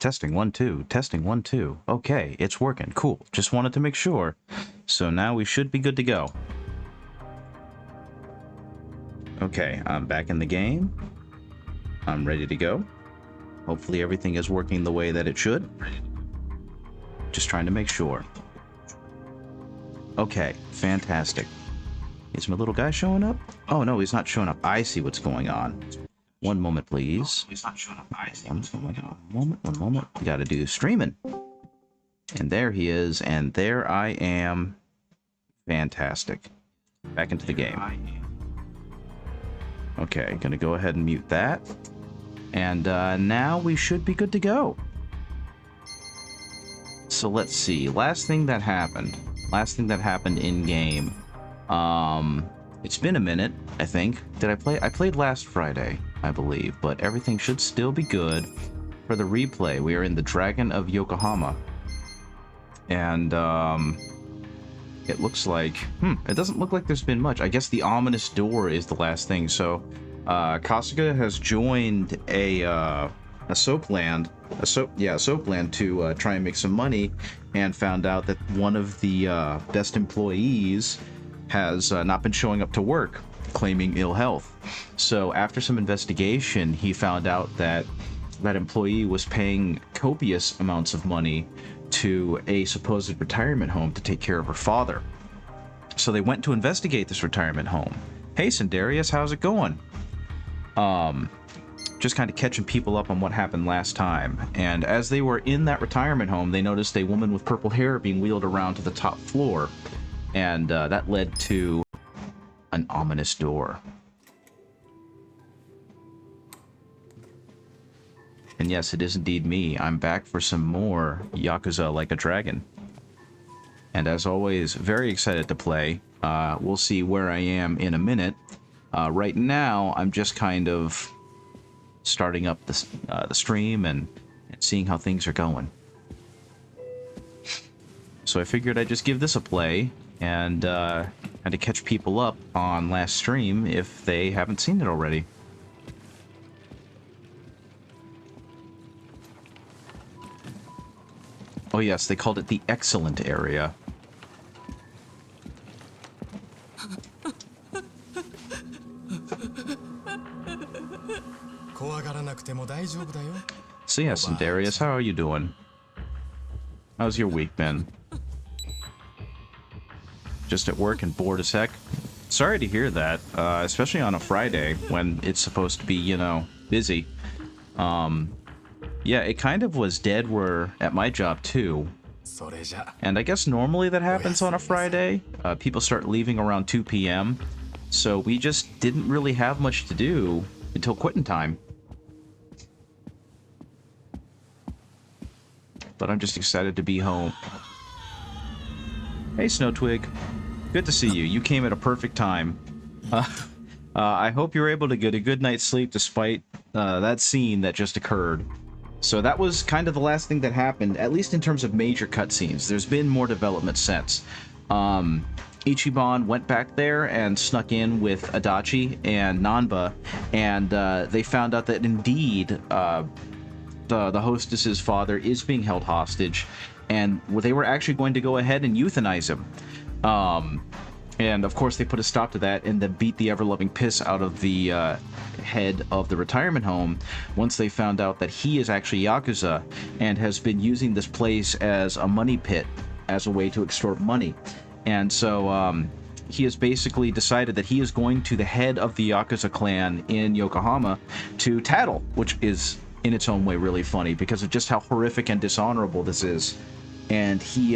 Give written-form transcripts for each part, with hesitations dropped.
Testing 1 2, testing 1 2. Okay, it's working. Cool. Just wanted to make sure. So now we should be good to go. Okay, I'm back in the game. I'm ready to go. Hopefully everything is working the way that it should. Just trying to make sure. Okay, fantastic. Is my little guy showing up? Oh no, he's not showing up. I see what's going on. One moment, please. He's not showing up. I see what's going on. One moment. We gotta do streaming. And there he is, and there I am. Fantastic. Back into the game. Okay, gonna go ahead and mute that. And now we should be good to go. So let's see. Last thing that happened in game. It's been a minute, I think. Did I play? I played last Friday, I believe, but everything should still be good for the replay. We are in the Dragon of Yokohama. And it looks like, it doesn't look like there's been much. I guess the ominous door is the last thing. So Kasuga has joined a soapland to try and make some money, and found out that one of the best employees has not been showing up to work, claiming ill health. So after some investigation, he found out that that employee was paying copious amounts of money to a supposed retirement home to take care of her father. So they went to investigate this retirement home. Hey, Sindarius, how's it going? Just kind of catching people up on what happened last time. And as they were in that retirement home, they noticed a woman with purple hair being wheeled around to the top floor. And that led to an ominous door. And yes, it is indeed me. I'm back for some more Yakuza Like a Dragon. And as always, very excited to play. We'll see where I am in a minute. Right now, I'm just kind of starting up the stream and seeing how things are going. So I figured I'd just give this a play and kind of catch people up on last stream if they haven't seen it already. Oh yes, they called it the excellent area. So yes, Darius, how are you doing? How's your week been? Just at work and bored as heck? Sorry to hear that, especially on a Friday when it's supposed to be, you know, busy. Yeah, it kind of was dead at my job too. And I guess normally that happens on a Friday. People start leaving around 2 p.m. So we just didn't really have much to do until quitting time. But I'm just excited to be home. Hey, Snowtwig. Good to see you. You came at a perfect time. I hope you're able to get a good night's sleep despite that scene that just occurred. So that was kind of the last thing that happened, at least in terms of major cutscenes. There's been more development since. Ichiban went back there and snuck in with Adachi and Nanba, and they found out that indeed the hostess's father is being held hostage, and they were actually going to go ahead and euthanize him. And of course they put a stop to that and then beat the ever-loving piss out of the head of the retirement home once they found out that he is actually Yakuza and has been using this place as a money pit as a way to extort money. And so he has basically decided that he is going to the head of the Yakuza clan in Yokohama to tattle, which is in its own way really funny because of just how horrific and dishonorable this is. And he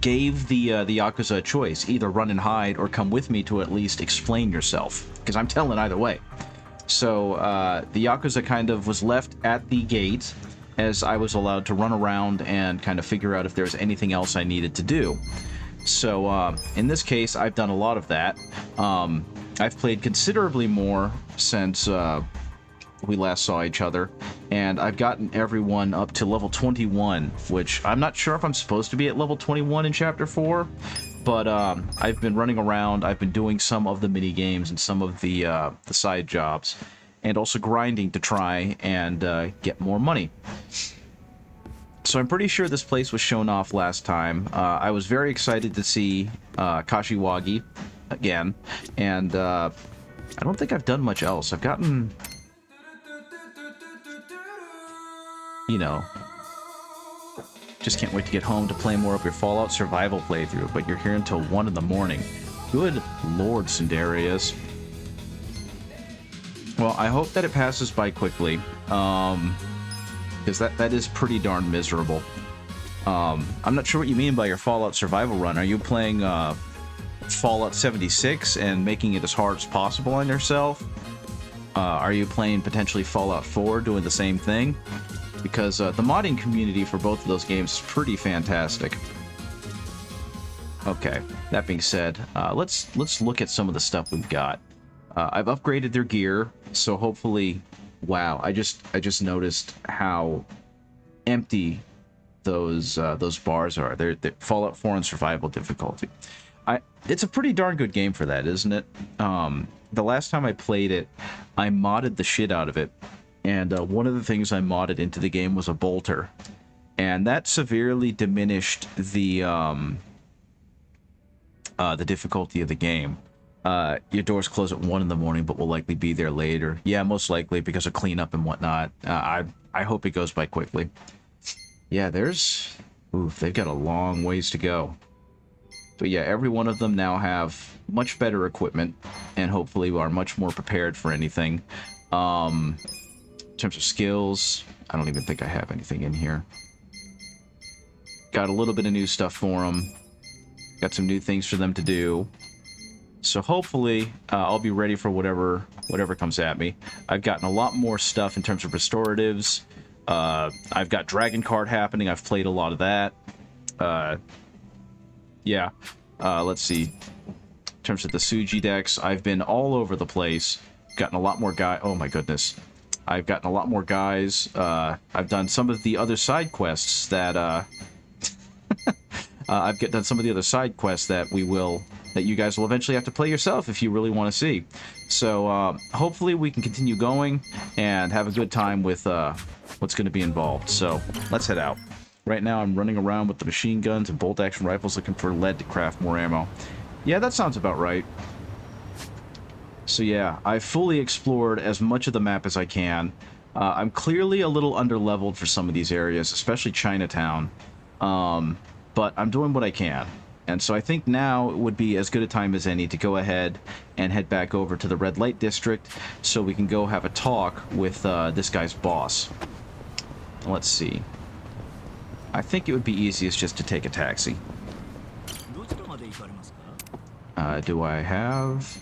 gave the Yakuza a choice: either run and hide or come with me to at least explain yourself, because I'm telling either way. So the Yakuza kind of was left at the gate as I was allowed to run around and kind of figure out if there's anything else I needed to do. So in this case, I've done a lot of that. I've played considerably more since we last saw each other, and I've gotten everyone up to level 21, which I'm not sure if I'm supposed to be at level 21 in Chapter 4, but I've been running around, I've been doing some of the mini games and some of the side jobs, and also grinding to try and get more money. So I'm pretty sure this place was shown off last time. I was very excited to see Kashiwagi again, and I don't think I've done much else. I've gotten, you know, just can't wait to get home to play more of your Fallout Survival playthrough, but you're here until 1 in the morning. Good lord, Sundarius. Well, I hope that it passes by quickly, because that is pretty darn miserable. I'm not sure what you mean by your Fallout Survival run. Are you playing Fallout 76 and making it as hard as possible on yourself? Are you playing potentially Fallout 4, doing the same thing? Because the modding community for both of those games is pretty fantastic. Okay, that being said, let's look at some of the stuff we've got. I've upgraded their gear, so hopefully, wow! I just noticed how empty those bars are. They're Fallout 4 on survival difficulty. It's a pretty darn good game for that, isn't it? The last time I played it, I modded the shit out of it. And one of the things I modded into the game was a bolter. And that severely diminished the difficulty of the game. Your doors close at 1 in the morning, but will likely be there later. Yeah, most likely because of cleanup and whatnot. I hope it goes by quickly. Yeah, there's... Oof, they've got a long ways to go. But yeah, every one of them now have much better equipment, and hopefully are much more prepared for anything. In terms of skills, I don't even think I have anything in here. Got a little bit of new stuff for them. Got some new things for them to do. So hopefully, I'll be ready for whatever comes at me. I've gotten a lot more stuff in terms of restoratives. I've got Dragon Card happening. I've played a lot of that. Yeah. Let's see. In terms of the Suji decks, I've been all over the place. Gotten a lot more guys. Oh my goodness. I've gotten a lot more guys. I've done some of the other side quests that done some of the other side quests that you guys will eventually have to play yourself if you really want to see. So hopefully we can continue going and have a good time with what's going to be involved. So let's head out. Right now I'm running around with the machine guns and bolt action rifles looking for lead to craft more ammo. Yeah, that sounds about right. So yeah, I've fully explored as much of the map as I can. I'm clearly a little underleveled for some of these areas, especially Chinatown. But I'm doing what I can. And so I think now would be as good a time as any to go ahead and head back over to the Red Light District so we can go have a talk with this guy's boss. Let's see. I think it would be easiest just to take a taxi. Do I have...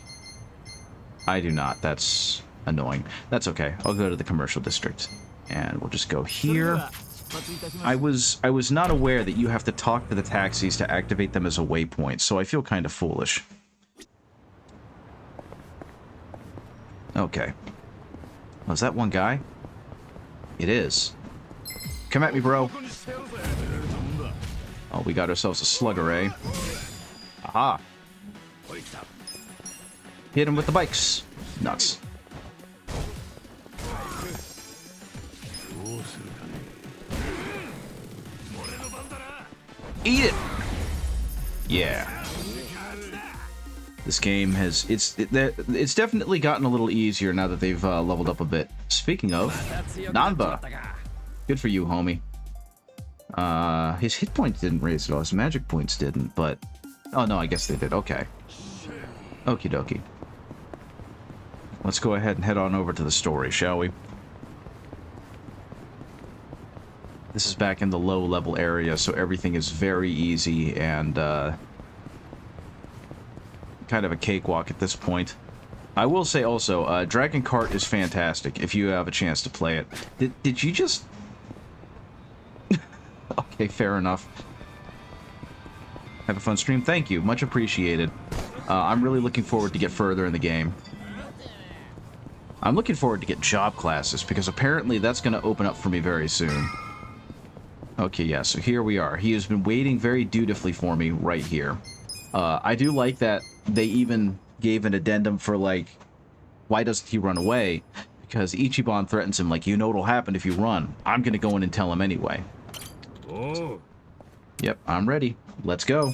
I do not. That's annoying. That's okay. I'll go to the commercial district. And we'll just go here. I was not aware that you have to talk to the taxis to activate them as a waypoint, so I feel kind of foolish. Okay. Oh, is that one guy? It is. Come at me, bro. Oh, we got ourselves a slugger, eh? Aha. Hit him with the bikes. Nuts. Eat it! Yeah. This game has... It's definitely gotten a little easier now that they've leveled up a bit. Speaking of, Nanba. Good for you, homie. His hit points didn't raise at all. His magic points didn't, but... Oh, no, I guess they did. Okay. Okie dokie. Let's go ahead and head on over to the story, shall we? This is back in the low-level area, so everything is very easy and kind of a cakewalk at this point. I will say also, Dragon Cart is fantastic if you have a chance to play it. Did you just... Okay, fair enough. Have a fun stream. Thank you. Much appreciated. I'm really looking forward to get further in the game. I'm looking forward to get job classes, because apparently that's going to open up for me very soon. Okay, yeah, so here we are. He has been waiting very dutifully for me right here. I do like that they even gave an addendum for, like, why doesn't he run away? Because Ichiban threatens him like, you know what'll happen if you run. I'm gonna go in and tell him anyway. Oh. Yep, I'm ready. Let's go.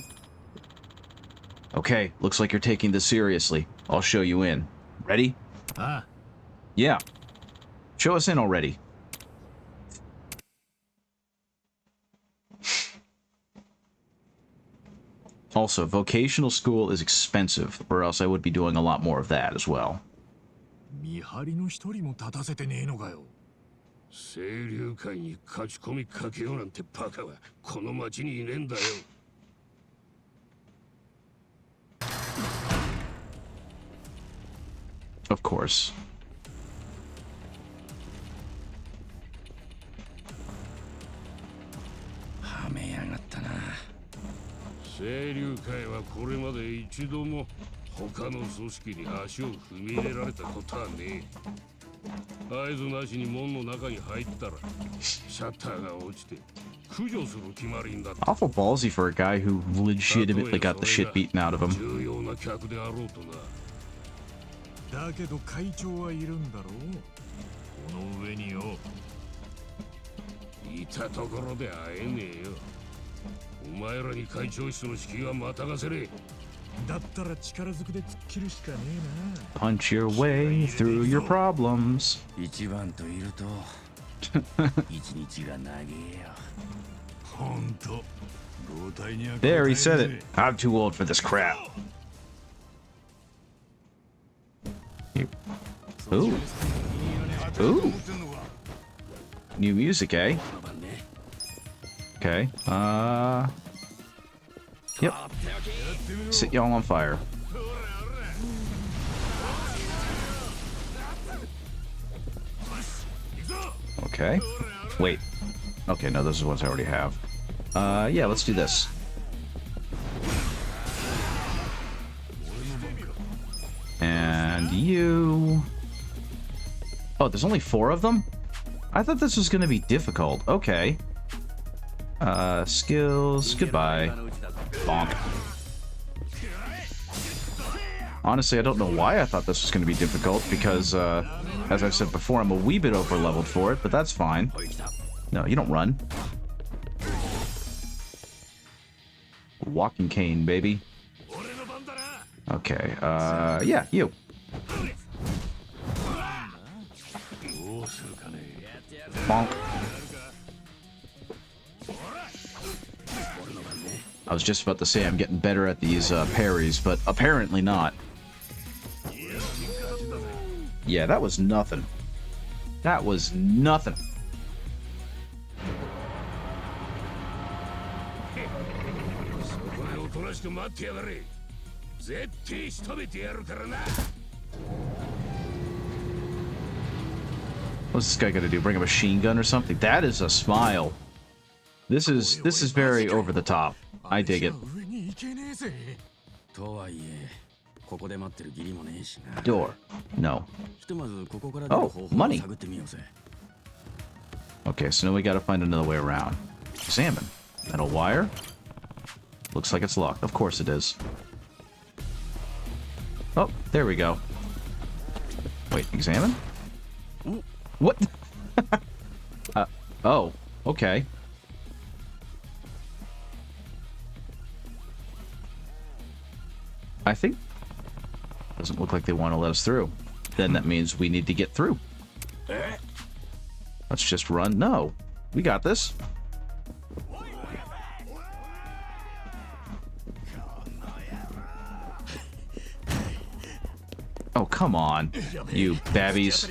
Okay, looks like you're taking this seriously. I'll show you in. Ready? Yeah. Show us in already. Also, vocational school is expensive, or else I would be doing a lot more of that as well. 見張りの一人も立たせてねえのかよ。清流会に勝ち込みかけようなんてバカはこの町にいねえんだよ。Of course. はめやがったな。清流会はこれまで一度も他の組織に足を踏み入れられたことはねえ。合図なしに門の中に入ったらシャッターが落ちて駆除する決まりんだった。Awful ballsy for a guy who legitimately got the shit beaten out of him. 重要な客であろうとな。だけど会長はいるんだろう。この上によ。いたところで会えねえよ。お前らに会長室の指揮はまたがせれ。だったら力ずくで突っ切るしかねえな。Punch your way through your problems. 一番といると一日が長えよ。ほんと。There, he said it. I'm too old for this crap. Ooh. Ooh. New music, eh? Okay. Yep. Set y'all on fire. Okay. Wait. Okay, no, those are ones I already have. Yeah, let's do this. And you... Oh, there's only 4 of them? I thought this was gonna be difficult. Okay. Skills. Goodbye. Bonk. Honestly, I don't know why I thought this was gonna be difficult, because, as I've said before, I'm a wee bit over-leveled for it, but that's fine. No, you don't run. Walking cane, baby. Okay, yeah, you. Bonk. I was just about to say I'm getting better at these parries, but apparently not. Yeah, that was nothing. That was nothing. What's this guy gonna do? Bring a machine gun or something? That is a smile. This is very over the top. I dig it. Door. No. Oh, money. Okay, so now we gotta find another way around. Examine. Metal wire. Looks like it's locked. Of course it is. Oh, there we go. Wait, examine? What? Oh, okay. I think doesn't look like they want to let us through. Then that means we need to get through. Let's just run. No, we got this. Oh, come on, you babbies.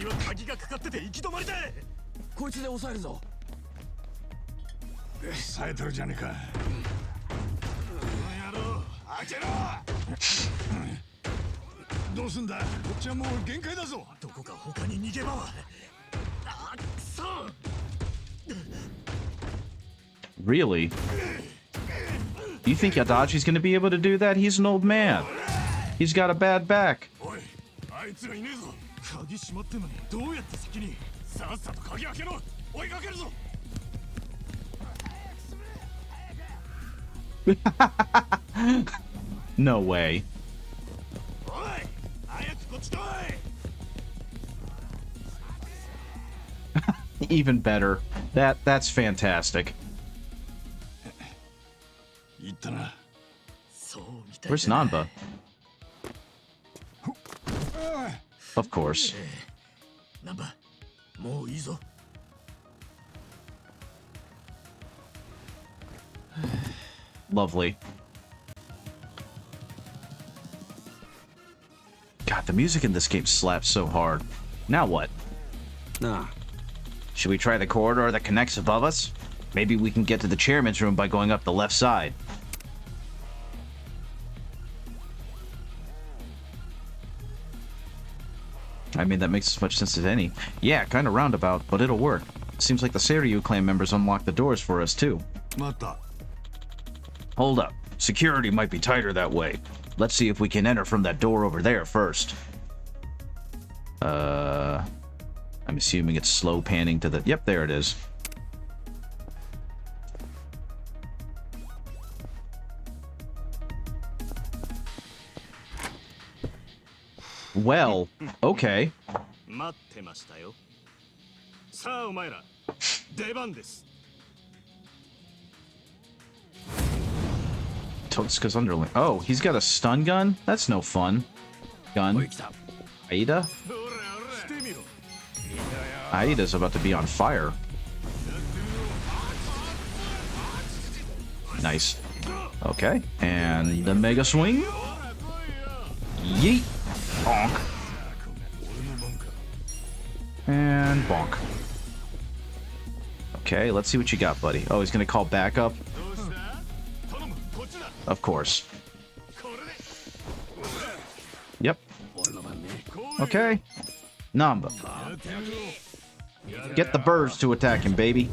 Really? You think Yadachi's gonna be able to do that? He's an old man. He's got a bad back. No way. Even better. That's fantastic. Where's Nanba? Of course. Lovely. God, the music in this game slaps so hard. Now what? Nah. Should we try the corridor that connects above us? Maybe we can get to the chairman's room by going up the left side. I mean, that makes as much sense as any. Yeah, kind of roundabout, but it'll work. Seems like the Seiryu clan members unlocked the doors for us, too. Hold up. Security might be tighter that way. Let's see if we can enter from that door over there first. I'm assuming it's slow panning to the... Yep, there it is. Well, okay. Totsuka's underling. Oh, he's got a stun gun? That's no fun. Gun. Aida? Aida's about to be on fire. Nice. Okay, and the Mega Swing. Yeet. Bonk. And bonk. Okay, let's see what you got, buddy. Oh, he's gonna call backup? Of course. Yep. Okay. Namba. Get the birds to attack him, baby.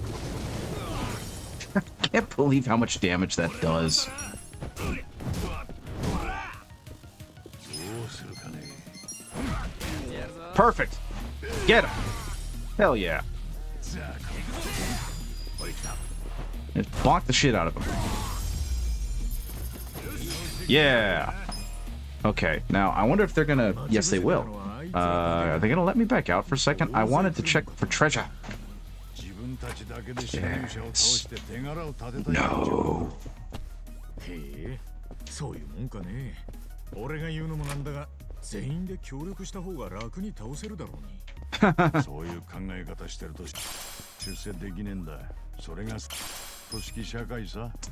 I can't believe how much damage that does. Perfect. Get him. Hell yeah. Just bonk the shit out of him. Yeah. Okay, now I wonder if they're gonna... Yes, they will. Are they gonna let me back out for a second? I wanted to check for treasure. Yes. No.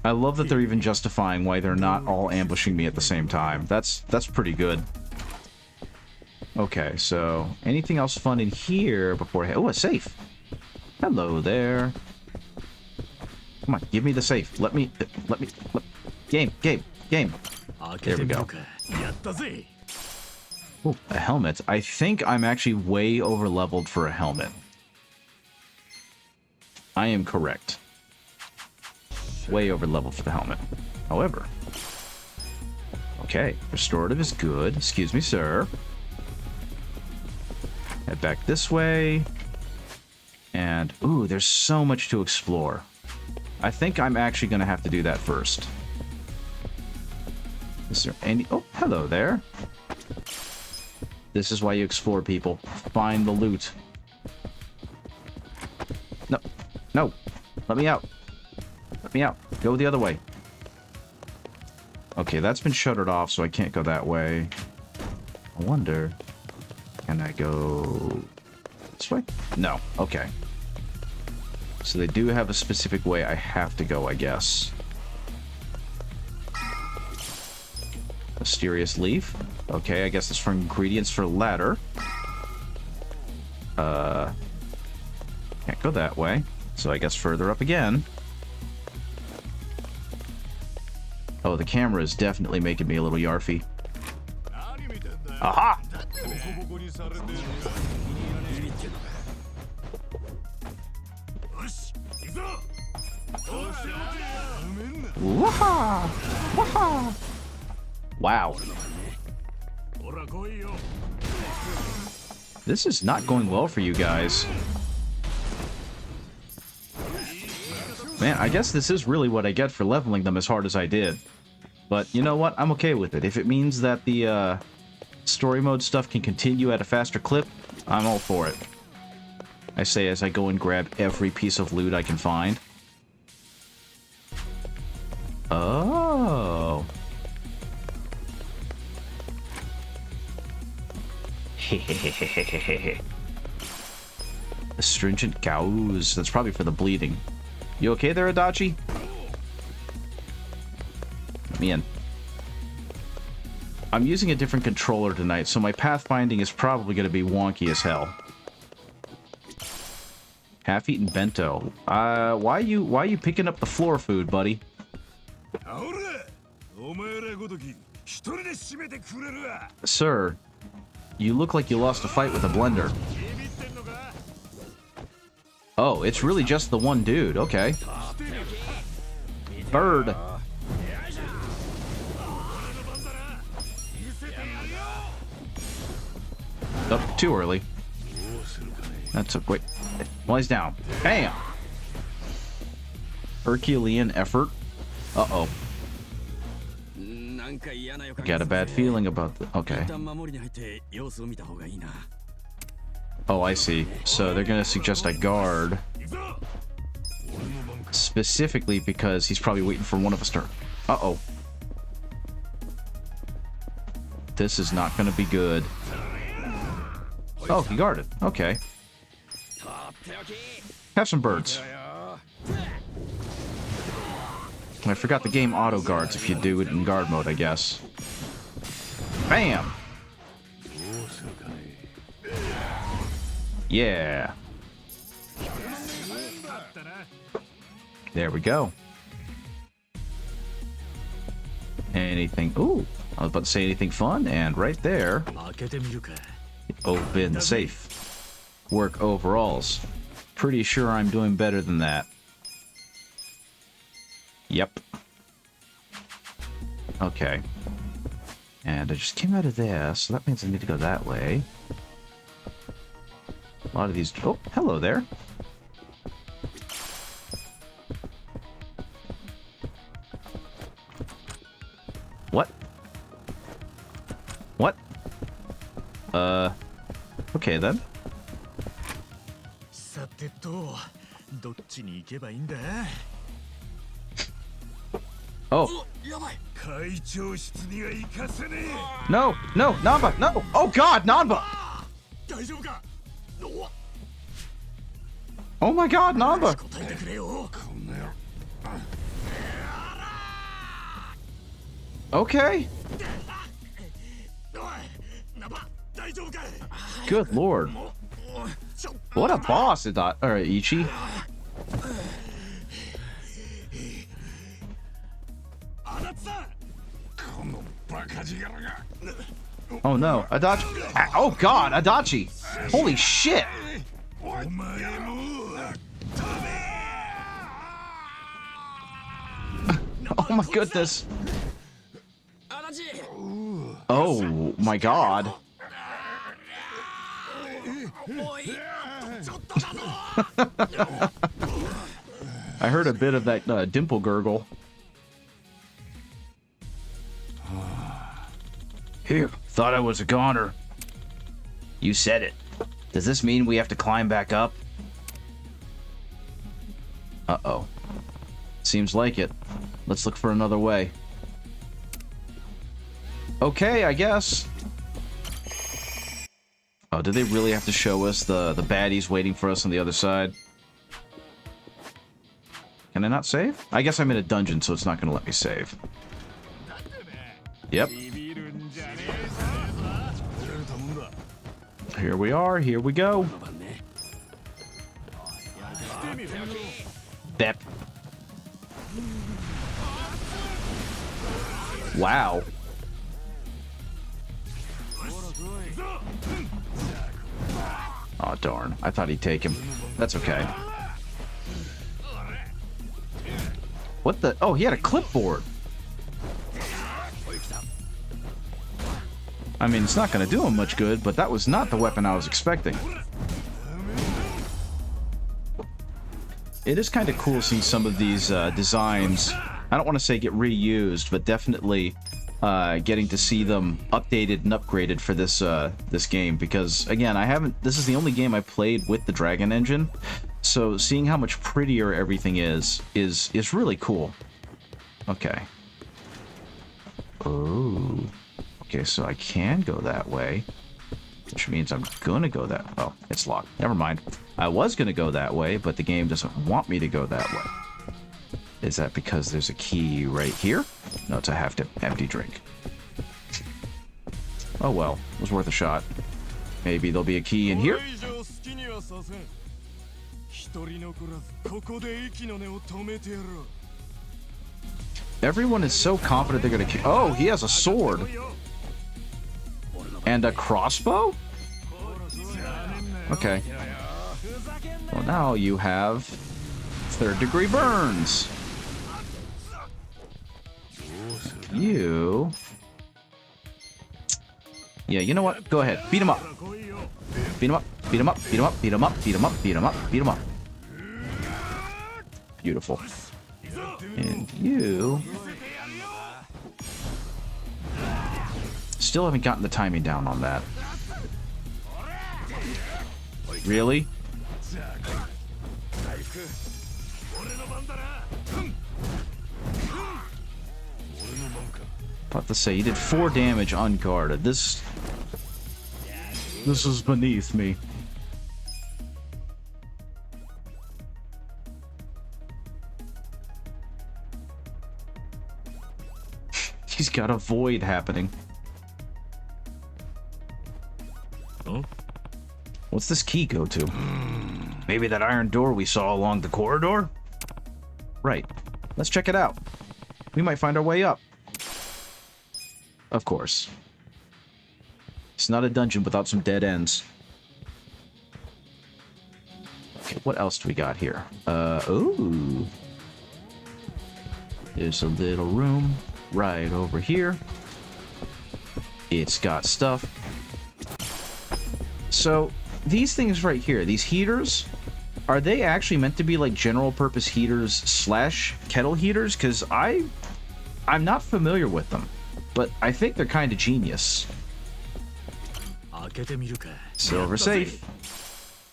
I love that they're even justifying why they're not all ambushing me at the same time. That's pretty good. Okay, so anything else fun in here before... Oh, a safe. Hello there. Come on, give me the safe. Let me... Game. There we go. Ooh, a helmet. I think I'm actually way over leveled for a helmet. I am correct. Way over leveled for the helmet. However. Okay, restorative is good. Excuse me, sir. Head back this way. And, ooh, there's so much to explore. I think I'm actually going to have to do that first. Is there any... Oh, hello there. This is why you explore, people. Find the loot. No. No. Let me out. Let me out. Go the other way. Okay, that's been shuttered off, so I can't go that way. I wonder... Can I go... this way? No. Okay. So they do have a specific way I have to go, I guess. Mysterious leaf. Okay, I guess it's for ingredients for ladder. Can't go that way. So I guess further up again. Oh, the camera is definitely making me a little yarfy. Aha! Waha! Waha! Wow. This is not going well for you guys. Man, I guess this is really what I get for leveling them as hard as I did. But you know what? I'm okay with it. If it means that the story mode stuff can continue at a faster clip, I'm all for it. I say as I go and grab every piece of loot I can find. Oh. Astringent gauze. That's probably for the bleeding. You okay there, Adachi? Man. I'm using a different controller tonight, so my pathfinding is probably going to be wonky as hell. Half-eaten bento. Why are you picking up the floor food, buddy? Sir, you look like you lost a fight with a blender. Oh, it's really just the one dude. Okay. Bird. Oh, too early. That's a quick. Well, he's down. Bam! Herculean effort. Uh-oh. Got a bad feeling about the... Okay. Oh, I see. So they're gonna suggest I guard. Specifically because he's probably waiting for one of us to... Uh-oh. This is not gonna be good. Oh, he guarded. Okay. Have some birds. I forgot the game auto guards if you do it in guard mode, I guess. Bam! Yeah. There we go. Anything... Ooh! I was about to say anything fun, and right there... Open safe. Work overalls. Pretty sure I'm doing better than that. Yep. Okay. And I just came out of there, so that means I need to go that way. A lot of these... Oh, hello there. What? What? Okay then. Oh. No, no, Nanba, no! Oh god, Nanba! Oh my god, Nanba! Okay. Good lord. What a boss, Ichi. Oh no, Adachi. Oh god, Adachi. Holy shit. Oh my goodness. Oh my god. I heard a bit of that dimple gurgle. Here, thought I was a goner. You said it. Does this mean we have to climb back up? Uh-oh. Seems like it. Let's look for another way. Okay, I guess. Oh, did they really have to show us the baddies waiting for us on the other side? Can I not save? I guess I'm in a dungeon, so it's not going to let me save. Yep. Here we are. Here we go. Bep. Wow. Oh, darn. I thought he'd take him. That's okay. What the? Oh, he had a clipboard. I mean, it's not going to do him much good, but that was not the weapon I was expecting. It is kind of cool seeing some of these designs, I don't want to say get reused, but definitely getting to see them updated and upgraded for this this game, because again, this is the only game I played with the Dragon engine, so seeing how much prettier everything is really cool. Okay. Oh. Okay, so I can go that way, which means I'm gonna go that... Oh, it's locked. Never mind. I was gonna go that way, but the game doesn't want me to go that way. Is that because there's a key right here? No, it's a half-empty drink. Oh well, it was worth a shot. Maybe there'll be a key in here? Everyone is so confident they're gonna... Oh, he has a sword! And a crossbow? Okay. Well, now you have third-degree burns. You... Yeah, you know what? Go ahead. Beat him up. Beat him up. Beat him up. Beat him up. Beat him up. Beat him up. Beat him up. Beat him up. Beautiful. And you... Still haven't gotten the timing down on that. Really? About to say, he did 4 damage unguarded. This is beneath me. He's got a void happening. Huh? What's this key go to? Maybe that iron door we saw along the corridor? Right. Let's check it out. We might find our way up. Of course. It's not a dungeon without some dead ends. Okay, what else do we got here? Ooh. There's a little room right over here. It's got stuff. So, these things right here, these heaters, are they actually meant to be like general purpose heaters slash kettle heaters? Because I'm not familiar with them, but I think they're kind of genius. Silver safe.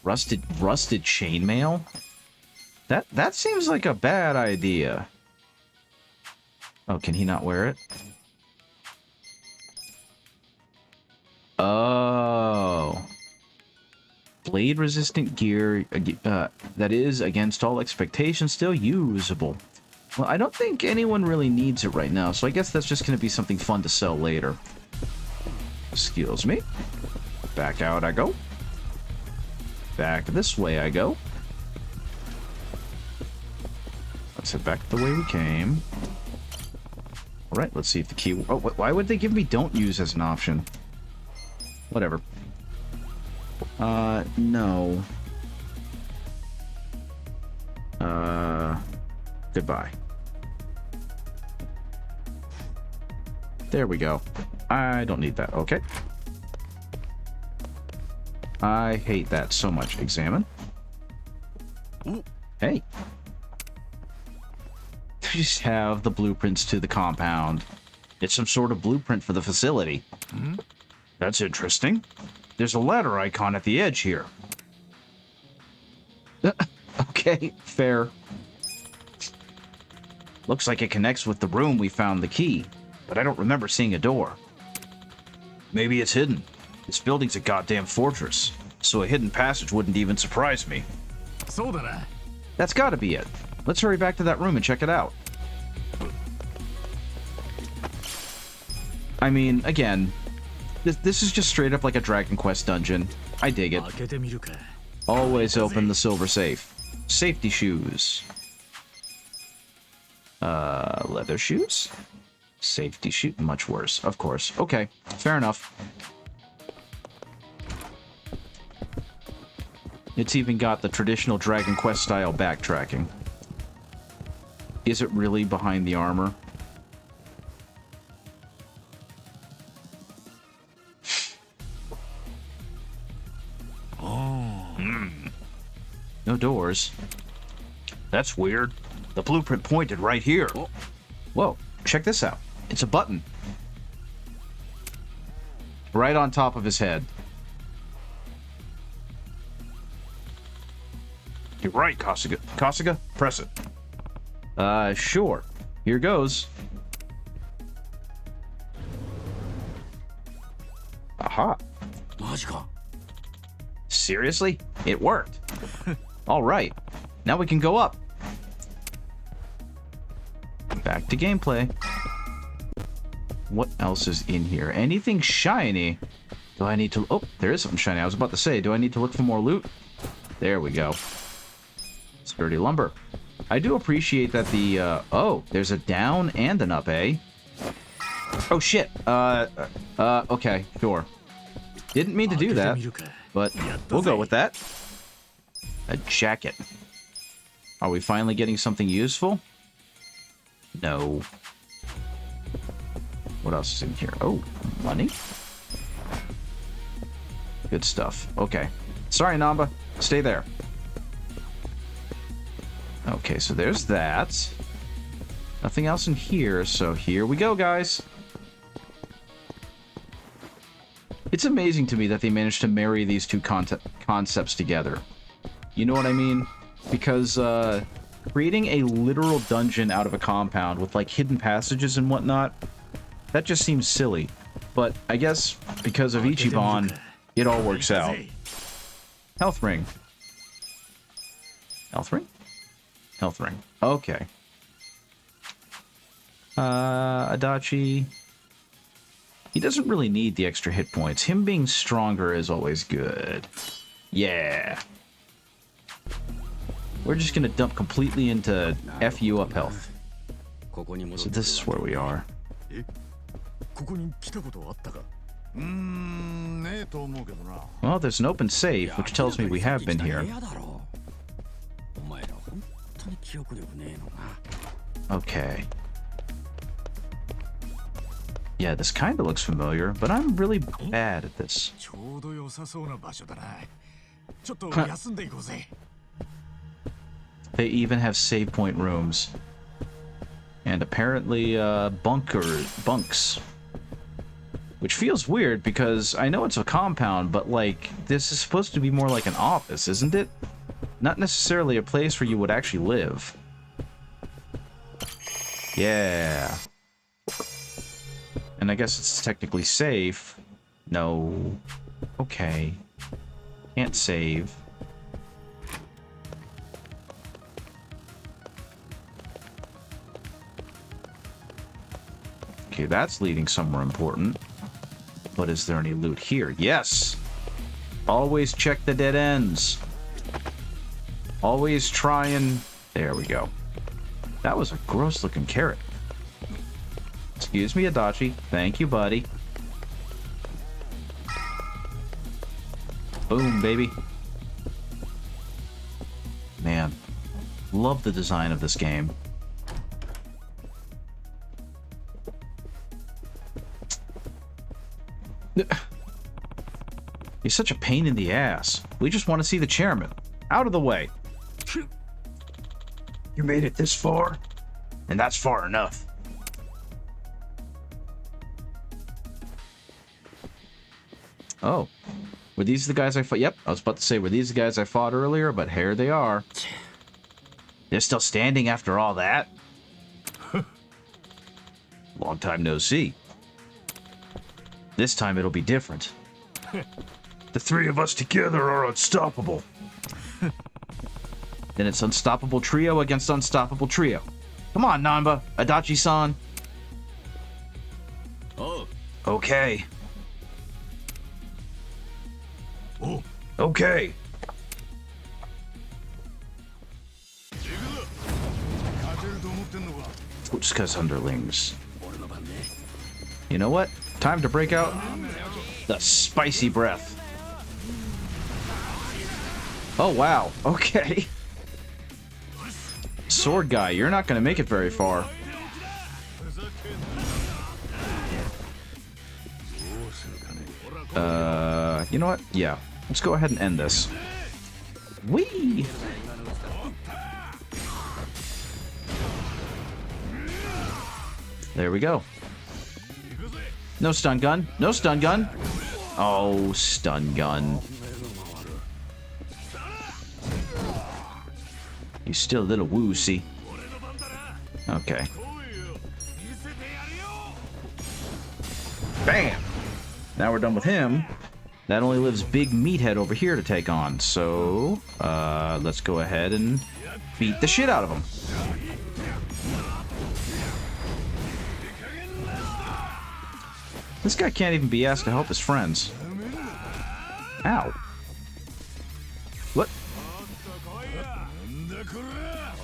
Rusted chainmail? That seems like a bad idea. Oh, can he not wear it? Oh. Blade resistant gear that is against all expectations still usable. Well, I don't think anyone really needs it right now, so I guess that's just going to be something fun to sell later. Excuse me. Back out I go. Back this way I go. Let's head back the way we came. Alright, let's see if the key... Oh, why would they give me don't use as an option? Whatever. No. Goodbye. There we go. I don't need that. Okay. I hate that so much. Examine. Hey. We just have the blueprints to the compound. It's some sort of blueprint for the facility. That's interesting. There's a ladder icon at the edge here. Okay, fair. Looks like it connects with the room we found the key, but I don't remember seeing a door. Maybe it's hidden. This building's a goddamn fortress, so a hidden passage wouldn't even surprise me. That's gotta be it. Let's hurry back to that room and check it out. I mean, again, this is just straight up like a Dragon Quest dungeon. I dig it. Always open the silver safe. Safety shoes. Leather shoes? Safety shoe? Much worse, of course. Okay, fair enough. It's even got the traditional Dragon Quest style backtracking. Is it really behind the armor? No doors. That's weird. The blueprint pointed right here. Whoa, check this out. It's a button. Right on top of his head. You're right, Kasuga. Kasuga, press it. Sure. Here goes. Aha. Seriously? It worked. All right. Now we can go up. Back to gameplay. What else is in here? Anything shiny? Do I need to... Oh, there is something shiny. I was about to say, do I need to look for more loot? There we go. Sturdy lumber. I do appreciate that the... Oh, there's a down and an up, eh? Oh, shit. Okay, sure. Didn't mean to do that, but we'll go with that. A jacket. Are we finally getting something useful? No. What else is in here? Oh, money? Good stuff. Okay. Sorry, Namba. Stay there. Okay, so there's that. Nothing else in here, so here we go, guys. It's amazing to me that they managed to marry these two concepts together. You know what I mean? Because, creating a literal dungeon out of a compound with, like, hidden passages and whatnot, that just seems silly. But I guess because of Ichiban, it all works out. Health ring. Health ring? Health ring. Okay. Adachi. He doesn't really need the extra hit points. Him being stronger is always good. Yeah. We're just gonna dump completely into FU up health. So this is where we are. Well, there's an open safe, which tells me we have been here. Okay. Yeah, this kind of looks familiar, but I'm really bad at this. They even have save point rooms. And apparently, bunks. Which feels weird because I know it's a compound, but like, this is supposed to be more like an office, isn't it? Not necessarily a place where you would actually live. Yeah. And I guess it's technically safe. No. Okay. Can't save. Okay, that's leading somewhere important. But is there any loot here? Yes! Always check the dead ends. Always try and... There we go. That was a gross-looking carrot. Excuse me, Adachi. Thank you, buddy. Boom, baby. Man. Love the design of this game. He's such a pain in the ass. We just want to see the chairman. Out of the way. You made it this far, and that's far enough. Oh. Were these the guys I fought? Yep, I was about to say, were these the guys I fought earlier? But here they are. They're still standing after all that? Long time no see. This time it'll be different. The three of us together are unstoppable. Then it's unstoppable trio against unstoppable trio. Come on, Namba, Adachi-san. Oh. Okay. Oh. Okay. Utsuka's underlings. You know what? Time to break out the spicy breath. Oh, wow. Okay. Sword guy, you're not going to make it very far. You know what? Yeah. Let's go ahead and end this. Whee! There we go. No stun gun. No stun gun. Oh, stun gun. He's still a little woozy. Okay. Bam! Now we're done with him. That only leaves Big Meathead over here to take on. So, let's go ahead and beat the shit out of him. This guy can't even be asked to help his friends. Ow. What?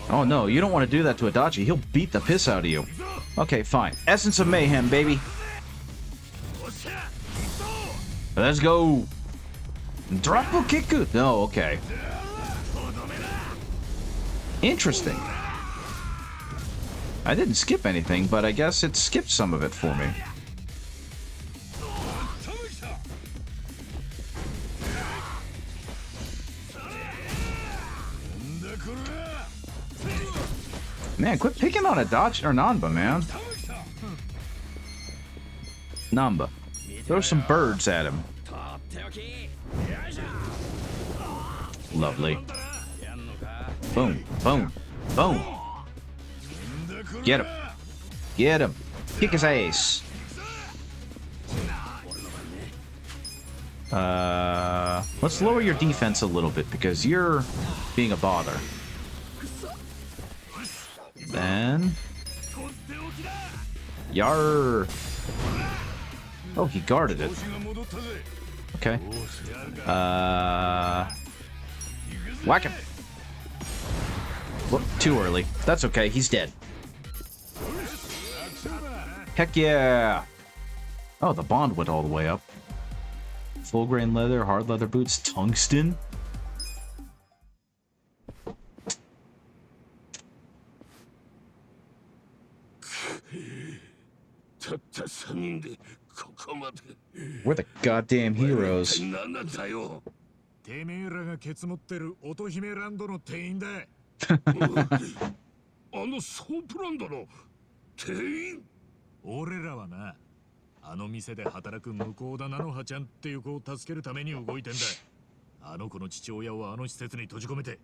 Oh no, you don't want to do that to Adachi. He'll beat the piss out of you. Okay, fine. Essence of Mayhem, baby. Let's go. Droppo Kiku. No, okay. Interesting. I didn't skip anything, but I guess it skipped some of it for me. Man, quit picking on Adachi or Nanba, man. Nanba. Throw some birds at him. Lovely. Boom, boom, boom. Get him. Get him. Kick his ass. Let's lower your defense a little bit because you're being a bother. Then... Yar. Oh, he guarded it. Okay. Whack him. Whoop, too early. That's okay, he's dead. Heck yeah! Oh, the bond went all the way up. Full grain leather, hard leather boots, tungsten. We're the goddamn heroes. てめえらがケツ持ってる乙姫ランドの店員だ。ソープランドの店員。俺らはな、あの店で働く向田菜の葉ちゃんっていう子を助けるために動いてんだ。あの子の父親をあの施設に閉じ込めて、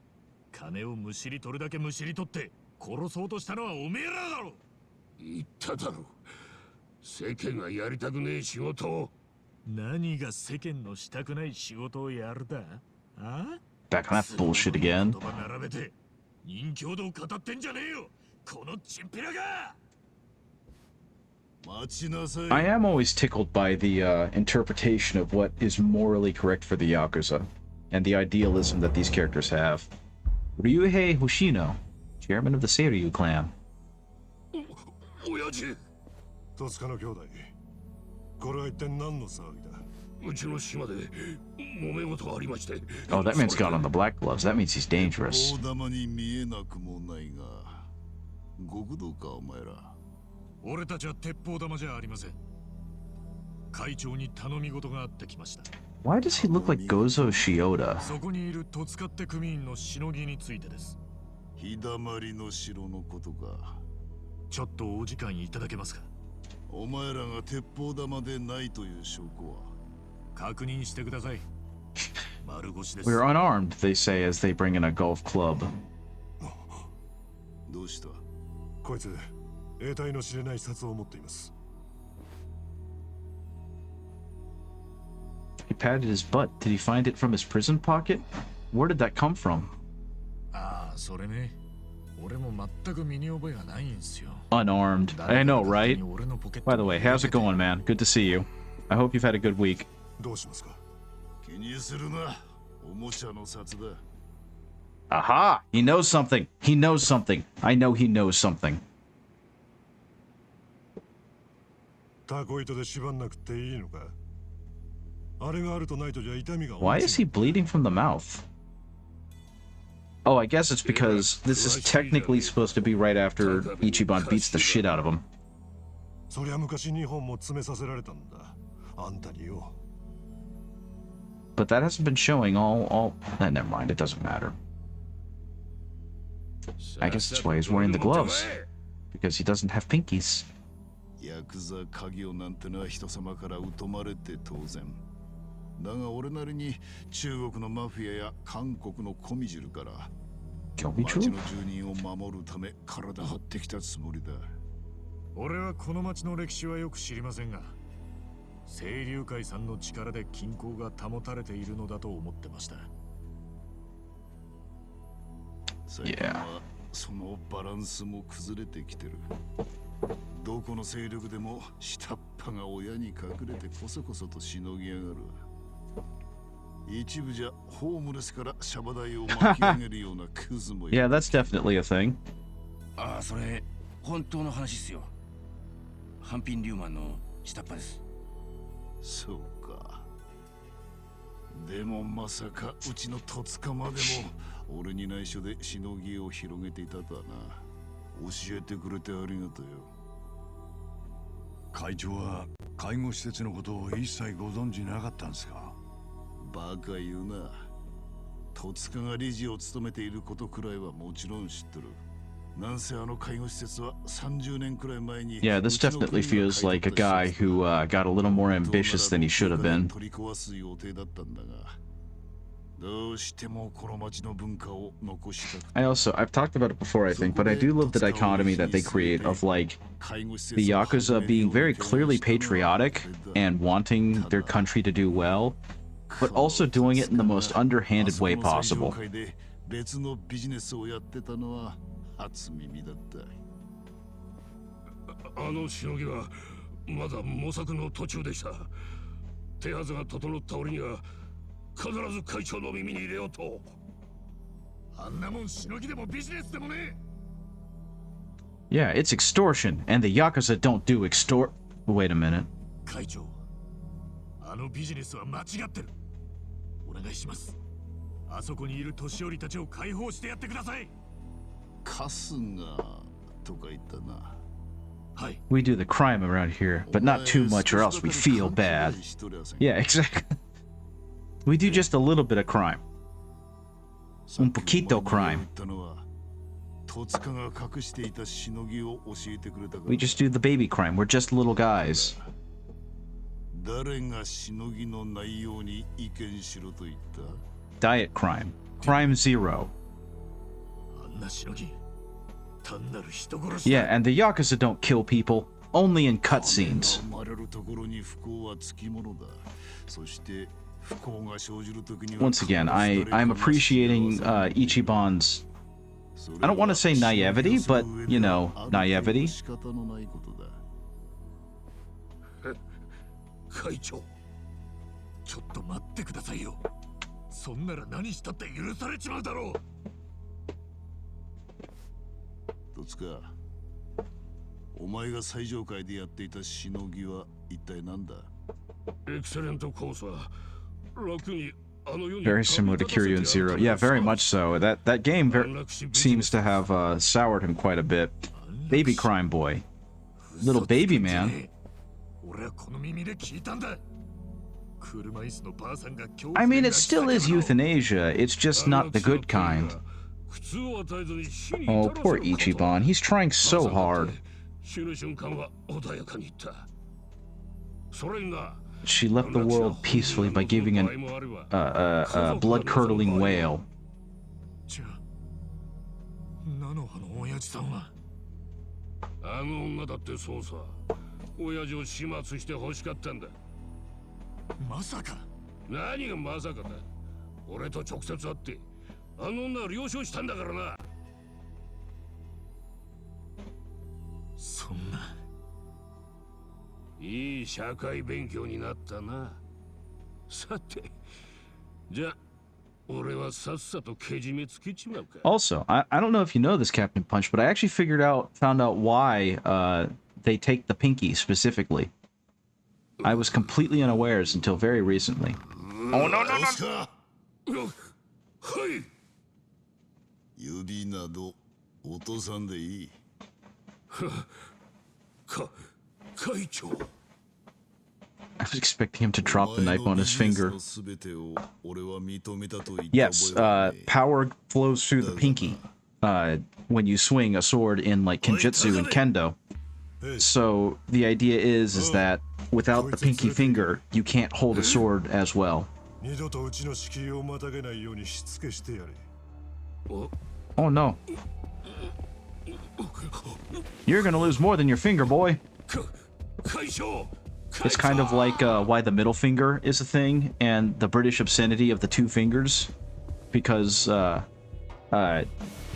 金をむしり取るだけむしり取って殺そうとしたのはおめえらだろ。言っただろ。世間がやりたくねえ仕事を。何が世間のしたくない仕事をやるだ？あ？ Back on that bullshit again. 並べて人気度を語ってんじゃねえよ。このチンピラが。 I am always tickled by the interpretation of what is morally correct for the Yakuza, and the idealism that these characters have. Ryuhei Hoshino, chairman of the Seiryu clan. 親父。戸塚の兄弟。これは一体何の騒ぎだ。うちの島で揉め事がありまして。Oh, that man's got on the black gloves. That means he's dangerous. 大玉に見えなくもないが、極道かお前ら。俺たちは鉄砲玉じゃありません。会長に頼み事があってきました。Why does he look like Gozo Shioda? そこにいる戸塚って組員のしのぎについてです。日だまりの城のことか。ちょっとお時間いただけますか。お前らが鉄砲玉でないという証拠は確認してください。丸腰です。 We're unarmed, they say as they bring in a golf club. どうした？こいつ、得体の知れない札を持っています。He patted his butt. Did he find it from his prison pocket? Where did that come from? ああ、それね。俺も全く身に覚えがないんすよ。 Unarmed. I know, right? By the way, how's it going, man? Good to see you. I hope you've had a good week. どうしますか？気にするな。おもちゃの札だ。 Aha! He knows something. He knows something. I know he knows something. タコ糸で縛んなくていいのか？あれがあるとないとじゃ痛みが。 Why is he bleeding from the mouth? Oh, I guess it's because this is technically supposed to be right after Ichiban beats the shit out of him. そりゃ昔日本も詰めさせられたんだ。あんたによ。 But that hasn't been showing all... never mind, it doesn't matter. I guess that's why he's wearing the gloves. Because he doesn't have pinkies. ヤクザ家業なんてのは人様から疎まれて当然。だが俺なりに中国のマフィアや韓国のコミジルから町の住人を守るため体張ってきたつもりだ。俺はこの町の歴史はよく知りませんが、清流会さんの力で均衡が保たれているのだと思ってました。最近はそのバランスも崩れてきてる。どこの勢力でも下っ端が親に隠れてこそこそとしのぎやがる。一部じゃホームレスからシャバ台を巻き上げるようなクズもいる。Yeah, that's definitely a thing. ああ、それ本当の話っすよ。ハンピン・リューマンの下っ端です。そうか。でもまさかうちの戸塚までも俺に内緒でしのぎを広げていたとはな。教えてくれてありがとうよ。会長は介護施設のことを一切ご存知なかったんですか？バカ言うな。戸塚が理事を務めていることくらいはもちろん知ってる。なんせあの介護施設は30年くらい前に Yeah, this definitely feels like a guy who got a little more ambitious than he should have been. 取り壊す予定だったんだが、どうしてもこの町の文化を残したくて。I've talked about it before, I think, but I do love the dichotomy that they create of like the Yakuza being very clearly patriotic and wanting their country to do well, but also doing it in the most underhanded way possible. 別のビジネスをやってたのは初耳だった。あのしのぎはまだ模索の途中でした。手はずが整った折には必ず会長の耳に入れようと。あんなもんしのぎでもビジネスでもね。Yeah, it's extortion, and the Yakuza don't do extort. Wait a minute. 会長、あのビジネスは間違ってる。お願いします。あそこにいる年寄りたちを解放してやってください。カスがとか言ったな。はい。 We do the crime around here, but not too much or else we feel bad. Yeah, exactly. We do just a little bit of crime. Un poquito crime. We just do the baby crime. We're just little guys. 誰がしのぎの内容に意見しろと言った？ Diet crime. Crime zero. あんなしのぎ、単なる人殺し。 Yeah, and the Yakuza don't kill people. Only in cutscenes. Once again, I'm appreciating Ichiban's, I don't want to say naivety, but, you know, naivety. 会長、ちょっと待ってくださいよ。そんなら何したって許されちまうだろう。どつか、お前が最上階でやっていたしのぎは一体何だ？エクセレントコースは楽にあの世に Very similar to Kiryu and Zero. Yeah, very much so. That game seems to have soured him quite a bit. Baby crime boy. Little baby man. I mean, it still is euthanasia. It's just not the good kind. Oh, poor Ichiban. He's trying so hard. She left the world peacefully by giving a blood-curdling wail. あの女だってそうさ。親父を始末して欲しかったんだ。まさか。何がまさかだ。俺と直接会ってあの女を了承したんだからな。そんな。いい社会勉強になったな。さて、じゃあ俺はさっさとけじめつけちまうか。Also, I don't know if you know this, Captain Punch, but I actually found out why they take the pinky specifically. I was completely unawares until very recently. Oh no no no! はい。指など落とさんでいい。会長。I was expecting him to drop the knife on his finger. Yes, power flows through the pinky when you swing a sword in like Kenjutsu and Kendo. So the idea is that without the pinky finger, you can't hold a sword as well. 二度とうちの敷居をまたげないようにしつけしてやれ。 Oh no. You're gonna lose more than your finger, boy. It's kind of like why the middle finger is a thing, and the British obscenity of the two fingers. Because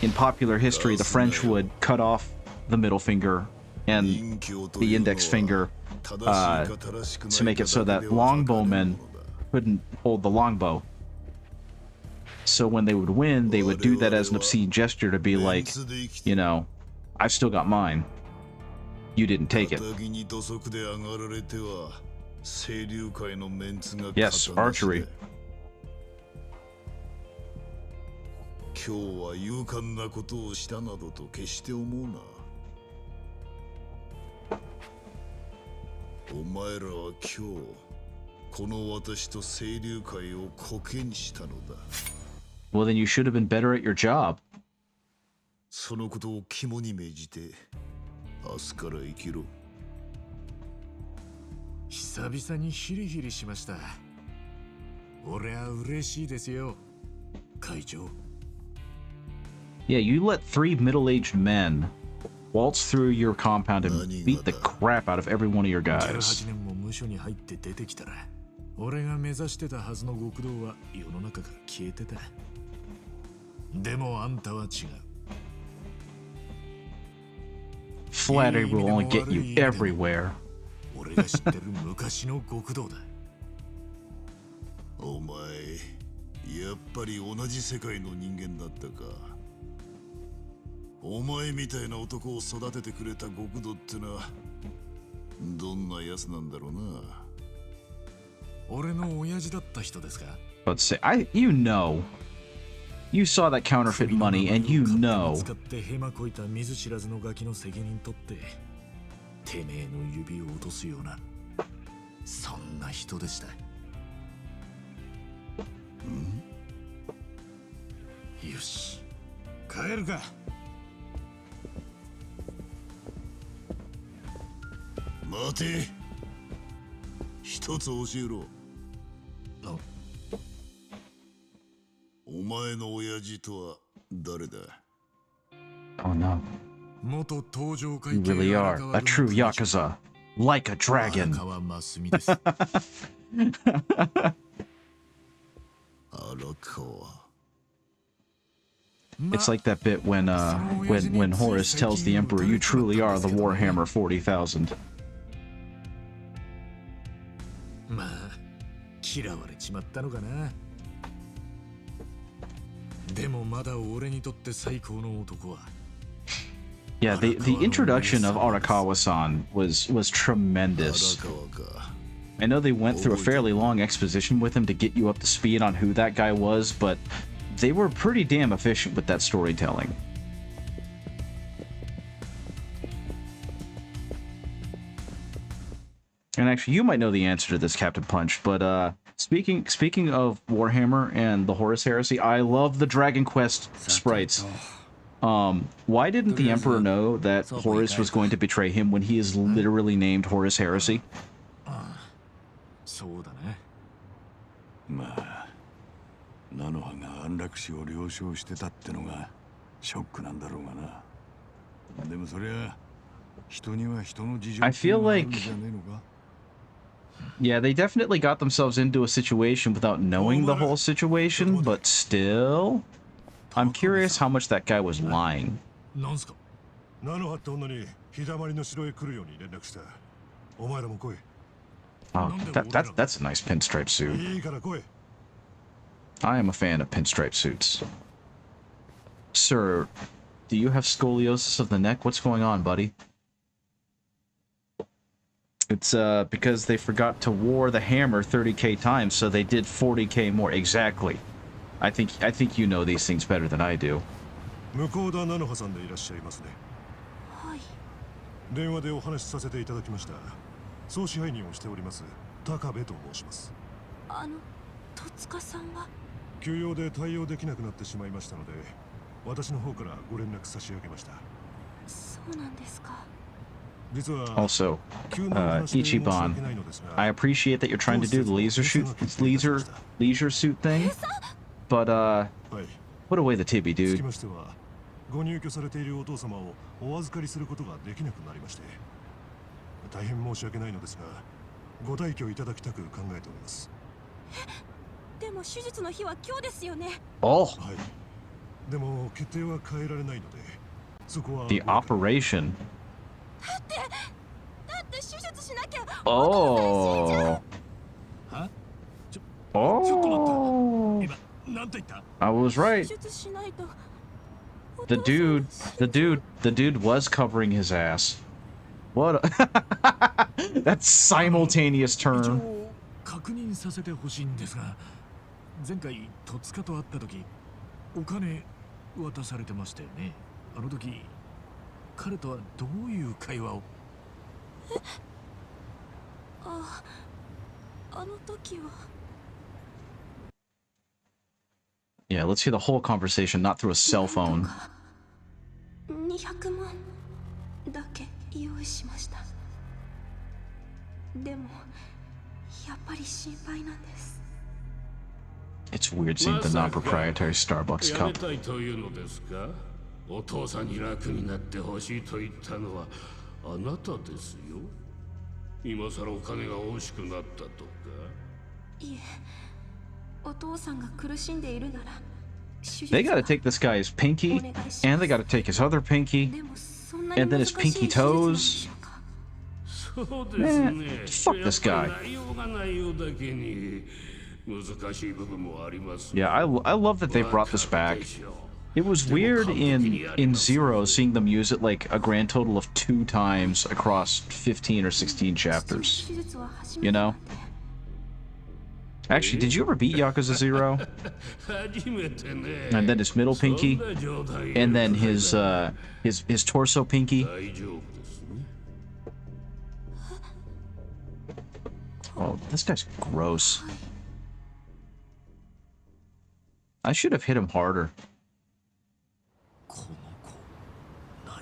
in popular history, the French would cut off the middle finger and the index finger to make it so that longbowmen couldn't hold the longbow. So when they would win, they would do that as an obscene gesture to be like, you know, I've still got mine. You didn't take it. Yes, archery. 今日は勇敢なことをしたなどと決して思うな。お前らは今日この私と清流会をコケにしたのだ。Well, then you should have been better at your job. そのことを肝に銘じて明日から生きろ。久々にヒリヒリしました。俺は嬉しいですよ、会長。 Yeah, you let 3 middle-aged men waltz through your compound and beat the crap out of every one of your guys. 18年も無所に入って出てきたら、俺が目指してたはずの極道は世の中から消えてた。でもあんたは違う。 Flattery will only get you everywhere. 俺が知ってる昔の極道だ。お前、やっぱり同じ世界の人間だったか。お前みたいな男を育ててくれた極道ってのはどんなやつなんだろうな。俺の親父だった人ですか？ Let's say, you know. You saw that counterfeit money, and you know. 使ってヘマこいた見ず知らずのガキの責任取っててめえの指を落とすようなそんな人でした。よし、帰るか。待て。一つ教えろ。お前の親父とは誰だ？ Oh no. 元登場 You 会計 really are a true Yakuza. Like a dragon. 荒川真澄です。荒川。 It's like that bit when Horus tells the Emperor, "You truly are the Warhammer 40,000." まあ嫌われちまったのかな。でもまだ俺にとって最高の男は。 Yeah, the introduction of Arakawa-san was tremendous. I know they went through a fairly long exposition with him to get you up to speed on who that guy was, but they were pretty damn efficient with that storytelling. And actually, you might know the answer to this, Captain Punch, but speaking of Warhammer and the Horus Heresy, I love the Dragon Quest sprites. Why didn't the Emperor know that Horus was going to betray him when he is literally named Horus Heresy? そうだね。まあ菜の葉が安楽死を了承してたってのがショックなんだろうがな。でもそりゃ人には人の事情 I feel がある like んじゃねえのか。 Yeah, they definitely got themselves into a situation without knowing the whole situation, but still, I'm curious how much that guy was lying. なんすか？菜の葉って女に日だまりの城へ来るように連絡した。お前らも来い。 Oh, that's a nice pinstripe suit. いいから来い。 I am a fan of pinstripe suits. Sir, do you have scoliosis of the neck? What's going on, buddy? It's because they forgot to war the hammer 30k times, so they did 40k more. Exactly. I think you know these things better than I do. 向田菜の葉さんでいらっしゃいますね。はい。電話でお話しさせていただきました。総支配人をしております高部と申します。戸塚さんは休養で対応できなくなってしまいましたので、私の方からご連絡差し上げました。そうなんですか。Also, Ichiban, I appreciate that you're trying to do the leisure suit thing, but put away the tibby, dude. ご入居されているお父様をお預かりすることができなくなりまして、大変申し訳ないのですが、ご退去いただきたく考えております。でも手術の日は今日ですよね。Oh. はい。でも決定は変えられないので、そこは The operation. だって手術しなきゃ。Oh. は？ちょっと Oh. 待った。今なんて言った？ I was right. 手術しないと。The dude was covering his ass. What? That simultaneous 一 turn. 応確認させてほしいんですが、前回戸塚と会った時、お金渡されてましたよね。あの時彼とはどういう会話を？あの時は。Yeah, let's hear the whole conversation, not through a cell phone. 200万だけ用意しました。でもやっぱり心配なんです。 It's weird seeing the non-proprietary Starbucks やめ cup. たいというのですか？お父さんに楽になってほしいと言ったのはあなたですよ。今さらお金が欲しくなったとか。いえ、お父さんが苦しんでいるなら。 They gotta take this guy's pinky, and they gotta take his other pinky, and then his pinky toes. Man, fuck this guy. Yeah, I love that they brought this back. It was weird in Zero seeing them use it like a grand total of 2 times across 15 or 16 chapters. You know? Actually, did you ever beat Yakuza 0? And then his middle pinky, and then his torso pinky. Oh, this guy's gross. I should have hit him harder. この子、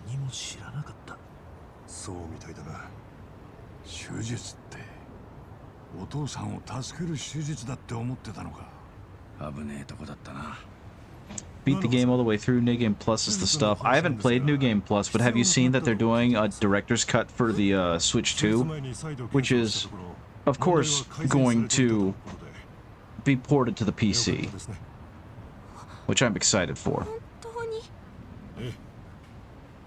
何も知らなかった。そうみたいだな。手術って。 お父さんを助ける手術だって思ってたのか。危ねえとこだったな。 Beat the game all the way through. New Game Plus is the stuff. I haven't played New Game Plus, but have you seen that they're doing a director's cut for the Switch 2? Which is, of course, going to be ported to the PC. Which I'm excited for. 本当に。ええ。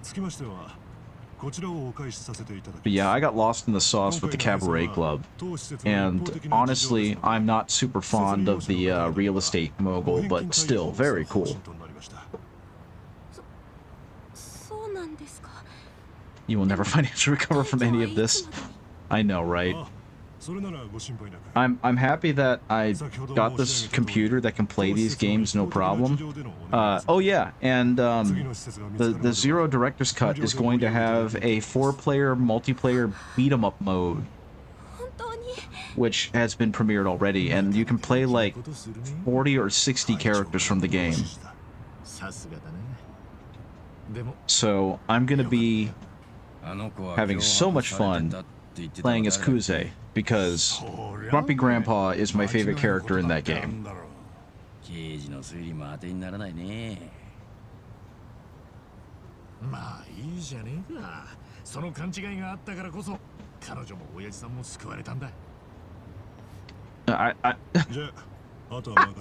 つきましては。 But yeah, I got lost in the sauce with the Cabaret Club. And honestly, I'm not super fond of the real estate mogul, but still very cool. そうなんですか。 You will never financially recover from any of this. I know, right? I'm happy that I got this computer that can play these games no problem. Oh yeah, and the Zero Director's Cut is going to have a 4-player multiplayer beat 'em up mode, which has been premiered already, and you can play like 40 or 60 characters from the game. So I'm gonna be having so much fun playing as Kuze, because Grumpy Grandpa is my favorite character in that game. 刑事の推理も当てにならないね。まあいいじゃねえか。その勘違いがあったからこそ彼女も親父さんも救われたんだ。じゃあ、あとは任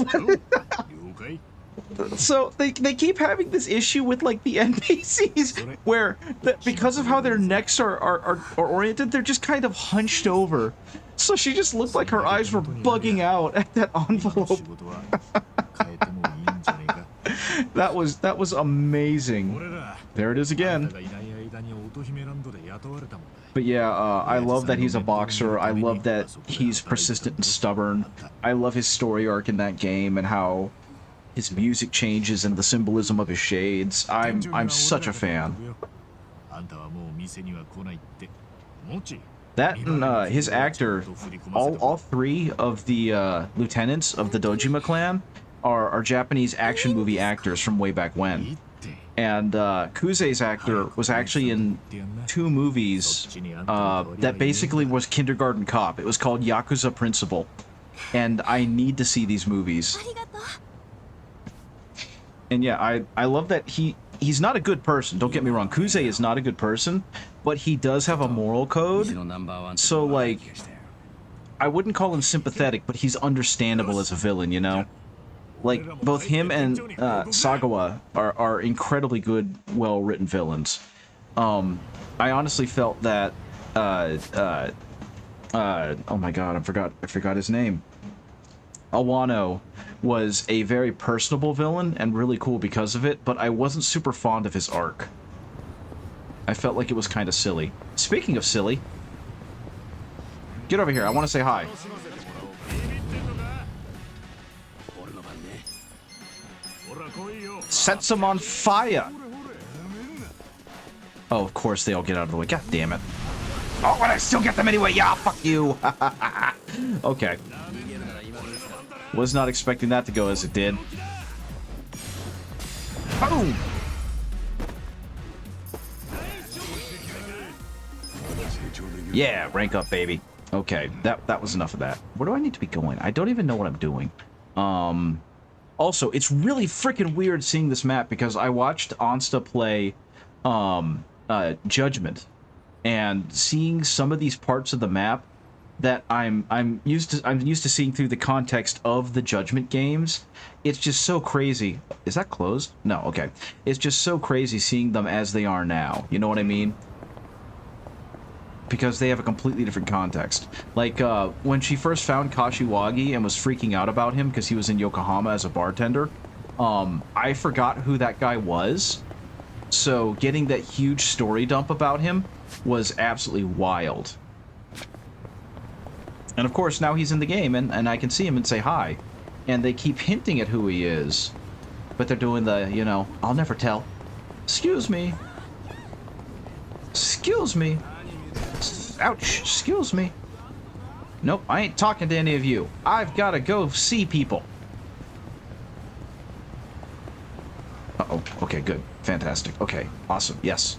せた。了解。 So they keep having this issue with like the NPCs where because of how their necks are oriented, they're just kind of hunched over. So she just looked like her eyes were bugging out at that envelope. That was amazing. There it is again. But yeah, I love that he's a boxer. I love that he's persistent and stubborn. I love his story arc in that game and how his music changes and the symbolism of his shades. I'm such a fan. That and his actor, all 3 of the lieutenants of the Dojima clan are Japanese action movie actors from way back when. And Kuze's actor was actually in 2 movies that basically was Kindergarten Cop. It was called Yakuza Principal. And I need to see these movies. And yeah, I love that he's not a good person. Don't get me wrong. Kuze is not a good person, but he does have a moral code. So, like, I wouldn't call him sympathetic, but he's understandable as a villain, you know? Like, both him and Sagawa are incredibly good, well-written villains. I honestly felt that, oh my god, I forgot his name. Awano was a very personable villain and really cool because of it, but I wasn't super fond of his arc. I felt like it was kind of silly. Speaking of silly, get over here, I want to say hi. Sets them on fire! Oh, of course they all get out of the way. God damn it. Oh, but I still get them anyway! Yeah, fuck you! Okay. Was not expecting that to go as it did. Boom! Yeah, rank up, baby. Okay, that was enough of that. Where do I need to be going? I don't even know what I'm doing. Also, it's really freaking weird seeing this map because I watched Onsta play Judgment, and seeing some of these parts of the map that I'm used to seeing through the context of the Judgment games. It's just so crazy. Is that closed? No, okay. It's just so crazy seeing them as they are now. You know what I mean? Because they have a completely different context. Like, when she first found Kashiwagi and was freaking out about him because he was in Yokohama as a bartender, I forgot who that guy was. So getting that huge story dump about him was absolutely wild. And of course, now he's in the game, and I can see him and say hi. And they keep hinting at who he is. But they're doing the, you know, I'll never tell. Excuse me. Excuse me. Ouch. Excuse me. Nope, I ain't talking to any of you. I've got to go see people. Uh-oh. Okay, good. Fantastic. Okay, awesome. Yes.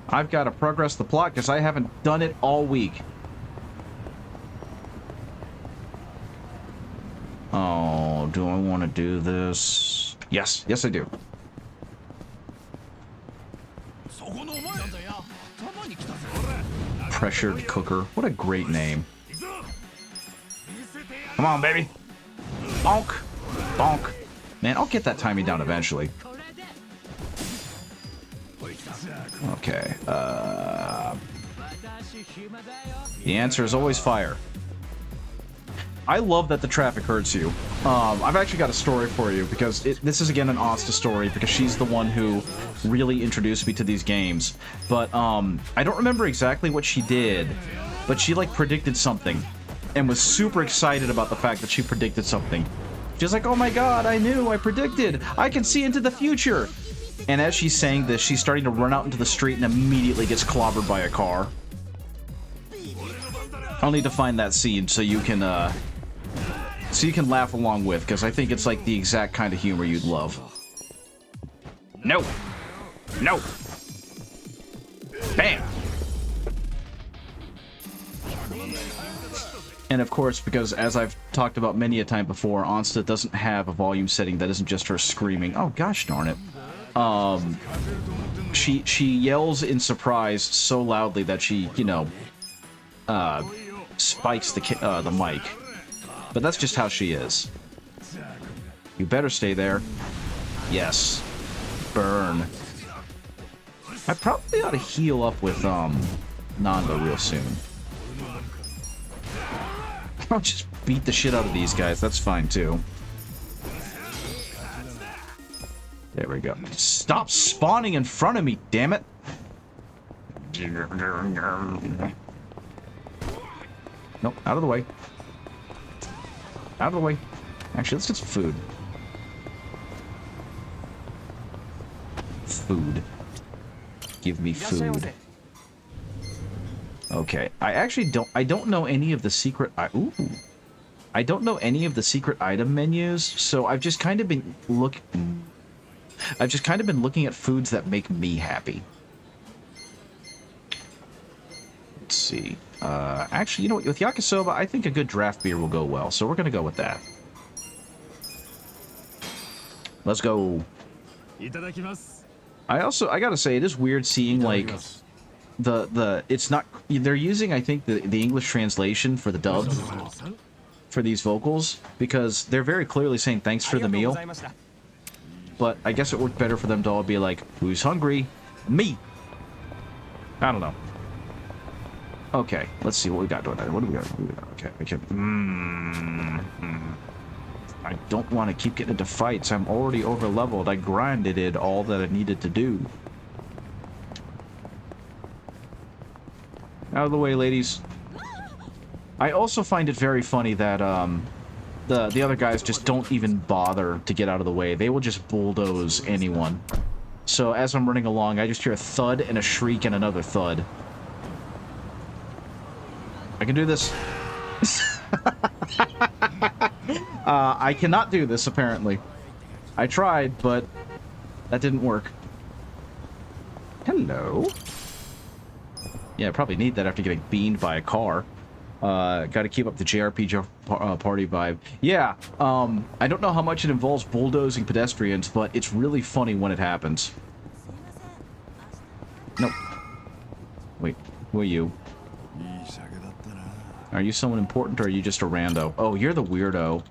I've got to progress the plot because I haven't done it all week. Oh, do I want to do this? Yes. Yes, I do. Pressured Cooker. What a great name. Come on, baby. Bonk. Bonk. Man, I'll get that timing down eventually. Okay. The answer is always fire. I love that the traffic hurts you. I've actually got a story for you, because this is again an Asta story, because she's the one who really introduced me to these games. But I don't remember exactly what she did, but she like predicted something and was super excited about the fact that she predicted something. She's like, oh my god, I knew, I predicted, I can see into the future. And as she's saying this, she's starting to run out into the street and immediately gets clobbered by a car. I'll need to find that scene so you can laugh along with, because I think it's like the exact kind of humor you'd love. No! No! Bam! And of course, because as I've talked about many a time before, Onsta doesn't have a volume setting that isn't just her screaming. Oh gosh darn it. She yells in surprise so loudly that she, you know, spikes the mic. But that's just how she is. You better stay there. Yes. Burn. I probably ought to heal up with Nanda real soon. I'll just beat the shit out of these guys. That's fine too. There we go. Stop spawning in front of me, damn it! Nope, out of the way. Out of the way. Actually, let's get some food. Food. Give me food. Okay, I don't know any of the secret I don't know any of the secret item menus, so I've just kind of been I've just kind of been looking at foods that make me happy. Let's see. Actually, you know what? With yakisoba, I think a good draft beer will go well, so we're gonna go with that. Let's go. I gotta say, it is weird seeing, like, it's not, they're using, I think, the English translation for the dub for these vocals, because they're very clearly saying thanks for the meal. But I guess it worked better for them to all be like, who's hungry? Me! I don't know. Okay, let's see what we got doing there. What do we got? Okay, we can... I don't want to keep getting into fights. I'm already over leveled. I grinded it all that I needed to do. Out of the way, ladies. I also find it very funny that the other guys just don't even bother to get out of the way. They will just bulldoze anyone. So as I'm running along, I just hear a thud and a shriek and another thud. I can do this. I cannot do this, apparently. I tried, but that didn't work. Hello? Yeah, I probably need that after getting beamed by a car. Gotta keep up the JRPG party vibe. Yeah, I don't know how much it involves bulldozing pedestrians, but it's really funny when it happens. Nope. Wait, who are you? Are you someone important, or are you just a rando? Oh, you're the weirdo.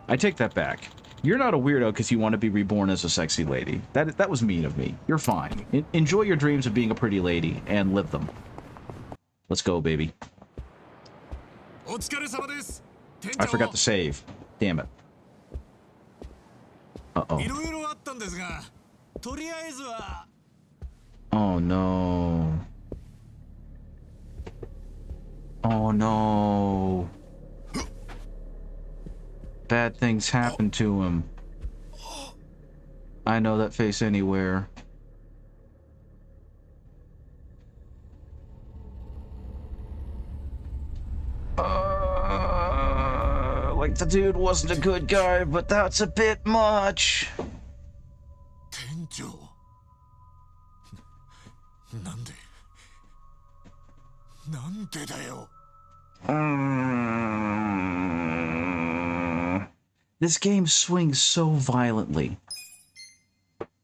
I take that back. You're not a weirdo because you want to be reborn as a sexy lady. That was mean of me. You're fine. Enjoy your dreams of being a pretty lady, and live them. Let's go, baby. I forgot to save. Damn it. Uh-oh. Oh, no. Oh, no. Bad things happen to him. I know that face anywhere. Like the dude wasn't a good guy, but that's a bit much. This game swings so violently.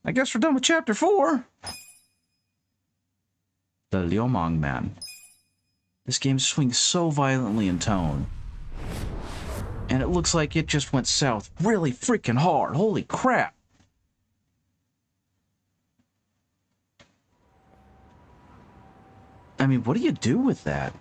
I guess we're done with chapter 4. The Liomang Man. This game swings so violently in tone. And it looks like it just went south really freaking hard. Holy crap. I mean, what do you do with that?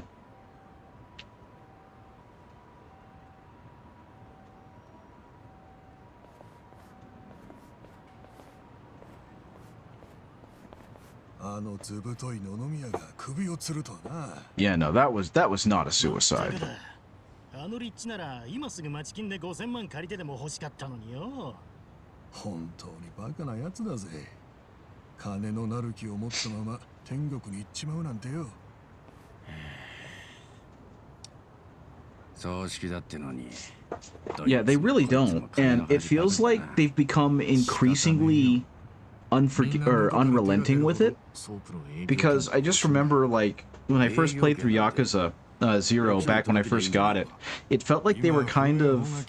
Yeah, no, that was not a suicide. あの立地なら今すぐ町金で5000万借りてでも欲しかったのによ。本当にバカなやつだぜ。金のなる気を持ったまま天国に行っちまうなんてよ。Yeah, they really don't, and it feels like they've become increasingly unrelenting with it. Because I just remember, like, when I first played through Yakuza 0 back when I first got it, it felt like they were kind of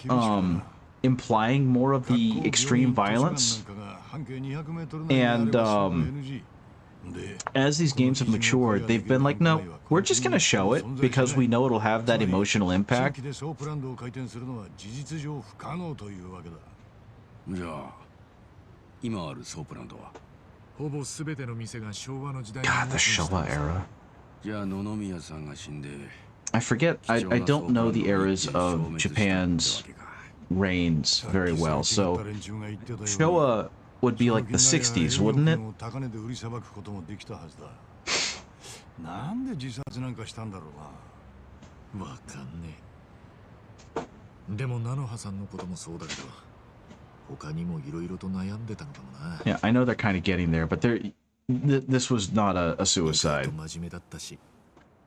implying more of the extreme violence. And as these games have matured, they've been like, no, we're just going to show it because we know it'll have that emotional impact. God, the Showa era. I forget, I don't know the eras of Japan's reigns very well, so Showa would be like the 60s, wouldn't it? なんで自殺なんかしたんだろうな。わかんねえ。でもナノハさんのこともそうだけど、他にもいろいろと悩んでたのかもな。Yeah, I know they're kind of getting there, but this was not a suicide. 真面目だったし、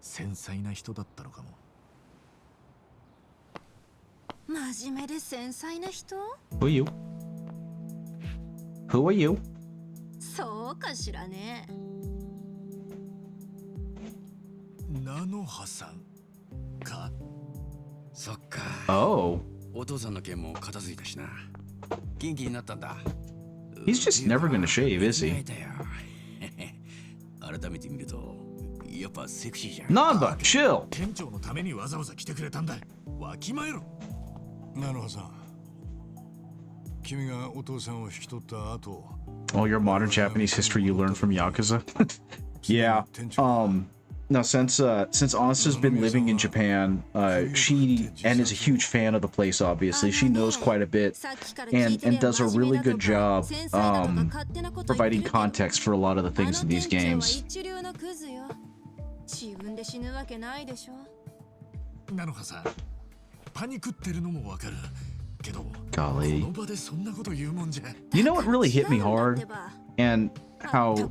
繊細な人だったのかも。真面目で繊細な人？ Who are you? Who are you? そうかしらね。菜の葉さんか。そっか。 Oh. お父さんの件も片付いたしな。元気になったんだ。 He's just never gonna shave, is he? 改めて見るとやっぱセクシーじゃん。 Namba, chill. 店長のためにわざわざ来てくれたんだ。わきまえろ。菜の葉さん、君がお父さんを引き取った後、 Oh, your modern Japanese history you learned from Yakuza? Yeah. Now since Anasta's been living in Japan, she and is a huge fan of the place, obviously. She knows quite a bit and does a really good job providing context for a lot of the things in these games. 自分で死ぬわけないでしょ。菜の葉さん、パニクってるのもわかるけど、 Golly. この場でそんなこと言うもんじゃ。 You know what really hit me hard? And how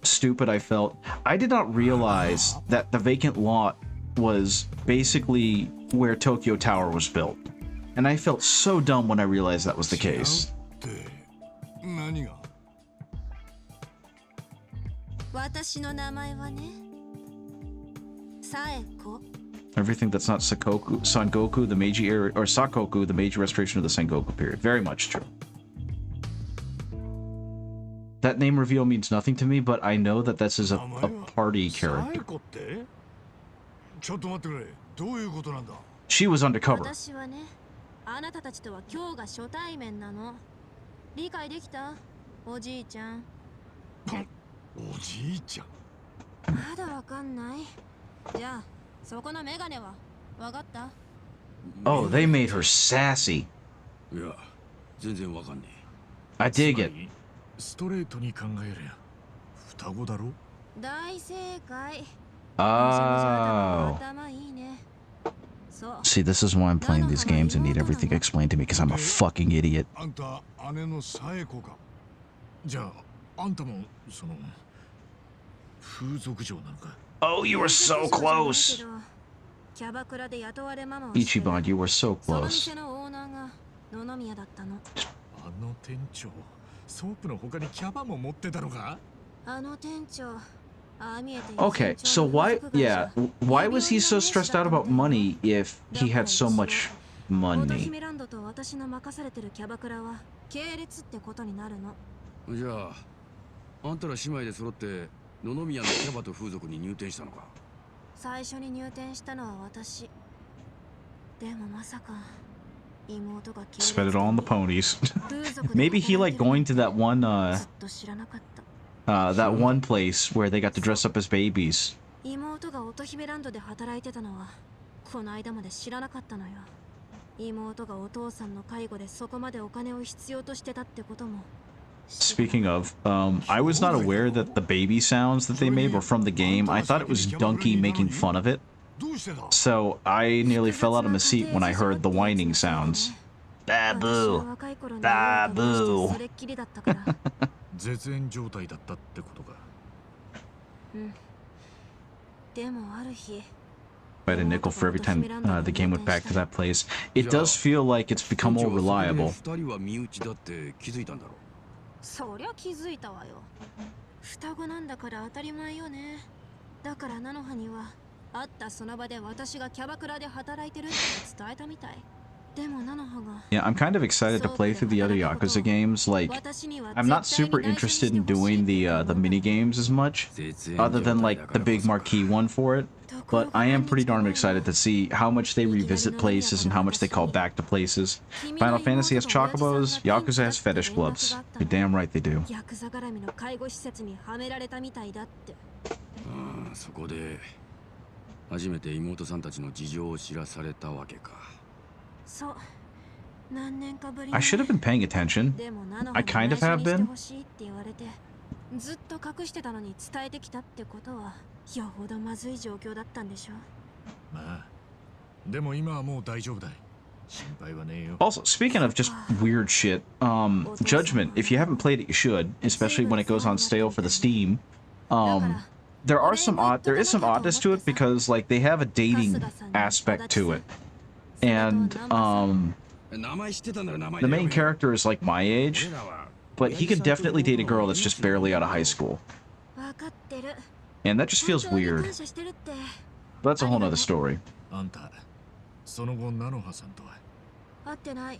stupid I felt? I did not realize that the vacant lot was basically where Tokyo Tower was built. And I felt so dumb when I realized that was the case. って何が？私の名前はね、サエコ。 Everything that's not Sangoku, the Meiji era, or Sakoku, the Meiji restoration of the Sengoku period. Very much true. That name reveal means nothing to me, but I know that this is a party character. ちょっと待ってくれ。どういうことなんだ？ She was undercover. 私はね、あなたたちとは今日が初対面なの。理解できた？おじいちゃん。おじいちゃん。まだわかんない。じゃあ、そこのメガネはわかった？ Oh, they made her sassy. いや、全然わかんね I dig it. ストレートに考えりゃ双子だろ。大正解。 Oh. 頭いいね。そう。 See, this is why I'm playing these games and need everything explained to me because I'm a fucking idiot. あんた姉のサエコか。じゃあ、あんたもその風俗嬢なのか。 Oh, you were so close. キャバクラで雇われママを。 Ichiban, you were so その close. 店のオーナーが野々宮だったの。あの店長、ソープの他にキャバも持ってたのか？あの店長。Okay, so why was he so stressed out about money if he had so much money? じゃあ、あんたら姉妹で揃って野々宮のキャバと風俗に入店したのか？最初に入店したのは私。でもまさか妹が Spent it all on the ponies. Maybe he liked going to that one that one place where they got to dress up as babies. 妹が乙姫ランドで働いてたのはこの間まで知らなかったのよ。妹がお父さんの介護でそこまでお金を必要としてたってことも。 Speaking of, I was not aware that the baby sounds that they made were from the game. I thought it was Donkey making fun of it. So I nearly fell out of my seat when I heard the whining sounds. Babu! Babu! 絶縁状態だったってことか。でもある日。 I had a nickel for every time the game went back to that place. It does feel like it's become more reliable. 二人は身内だって気づいたんだろう。そりゃ気づいたわよ。双子なんだから当たり前よね。だから菜の葉には会ったその場で私がキャバクラで働いてるって伝えたみたい。 Yeah, I'm kind of excited to play through the other Yakuza games. Like, I'm not super interested in doing the mini games as much, other than like the big marquee one for it. But I am pretty darn excited to see how much they revisit places and how much they call back to places. Final Fantasy has chocobos, Yakuza has fetish clubs. You're damn right they do. そこで初めて妹さんたちの事情を知らされたわけか。 I should have been paying attention. I kind of have been. ずっと隠してたのに伝えてきたってことはよほどまずい状況だったんでしょう。まあ、でも今はもう大丈夫だ。心配はねえよ。 Also, speaking of just weird shit, Judgment, if you haven't played it, you should, especially when it goes on sale for the Steam. There is some oddness to it because like they have a dating aspect to it. And the main character is like my age, but he could definitely date a girl that's just barely out of high school. わかってる。 And that just feels 本当に weird. 感謝してるって。 But that's a whole nother story. あんたその後菜の葉さんとは会ってない。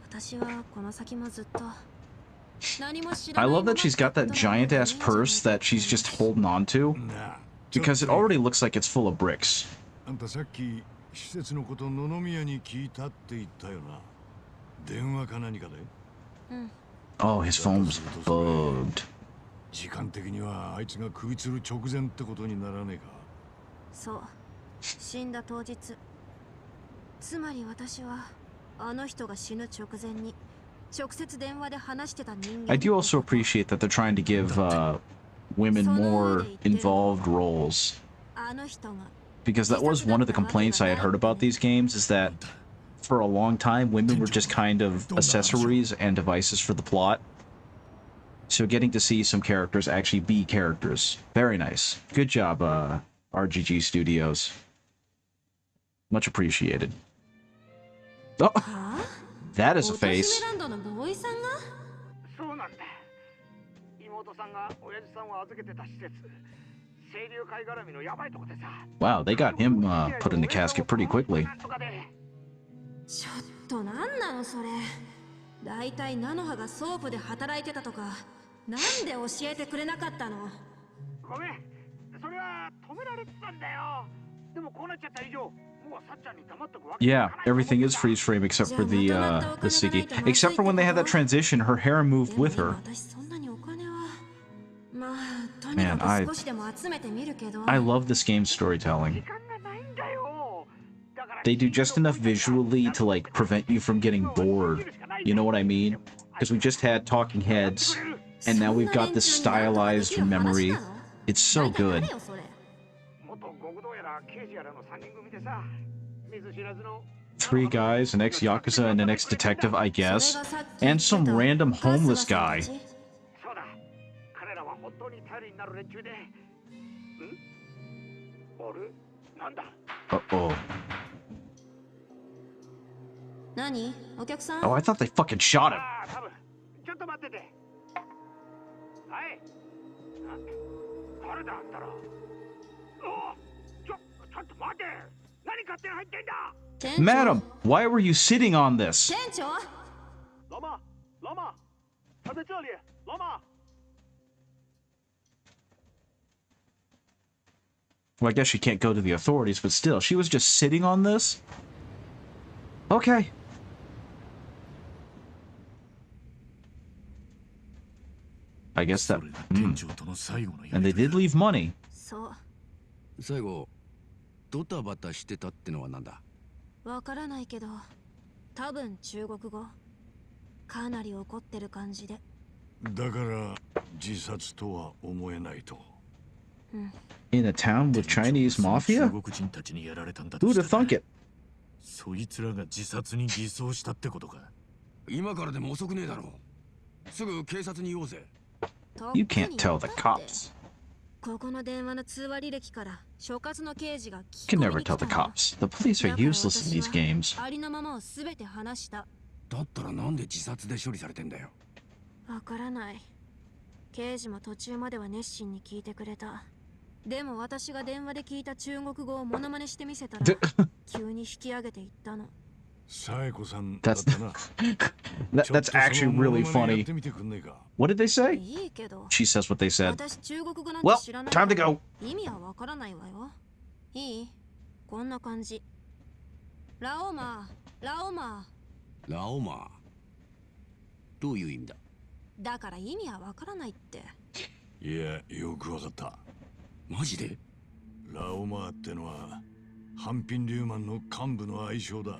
私はこの先もずっと。何も知ら I ない love that she's got that giant ass purse that she's just holding on to, なあ because it already looks like it's full of bricks. あんたさっき施設のこと野々宮に聞いたって言ったよな。電話か何かで。Oh, his phone was bugged. 時間的にはあいつが首吊る直前ってことにならねえか。そう。死んだ当日。つまり私はあの人が死ぬ直前に直接電話で話してた人間。 I do also appreciate that they're trying to give women more involved roles. あの人が Because that was one of the complaints I had heard about these games, is that for a long time, women were just kind of accessories and devices for the plot. So getting to see some characters actually be characters. Very nice. Good job, RGG Studios. Much appreciated. Oh, that is a face. ランドのボーイさんがそうなんだ。妹さんが親父さんを預けてた施設。清流会絡みのやばいとこでさ。 Wow, they got him put in the casket pretty quickly. ちょっとなんなのそれ。だいたい菜の葉がソープで働いてたとか、なんで教えてくれなかったの。ごめん。それは止められてたんだよ。でもこうなっちゃった以上、もうさっちゃんに黙っとくわけ。 Yeah, everything is freeze frame except for the Siggy. Except for when they had that transition, her hair moved with her. 私そんなにお金は。まあ、とに Man, かく少しでも集めてみるけど。 I love this game's storytelling. 時間がないんだよ。だから They do just enough visually to like prevent you from getting bored. You know what I mean? Because we just had talking heads, and now we've got this stylized memory. It's so good. 元極道やら刑事やらの3人組でさ、見ず知らずの Three guys, an ex-Yakuza and an ex-detective, I guess. And some random homeless guy. そうだ。彼らは本当に頼りになる連中で。あれ？なんだ？ Uh-oh. 何？お客さん？ Oh, I thought they fucking shot him. ああ、多分。ちょっと待ってて。はい。誰だあんたら。ちょっと待て。何勝手に入ってんだ。 Madam, why were you sitting on this? 店長？老妈，老妈，他在这里，老妈。 Well, I guess she can't go to the authorities, but still, she was just sitting on this? Okay. I guess that... 店長との最後のや And they りとり did だ leave money. そう。最後ドタバタしてたってのはなんだ。わからないけど、多分中国語。かなり怒ってる感じで。だから自殺とは思えないと。In a town with Chinese mafia? 中国人たちにやられたんだと Who'd した have ら thunk it? そいつらが自殺に偽装したってことか。今からでも遅くねえだろう。すぐ警察に言おうぜ。 You can't tell the cops. ここの電話の通話履歴から所轄の刑事が You 聞 can き込み never に tell 来 the たの。 cops. The police are だから useless in 私 these は games. ありのままを全て話した。だったらなんで自殺で処理されてんだよ。わからない。刑事も途中までは熱心に聞いてくれた。でも私が電話で聞いた中国語をモノマネしてみせたら急に引き上げていったの。サエコさんだっ That's たな。 that's actually really funny. What did they say? いいけど。 She says what they said. 私中国語なんて Well, 知らない time か to ら go. 意味はわからないわよ。いい？こんな感じ。ラオマー、ラオマー。ラオマー。どういう意味だ。だから意味はわからないって。いや、よくわかった。マジで？ラオマーってのは半品リューマンの幹部の愛称だ。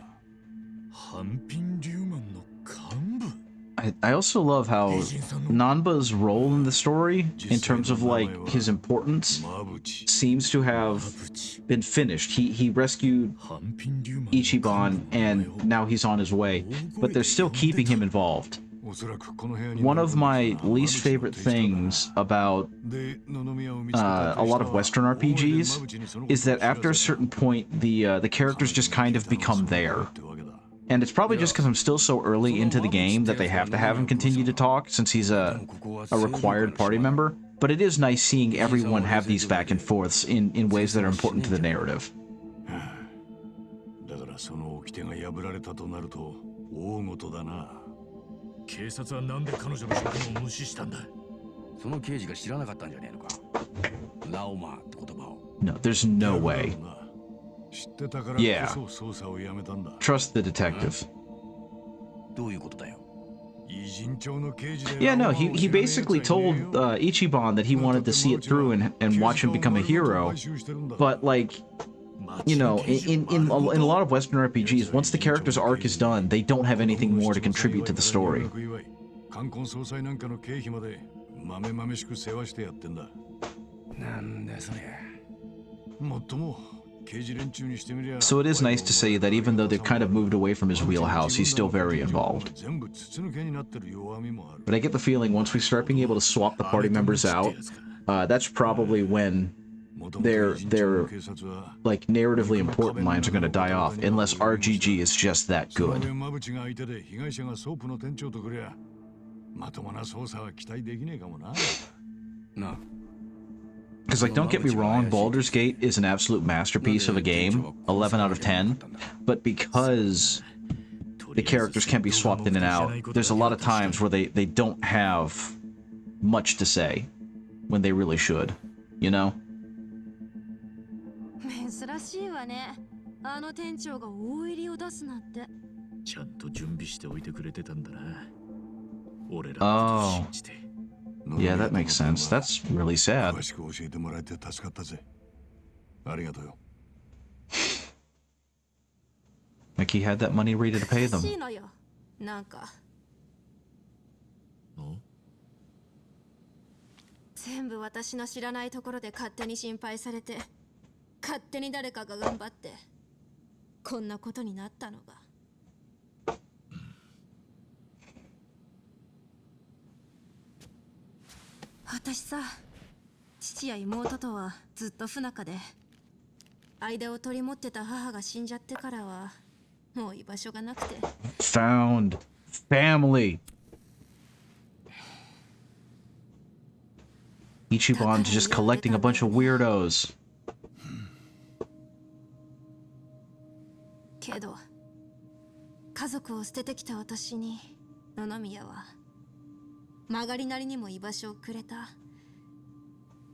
半品リューマンの幹部。 I also love how Nanba's role in the story, in terms of like his importance, マブチ。 seems to have been finished. He rescued 半品リューマンの Ichiban and now he's on his way, but they're still keeping him involved. おそらくこの部屋に One of my least favorite things about で野々宮を見つけた a lot of Western RPGs is that after a certain point, the characters just kind of become there. And it's probably just because I'm still so early into the game that they have to have him continue to talk since he's a required party member. But it is nice seeing everyone have these back and forths in ways that are important to the narrative. だからその掟が破られたとなると大事だな。警察はなんで彼女の職務を無視したんだ。その刑事が知らなかったんじゃねえのか。ラオマーって言葉を。No, there's no way. 知ってたからこそ捜査をやめたんだ。Trust the detective. どういうことだよ。Yeah, no, he basically told Ichiban that he wanted to see it through and watch him become a hero. But, like, you know, in a lot of Western RPGs, once the character's arc is done, they don't have anything more to contribute to the story. なんだそれ。もっとも So it is nice to say that even though they've kind of moved away from his wheelhouse, he's still very involved. But I get the feeling once we start being able to swap the party members out, that's probably when their like narratively important lines are going to die off, unless RGG is just that good. No. Because, like, don't get me wrong, Baldur's Gate is an absolute masterpiece of a game, 11 out of 10, but because the characters can be swapped in and out, there's a lot of times where they don't have much to say when they really should, you know? 珍しいわね。あの店長が大入りを出すなんて。ちゃんと準備しておいてくれてたんだな。俺らのこと信じて。Yeah, that makes sense. That's really sad. Like he had that money ready to pay them. なんか。全部私の知らないところで勝手に心配されて、勝手に誰かが頑張って、こんなことになったのが。私さ、父や妹とはずっと不仲で、間を取り持ってた母が死んじゃってからはもう居場所がなくて。Found family. Ichiban's just collecting a bunch of weirdos. けど、家族を捨ててきた私に野々宮は曲がりなりにも居場所をくれた。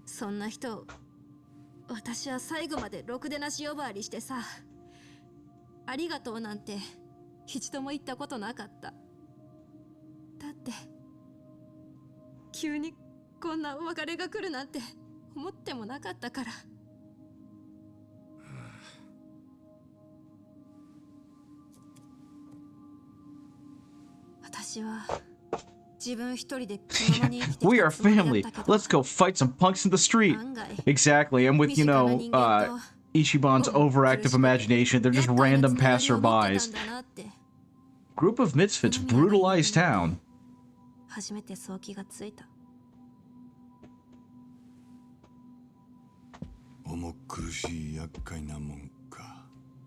そんな人を私は最後までろくでなし呼ばわりしてさ、ありがとうなんて一度も言ったことなかった。だって急にこんなお別れが来るなんて思ってもなかったから。私は We are family. Let's go fight some punks in the street. Exactly. And with, you know, Ichiban's overactive imagination, they're just random passerbys. Group of misfits brutalize town. I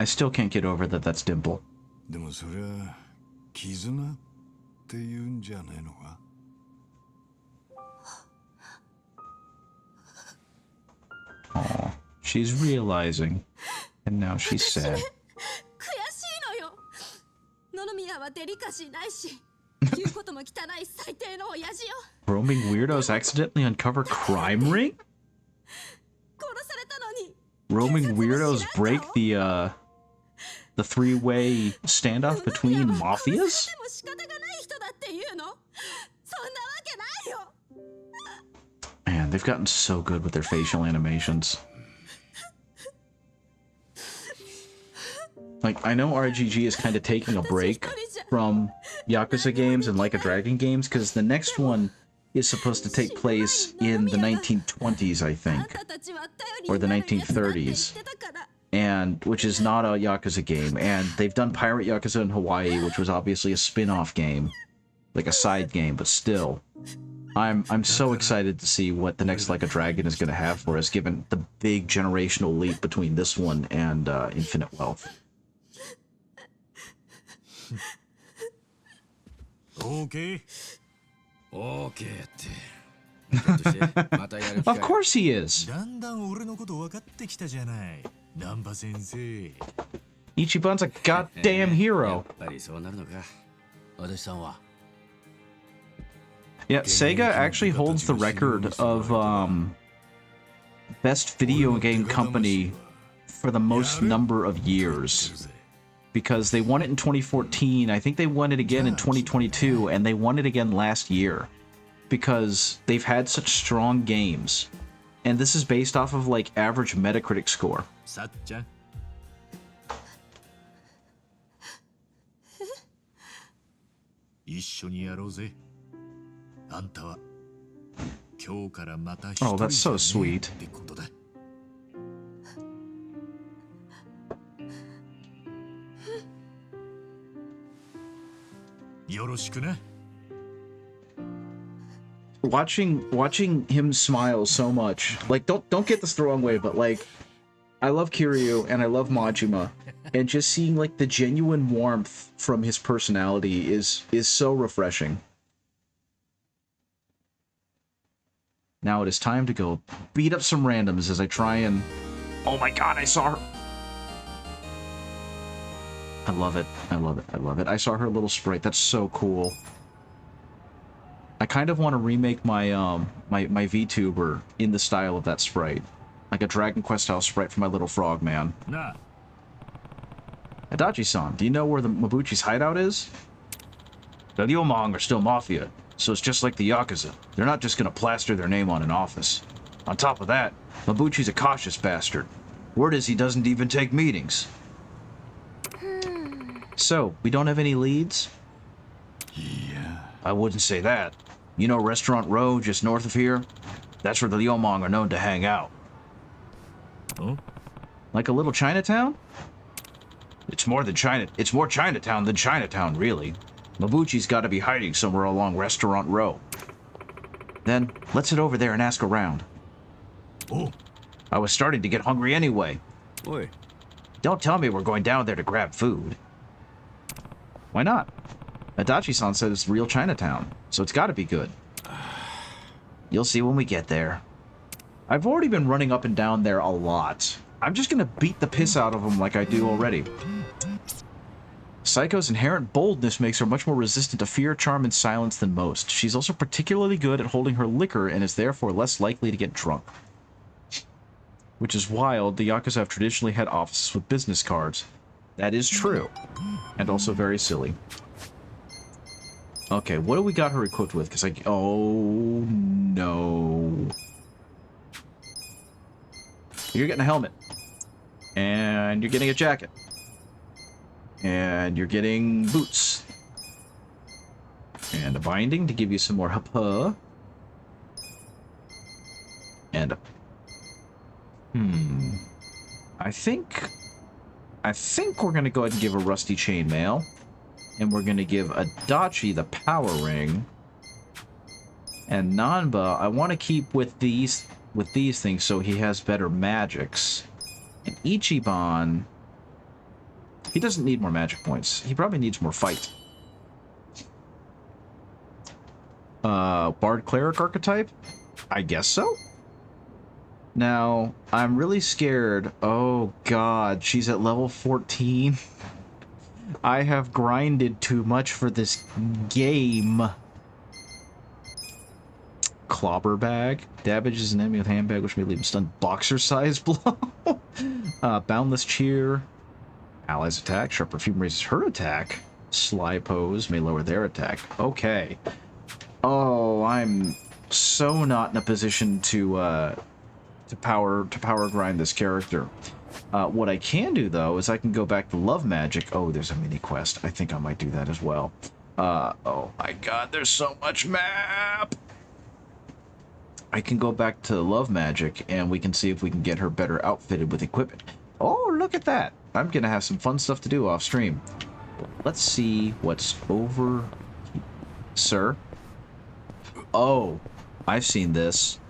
still can't get over that that's Dimple. って言うんじゃねえのか? Oh, she's realizing, and now she's sad. 悔しいのよ。野々宮はデリカシーないし、言うことも汚い最低の親父よ。Roaming weirdos accidentally uncover crime ring? 殺されたのに。Roaming weirdos break the three-way standoff between mafias? Man, they've gotten so good with their facial animations. Like, I know RGG is kind of taking a break from Yakuza games and Like a Dragon games, because the next one is supposed to take place in the 1920s, I think. Or the 1930s. And which is not a Yakuza game. And they've done Pirate Yakuza in Hawaii, which was obviously a spin-off game. Like a side game, but still. I'm so excited to see what the next Like a Dragon is going to have for us, given the big generational leap between this one and Infinite Wealth. OK? OK ってひょっとしてまたやる機 Of 会 course he is. だんだん俺のこと分かってきたじゃない難波先生 Ichiban's a goddamn や hero. っぱりそうなるのか足立さんは Yeah, Sega actually holds the record of best video game company for the most number of years. Because they won it in 2014, I think they won it again in 2022, and they won it again last year. Because they've had such strong games. And this is based off of like average Metacritic score. さっちゃん一緒にやろうぜあんたは今日からまた一 Oh, 人 that's so じゃねえ sweet. ってことだよろしくな Watching him smile so much, like don't get this the wrong way, but like I love Kiryu and I love Majima, and just seeing like the genuine warmth from his personality is so refreshing. Now it is time to go beat up some randoms as I try and... Oh my god, I saw her! I love it. I love it. I love it. I saw her little sprite. That's so cool. I kind of want to remake my my VTuber in the style of that sprite. Like a Dragon Quest style sprite for my little frog man. Nah. Adachi-san, do you know where the Mabuchi's hideout is? The Ryomang are still mafia, so it's just like the Yakuza. They're not just gonna plaster their name on an office. On top of that, Mabuchi's a cautious bastard. Word is he doesn't even take meetings. So, we don't have any leads? Yeah. I wouldn't say that. You know Restaurant Row, just north of here? That's where the Ryomang are known to hang out. Huh? Like a little Chinatown? It's more Chinatown than Chinatown, really. Mabuchi's gotta be hiding somewhere along Restaurant Row. Then, let's head over there and ask around. Oh. I was starting to get hungry anyway. Oi. Don't tell me we're going down there to grab food. Why not? Adachi-san said it's real Chinatown, so it's gotta be good. You'll see when we get there. I've already been running up and down there a lot. I'm just gonna beat the piss out of them like I do already. Saiko's inherent boldness makes her much more resistant to fear, charm, and silence than most. She's also particularly good at holding her liquor and is therefore less likely to get drunk. Which is wild, the Yakuza have traditionally had offices with business cards. That is true. And also very silly. Okay, what do we got her equipped with? Because oh, no. You're getting a helmet. And you're getting a jacket. And you're getting boots. And a binding to give you some more hapa. And a... I think we're going to go ahead and give a rusty chainmail. And we're going to give Adachi the power ring. And Nanba, I want to keep with these things so he has better magics. And Ichiban, he doesn't need more magic points. He probably needs more fight. Bard Cleric archetype? I guess so. Now, I'm really scared. Oh god, she's at level 14. I have grinded too much for this game. Clobber bag. Damages an enemy with handbag, which may leave him stunned. Boxer size blow. Boundless cheer. Allies attack. Sharp perfume raises her attack. Sly pose may lower their attack. Okay. Oh, I'm so not in a position to power grind this character. What I can do though is I can go back to love magic. Oh, there's a mini quest. I think I might do that as well. Oh my god, there's so much map. I can go back to love magic and we can see if we can get her better outfitted with equipment. Oh, look at that. I'm gonna have some fun stuff to do off stream. Let's see what's over here. Sir? Oh, I've seen this.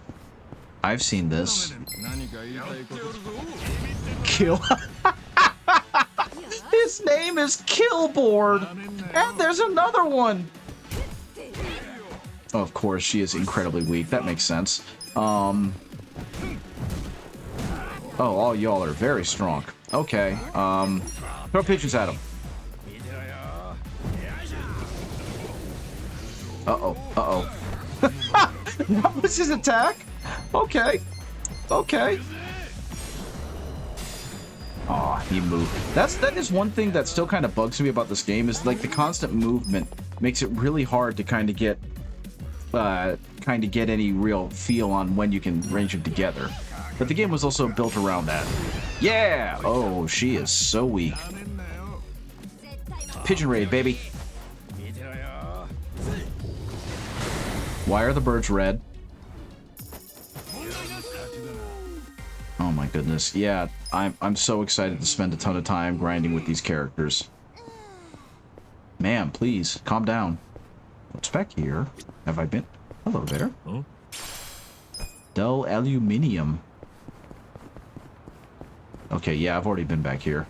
I've seen this. Kill. His name name is Killboard! And there's another one! Oh, of course, she is incredibly weak. That makes sense. Oh, all y'all are very strong. Okay, throw pigeons at him. Uh-oh, uh-oh. What was his attack? Okay. Okay. Aw, he moved. That is one thing that still kind of bugs me about this game, is like the constant movement makes it really hard to kind of get any real feel on when you can range them together. But the game was also built around that. Yeah! Oh, she is so weak. Pigeon raid, baby. Why are the birds red? Oh my goodness. Yeah, I'm so excited to spend a ton of time grinding with these characters. Ma'am, please, calm down. What's back here? Have I been? Hello there. Huh? Dull aluminium. Okay, yeah, I've already been back here.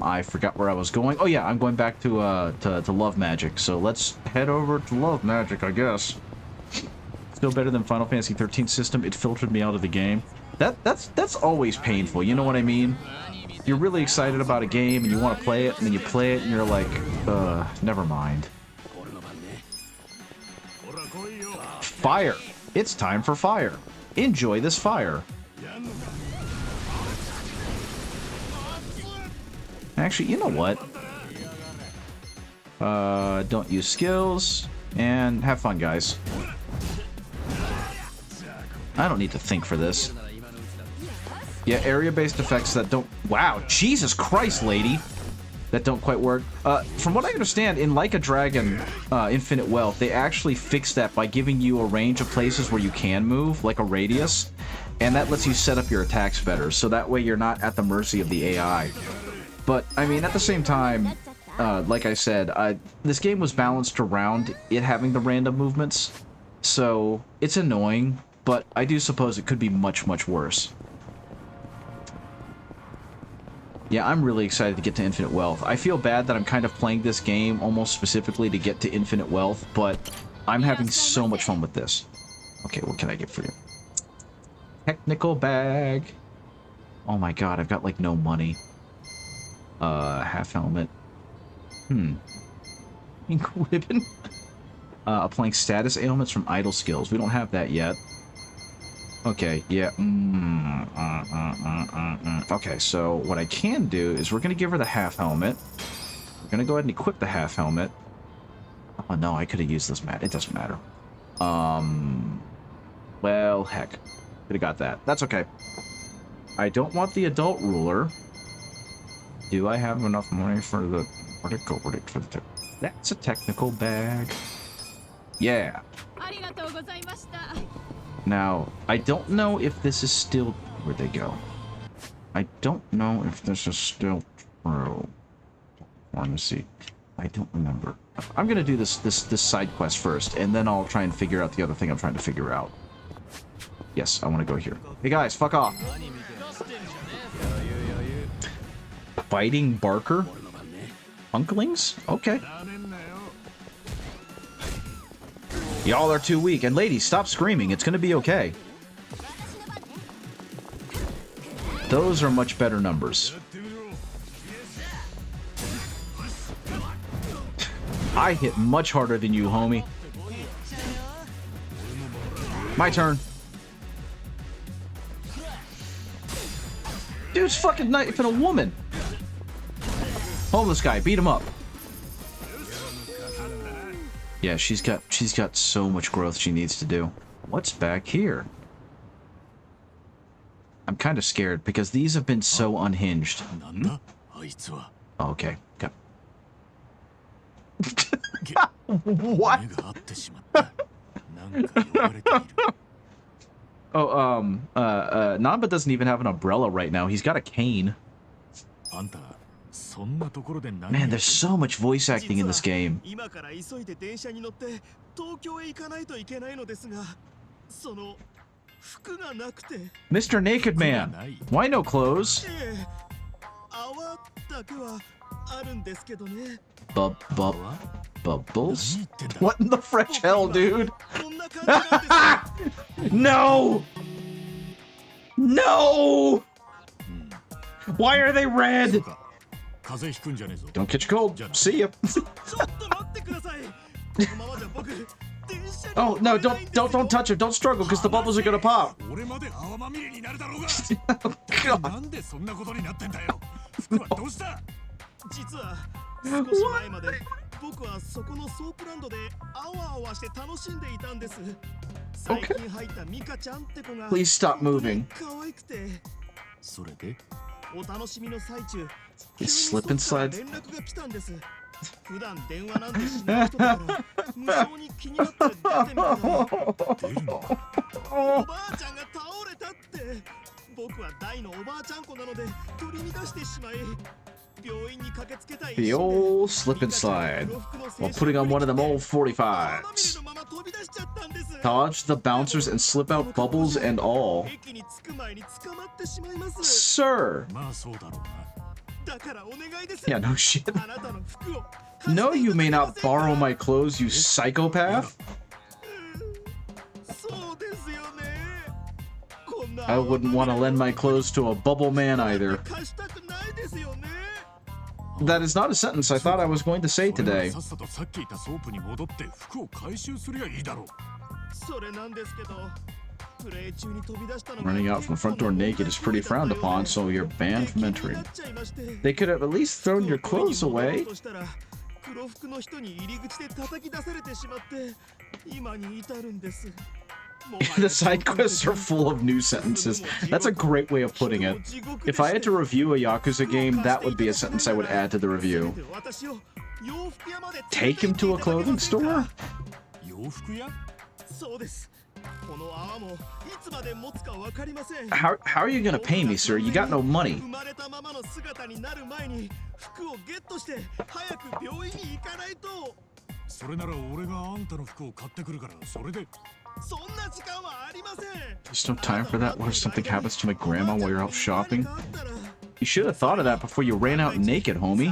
I forgot where I was going. Oh yeah, I'm going back to Love Magic. So let's head over to Love Magic, I guess. Still better than Final Fantasy 13 system. It filtered me out of the game. That's always painful. You know what I mean? You're really excited about a game and you want to play it, and then you play it and you're like, never mind. Fire! It's time for fire. Enjoy this fire. Actually, you know what? Don't use skills, and have fun, guys. I don't need to think for this. Yeah, area-based effects that don't... Wow, Jesus Christ, lady! That don't quite work. From what I understand, in Like a Dragon, Infinite Wealth, they actually fixed that by giving you a range of places where you can move, like a radius, and that lets you set up your attacks better, so that way you're not at the mercy of the AI. But, I mean, at the same time, like I said, this game was balanced around it having the random movements, so it's annoying, but I do suppose it could be much, much worse. Yeah, I'm really excited to get to Infinite Wealth. I feel bad that I'm kind of playing this game almost specifically to get to Infinite Wealth, but I'm having so much fun with this. Okay, what can I get for you? Technical bag. Oh my god, I've got like no money. Half helmet. Ink ribbon. Applying status ailments from idle skills. We don't have that yet. Okay, yeah. Okay, so what I can do is we're gonna give her the half helmet. We're gonna go ahead and equip the half helmet. Oh no, I could have used this mat. It doesn't matter. Well, heck. Could have got that. That's okay. I don't want the adult ruler. Do I have enough money for the... Where'd it go? That's a technical bag. Yeah. Now, I don't know if this is still... Where'd they go? I don't know if this is still true. Let me see. I don't remember. I'm gonna do this side quest first, and then I'll try and figure out the other thing I'm trying to figure out. Yes, I want to go here. Hey guys, fuck off! Fighting Barker? Unklings? Okay. Y'all are too weak. And ladies, stop screaming. It's gonna be okay. Those are much better numbers. I hit much harder than you, homie. My turn. Dude's fucking knifing a woman. Homeless guy, beat him up. Yeah, she's got so much growth she needs to do. What's back here? I'm kind of scared because these have been so unhinged. Okay. What? Oh, Namba doesn't even have an umbrella right now. He's got a cane. Man, there's so much voice acting in this game. Mr. Naked Man, why no clothes? Bubbles? What in the French hell, dude? No! No! Why are they red? Don't catch cold. See ya. Oh no! Don't touch it. Don't struggle, because the bubbles are gonna pop. Oh, God. 実は少し前まで僕はそこのソープランドでアワアワして楽しんでいたんです。最近入ったミカちゃんって子が Please stop moving. 可愛くて、それでお楽しみの最中、 Slip and slide. 連絡が来たんです。普段電話なんてしない人だから無性に気になって出てみたら、おばあちゃんが倒れたって。僕は大のおばあちゃん子なので取り乱してしまい、 The old slip and slide while putting on one of them old 45s. Dodge the bouncers and slip out bubbles and all. Sir! Yeah, no shit. No, you may not borrow my clothes, you psychopath. I wouldn't want to lend my clothes to a bubble man either. That is not a sentence I thought I was going to say today. Running out from the front door naked is pretty frowned upon, so you're banned from entering. They could have at least thrown your clothes away. The side quests are full of new sentences. That's a great way of putting it. If I had to review a Yakuza game, that would be a sentence I would add to the review. Take him to a clothing store? How are you gonna pay me, sir? You got no money. There's no time for that. What if something happens to my grandma while you're out shopping? You should have thought of that before you ran out naked, homie.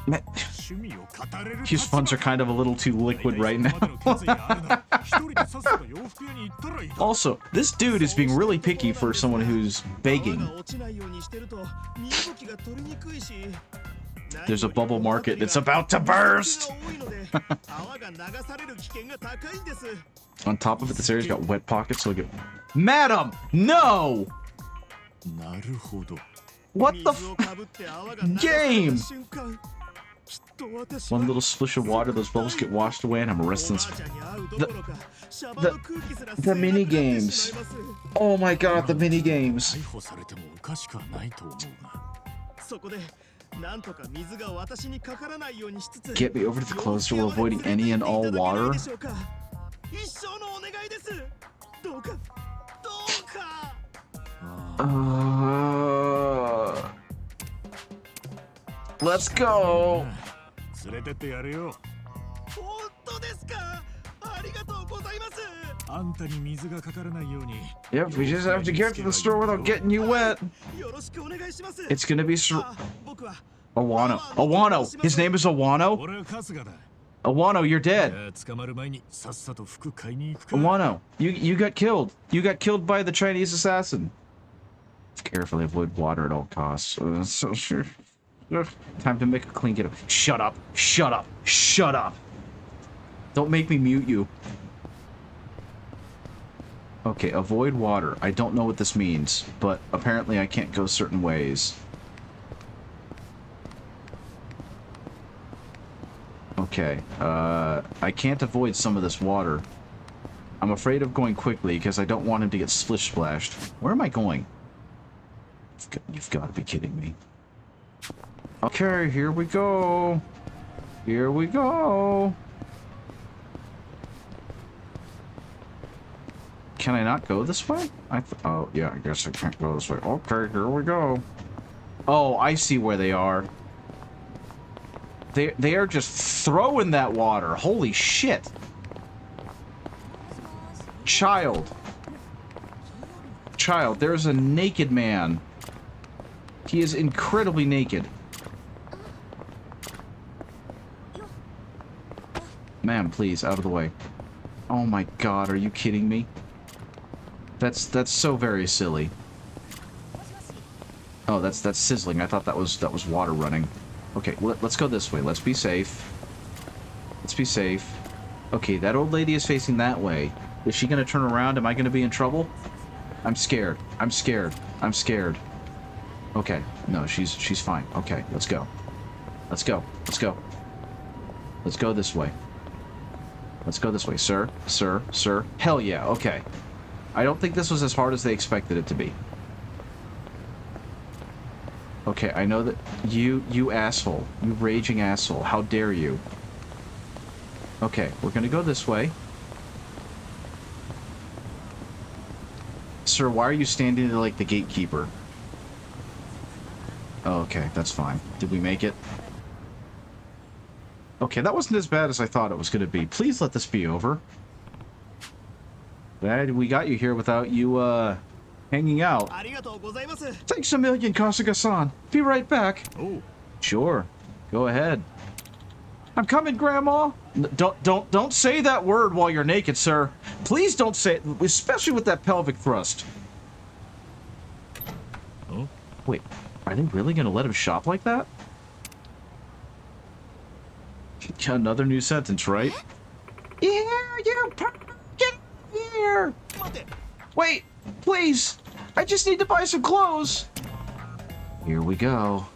Man, his funds are kind of a little too liquid right now. Also, this dude is being really picky for someone who's begging. There's a bubble market. It's about to burst! On top of it, this area's got wet pockets, so Madam! No! What the game? One little splish of water, those bubbles get washed away, and I'm arresting the mini games. Oh my god, the mini games. Get me over to the clothes store, avoiding any and all water. Let's go. Yep, we just have to get to the store without getting you wet. It's gonna be Awano. Awano! His name is Awano? Awano, you're dead. Awano, you got killed. You got killed by the Chinese assassin. Carefully avoid water at all costs. Time to make a clean get up. Shut up. Shut up. Shut up. Don't make me mute you. Okay, avoid water. I don't know what this means, but apparently I can't go certain ways. Okay, I can't avoid some of this water. I'm afraid of going quickly because I don't want him to get splish splashed. Where am I going? You've got to be kidding me. Okay, here we go. Here we go. Can I not go this way? Oh, yeah, I guess I can't go this way. Okay, here we go. Oh, I see where they are. They are just throwing that water. Holy shit. Child. child. There's a naked man. He is incredibly naked. Ma'am, please, out of the way. Oh my god, are you kidding me? That's so very silly. Oh, that's sizzling. I thought that was water running. Okay, let's go this way. Let's be safe. Let's be safe. Okay, that old lady is facing that way. Is she gonna turn around? Am I gonna be in trouble? I'm scared. I'm scared. I'm scared. Okay, no, she's fine. Okay, let's go. Let's go. Let's go. Let's go this way. Let's go this way, sir. Sir. Sir. Hell yeah, okay. I don't think this was as hard as they expected it to be. Okay, I know that you asshole. You raging asshole. How dare you? Okay, we're gonna go this way. Sir, why are you standing there like the gatekeeper? Oh, okay, that's fine. Did we make it? Okay, that wasn't as bad as I thought it was gonna be. Please let this be over. Glad we got you here without you, hanging out. Thanks a million, Kasuga-san. Be right back. Oh. Sure. Go ahead. I'm coming, Grandma. Don't say that word while you're naked, sir. Please don't say it, especially with that pelvic thrust. Oh? Wait, are they really gonna let him shop like that? Another new sentence, right? Yeah, you get here. Wait, please. I just need to buy some clothes. Here we go.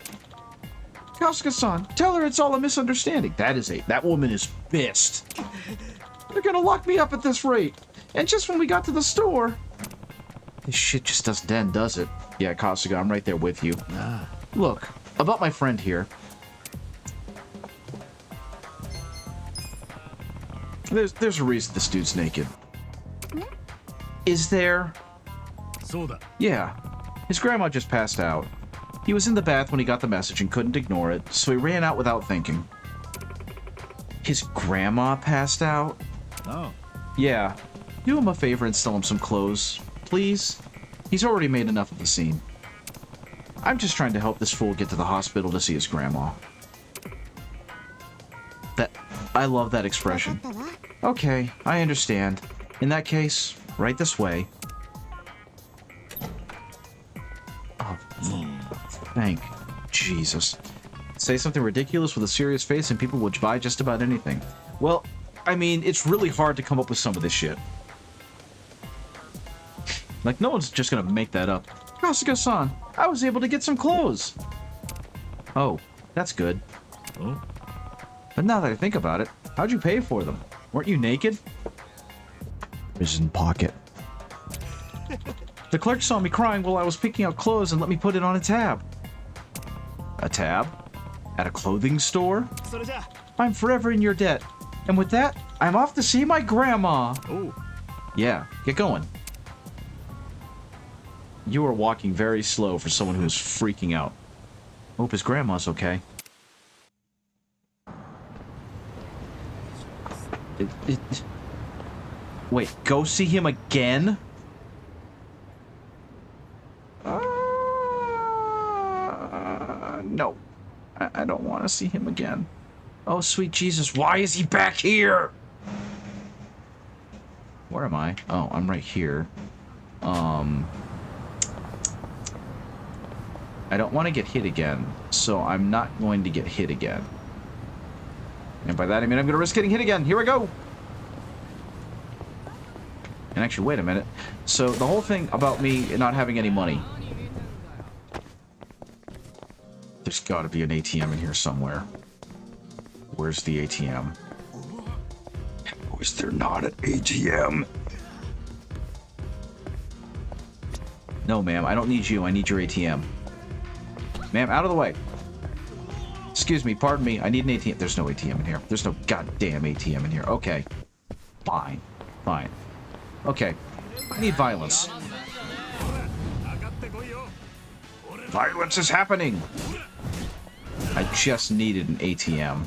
Kasuga-san, tell her it's all a misunderstanding. That woman is pissed. They're gonna lock me up at this rate. And just when we got to the store. This shit just doesn't end, does it? Yeah, Kasuga, I'm right there with you. Look, about my friend here. There's a reason this dude's naked. Is there? Yeah. His grandma just passed out. He was in the bath when he got the message and couldn't ignore it, so he ran out without thinking. His grandma passed out? Oh. Yeah. Do him a favor and sell him some clothes, please. He's already made enough of the scene. I'm just trying to help this fool get to the hospital to see his grandma. I love that expression. Okay, I understand. In that case, right this way. Oh, thank Jesus. Say something ridiculous with a serious face and people would buy just about anything. Well, I mean, it's really hard to come up with some of this shit. Like, no one's just gonna make that up. Kasuga-san, I was able to get some clothes. Oh, that's good. Oh? But now that I think about it, how'd you pay for them? Weren't you naked? Prison pocket. The clerk saw me crying while I was picking out clothes and let me put it on a tab. A tab? At a clothing store? I'm forever in your debt. And with that, I'm off to see my grandma. Oh. Yeah, get going. You are walking very slow for someone who's freaking out. Hope his grandma's okay. Wait, go see him again? No. I don't want to see him again. Oh, sweet Jesus, why is he back here? Where am I? Oh, I'm right here. I don't want to get hit again, so I'm not going to get hit again. And by that I mean I'm going to risk getting hit again. Here we go! And actually, wait a minute. So, the whole thing about me not having any money. There's got to be an ATM in here somewhere. Where's the ATM? How is there not an ATM? No, ma'am. I don't need you. I need your ATM. Ma'am, out of the way. Excuse me. Pardon me. I need an ATM. There's no ATM in here. There's no goddamn ATM in here. Okay. Fine. Fine. Okay. I need violence. Violence is happening! I just needed an ATM.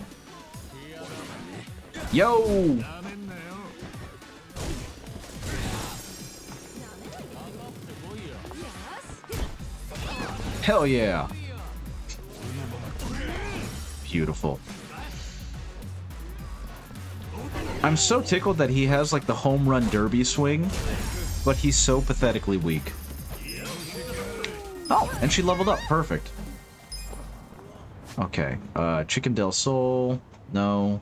Yo! Hell yeah. Beautiful. I'm so tickled that he has like the home run derby swing, but he's so pathetically weak. Oh, and she leveled up. Perfect. Okay. Chicken del Sol. No.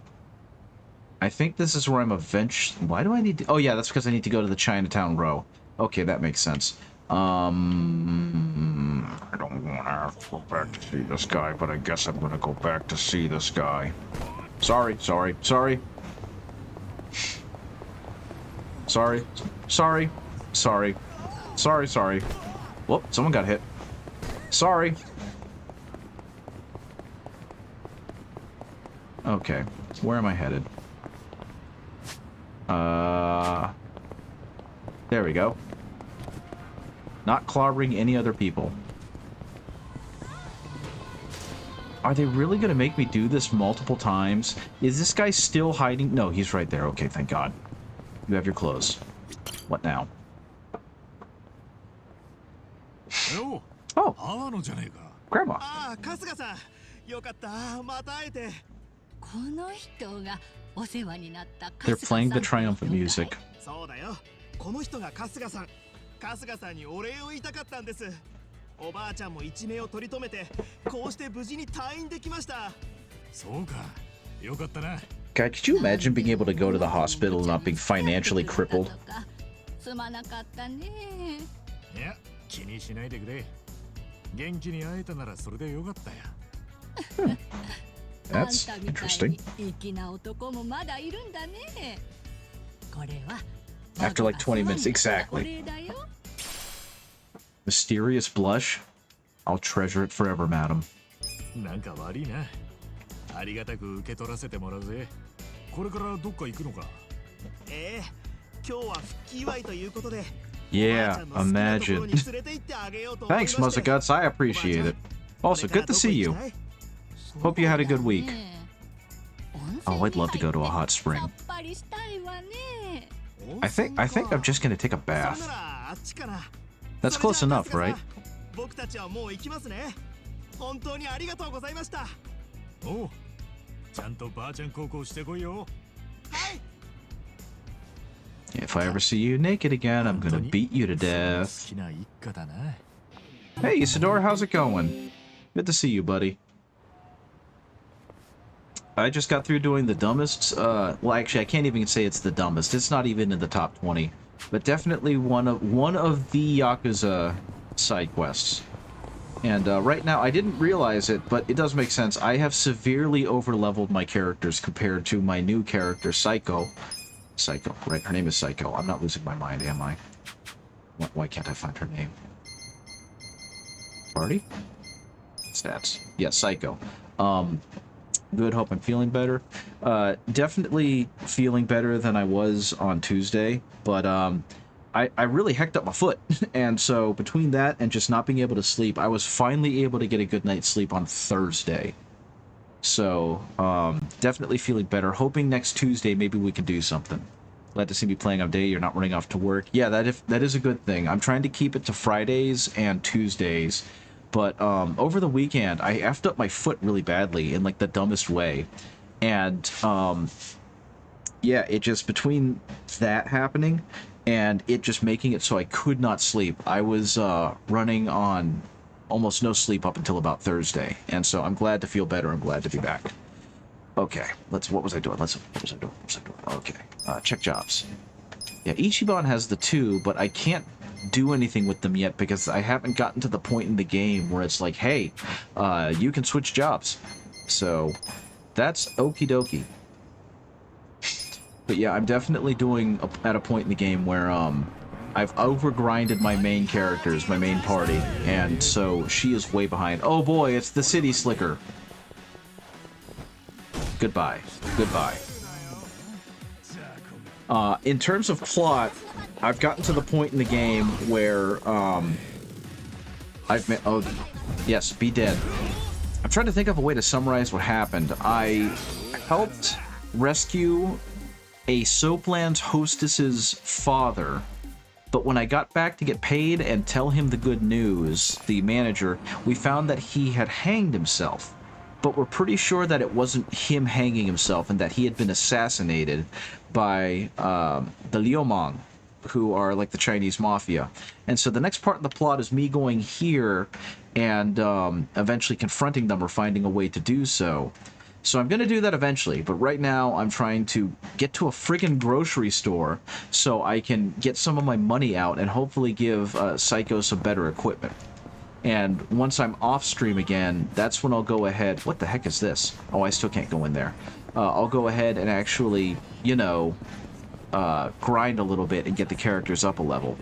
I think this is where I'm eventually... Why do I need to... Oh, yeah, that's because I need to go to the Chinatown row. Okay, that makes sense. I don't want to go back to see this guy, but I guess I'm going to go back to see this guy. Sorry. Sorry. Sorry. Whoop, someone got hit. Sorry. Okay, where am I headed? There we go. Not clobbering any other people. Are they really gonna make me do this multiple times? Is this guy still hiding? No, he's right there. Okay, thank God. You have your clothes. What now? Oh, Grandma. They're playing the triumphant music. そうだよ。この人が春日さん。春日さんにお礼を言いたかったんです。おばあちゃんも一命を取り留めて、こうして無事に退院できました。そうか。よかったな。 God, could you imagine being able to go to the hospital and not being financially crippled? すまなかったね。いや、気にしないでくれ。元気に会えたならそれでよかったよ。That's interesting. After like 20 minutes, exactly. Mysterious blush? I'll treasure it forever, madam. なんか悪いな。ありがたく受け取らせてもらうぜ。これからどっか行くのか。今日は復帰祝いということで。 Yeah, imagine. Thanks, Muzzaguts. I appreciate it. Also, good to see you. Hope you had a good week. Oh, I'd love to go to a hot spring. I think I'm just gonna take a bath. That's close enough, right? Oh, ちゃんとばあちゃん高校してこいよ。 If I ever see you naked again, I'm gonna beat you to death. Hey, Isidore, how's it going? Good to see you, buddy. I just got through doing the dumbest, well, actually, I can't even say it's the dumbest. It's not even in the top 20. But definitely one of the Yakuza side quests. And right now, I didn't realize it, but it does make sense. I have severely overleveled my characters compared to my new character, Psycho. Psycho, right? Her name is Psycho. I'm not losing my mind, am I? Why can't I find her name? Party? Stats. Yeah, Psycho. Good, hope I'm feeling better. Definitely feeling better than I was on Tuesday, but I really hecked up my foot. And so between that and just not being able to sleep, I was finally able to get a good night's sleep on Thursday. So, definitely feeling better. Hoping next Tuesday maybe we can do something. Glad to see me playing on day. You're not running off to work. Yeah, that is a good thing. I'm trying to keep it to Fridays and Tuesdays. But over the weekend, I effed up my foot really badly in like the dumbest way. And yeah, it just, between that happening and it just making it so I could not sleep, I was running on almost no sleep up until about Thursday, and so I'm glad to feel better. I'm glad to be back. Okay, what was I doing? Okay, check jobs. Yeah, Ichiban has the 2, but I can't do anything with them yet because I haven't gotten to the point in the game where it's like, hey, you can switch jobs. So that's okie dokie. But yeah, I'm definitely at a point in the game where I've overgrinded my main characters, my main party, and so she is way behind. Oh boy, it's the City Slicker. Goodbye. Goodbye. In terms of plot, I've gotten to the point in the game where, oh, yes, be dead. I'm trying to think of a way to summarize what happened. I helped rescue a Soaplands hostess's father But when I got back to get paid and tell him the good news, the manager, we found that he had hanged himself. But we're pretty sure that it wasn't him hanging himself and that he had been assassinated by the Liumang, who are like the Chinese mafia. And so the next part of the plot is me going here and eventually confronting them or finding a way to do so. So I'm going to do that eventually, but right now I'm trying to get to a friggin' grocery store so I can get some of my money out and hopefully give Psycho some better equipment. And once I'm off stream again, that's when I'll go ahead... What the heck is this? Oh, I still can't go in there. I'll go ahead and actually, you know, grind a little bit and get the characters up a level.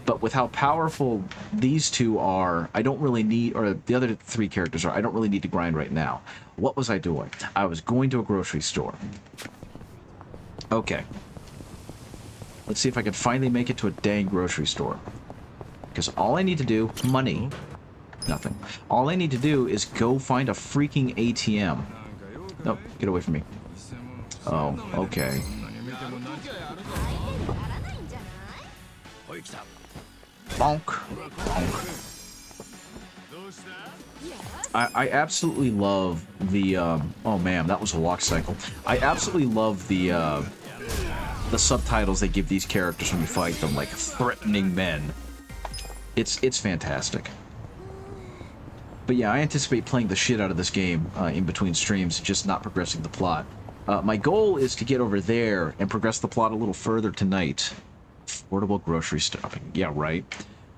But with how powerful these two are, I don't really need, or the other three characters are, I don't really need to grind right now. What was I doing? I was going to a grocery store. Okay. Let's see if I can finally make it to a dang grocery store. Because all I need to do, money, nothing. All I need to do is go find a freaking ATM. Nope, get away from me. Oh, okay. Bonk. Bonk. I absolutely love the, oh man, that was a walk cycle. I absolutely love the subtitles they give these characters when you fight them, like threatening men. It's fantastic. But yeah, I anticipate playing the shit out of this game in between streams, just not progressing the plot. My goal is to get over there and progress the plot a little further tonight. Affordable grocery shopping. Yeah, right.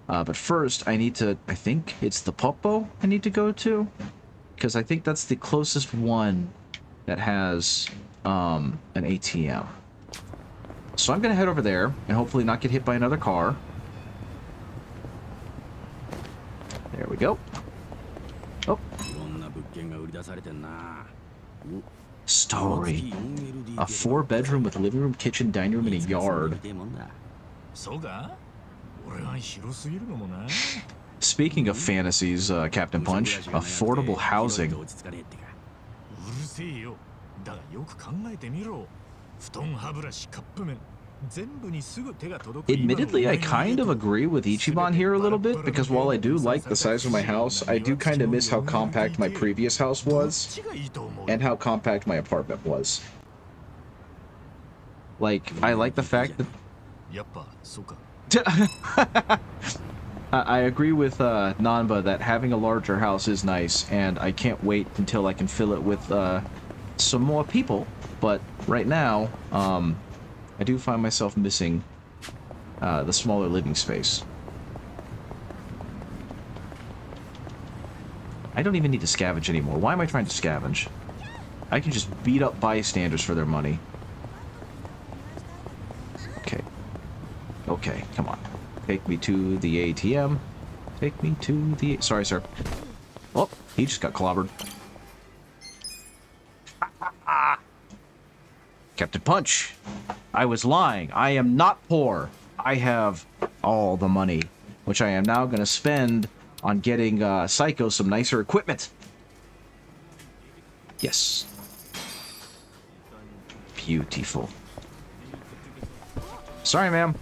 But first, I need to... I think it's the Popo I need to go to? Because I think that's the closest one that has an ATM. So I'm going to head over there and hopefully not get hit by another car. There we go. Oh. Story. A 4-bedroom with living room, kitchen, dining room, and a yard. Speaking of fantasies, Captain Punch, affordable housing. Admittedly, I kind of agree with Ichiban here a little bit, because while I do like the size of my house, I do kind of miss how compact my previous house was, and how compact my apartment was. Like, I like the fact that... I agree with Nanba that having a larger house is nice, and I can't wait until I can fill it with some more people, but right now, I do find myself missing the smaller living space. I don't even need to scavenge anymore. Why am I trying to scavenge? I can just beat up bystanders for their money. Okay. Okay, come on. Take me to the ATM. Take me to the... Sorry, sir. Oh, he just got clobbered. Captain Punch. I was lying. I am not poor. I have all the money, which I am now going to spend on getting Psycho some nicer equipment. Yes. Beautiful. Sorry, ma'am.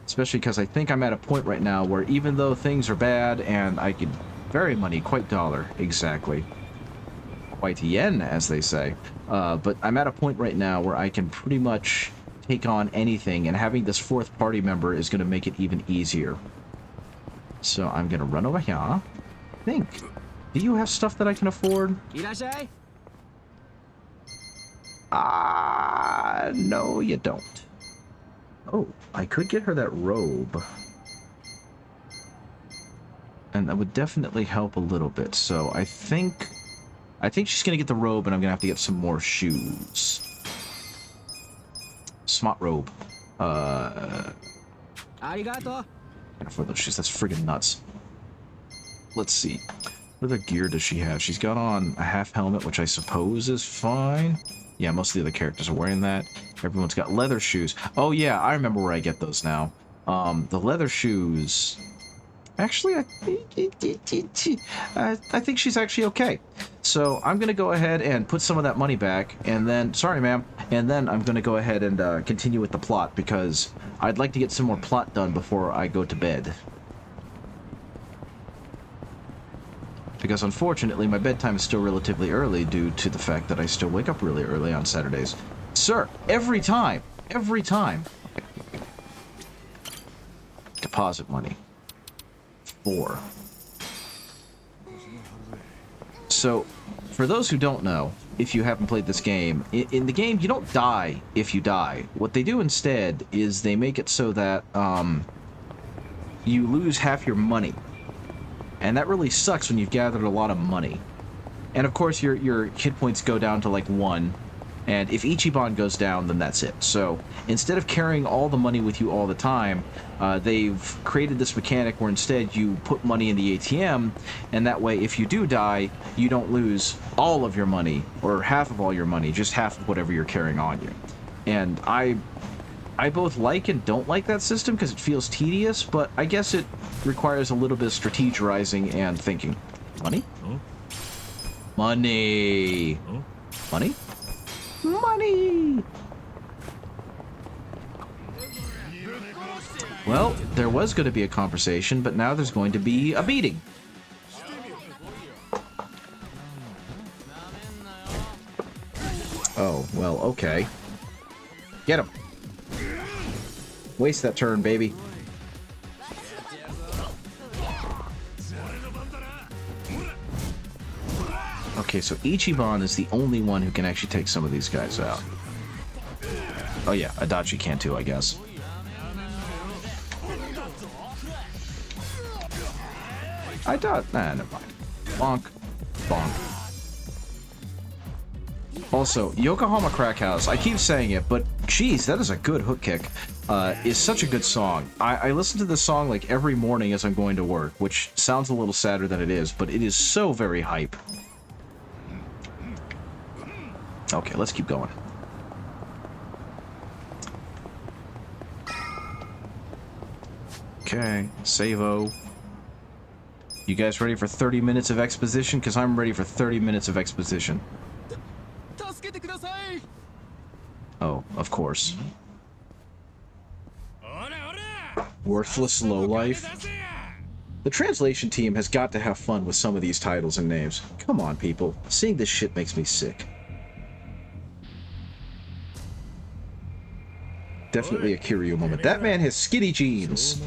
Especially because I think I'm at a point right now where even though things are bad and I could... Very money, quite dollar. Exactly. Quite yen, as they say. But I'm at a point right now where I can pretty much take on anything, and having this fourth party member is going to make it even easier. So I'm going to run over here. I think. Do you have stuff that I can afford? No, you don't. Oh, I could get her that robe. And that would definitely help a little bit. So I think she's going to get the robe, and I'm going to have to get some more shoes. Smart robe. Arigato. For those shoes, that's friggin' nuts. Let's see. What other gear does she have? She's got on a half helmet, which I suppose is fine. Yeah, most of the other characters are wearing that. Everyone's got leather shoes. Oh yeah, I remember where I get those now. The leather shoes... Actually, I think she's actually okay. So I'm going to go ahead and put some of that money back, and then, sorry ma'am, and then I'm going to go ahead and continue with the plot, because I'd like to get some more plot done before I go to bed. Because unfortunately, my bedtime is still relatively early due to the fact that I still wake up really early on Saturdays. Sir, every time! Every time! Deposit money. 4. So, for those who don't know, if you haven't played this game, in the game you don't die if you die. What they do instead is they make it so that you lose half your money. And that really sucks when you've gathered a lot of money. And of course your hit points go down to like 1. And if Ichiban goes down, then that's it. So instead of carrying all the money with you all the time, they've created this mechanic where instead you put money in the ATM, and that way if you do die, you don't lose all of your money, or half of all your money, just half of whatever you're carrying on you. And I both like and don't like that system because it feels tedious, but I guess it requires a little bit of strategizing and thinking. Money? Huh? Money! Huh? Money? Money! Well, there was going to be a conversation, but now there's going to be a beating. Oh, well, okay. Get him. Waste that turn, baby. Okay, so Ichiban is the only one who can actually take some of these guys out. Oh yeah, Adachi can too, I guess. I thought... Nah, never mind. Bonk. Bonk. Also, Yokohama Crack House, I keep saying it, but geez, that is a good hook kick. Is such a good song. I listen to this song like every morning as I'm going to work, which sounds a little sadder than it is, but it is so very hype. Okay, let's keep going. Okay, save-o. You guys ready for 30 minutes of exposition? Because I'm ready for 30 minutes of exposition. Oh, of course. Worthless lowlife. The translation team has got to have fun with some of these titles and names. Come on, people. Seeing this shit makes me sick. Definitely a Kiryu moment. That man has skinny jeans.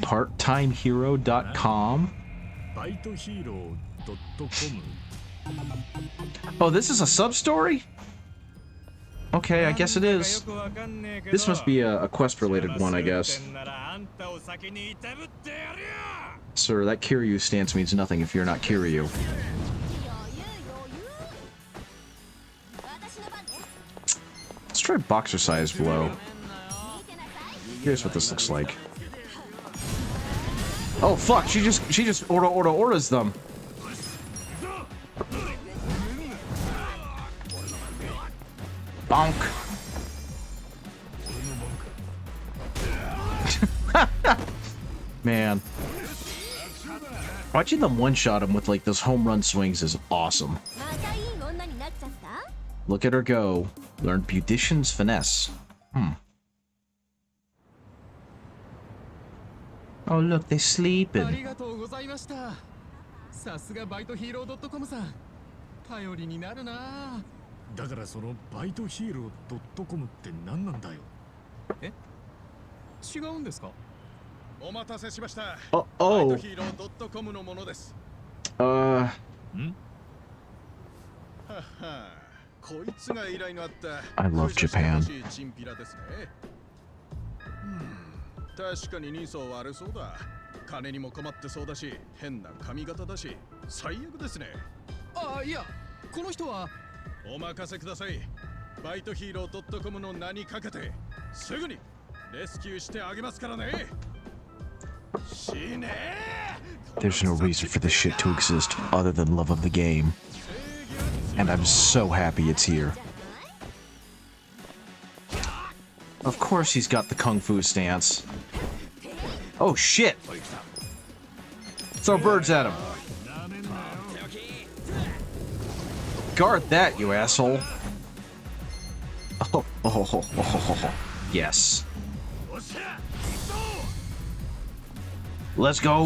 Parttimehero.com? Oh, this is a sub-story? Okay, I guess it is. This must be a quest-related one, I guess. Sir, that Kiryu stance means nothing if you're not Kiryu. Let's try boxer size blow. Here's what this looks like. Oh fuck, she just orders them. Bonk. Man. Watching them one-shot him with like those home run swings is awesome. Look at her go. Learn Beautician's Finesse. Oh look, they're sleeping. I love Japan. 確かに人相悪そうだ。金にも困ってそうだし、変な髪型だし、最悪ですね。あ、いや、この人はお任せください。バイトヒーロー .com の名にかけてすぐにレスキューしてあげますからね。死ねー。 There's no reason for this shit to exist other than love of the game. And I'm so happy it's here. Of course he's got the kung fu stance. Oh shit! Throw birds at him. Guard that, you asshole. Oh. Yes. Let's go.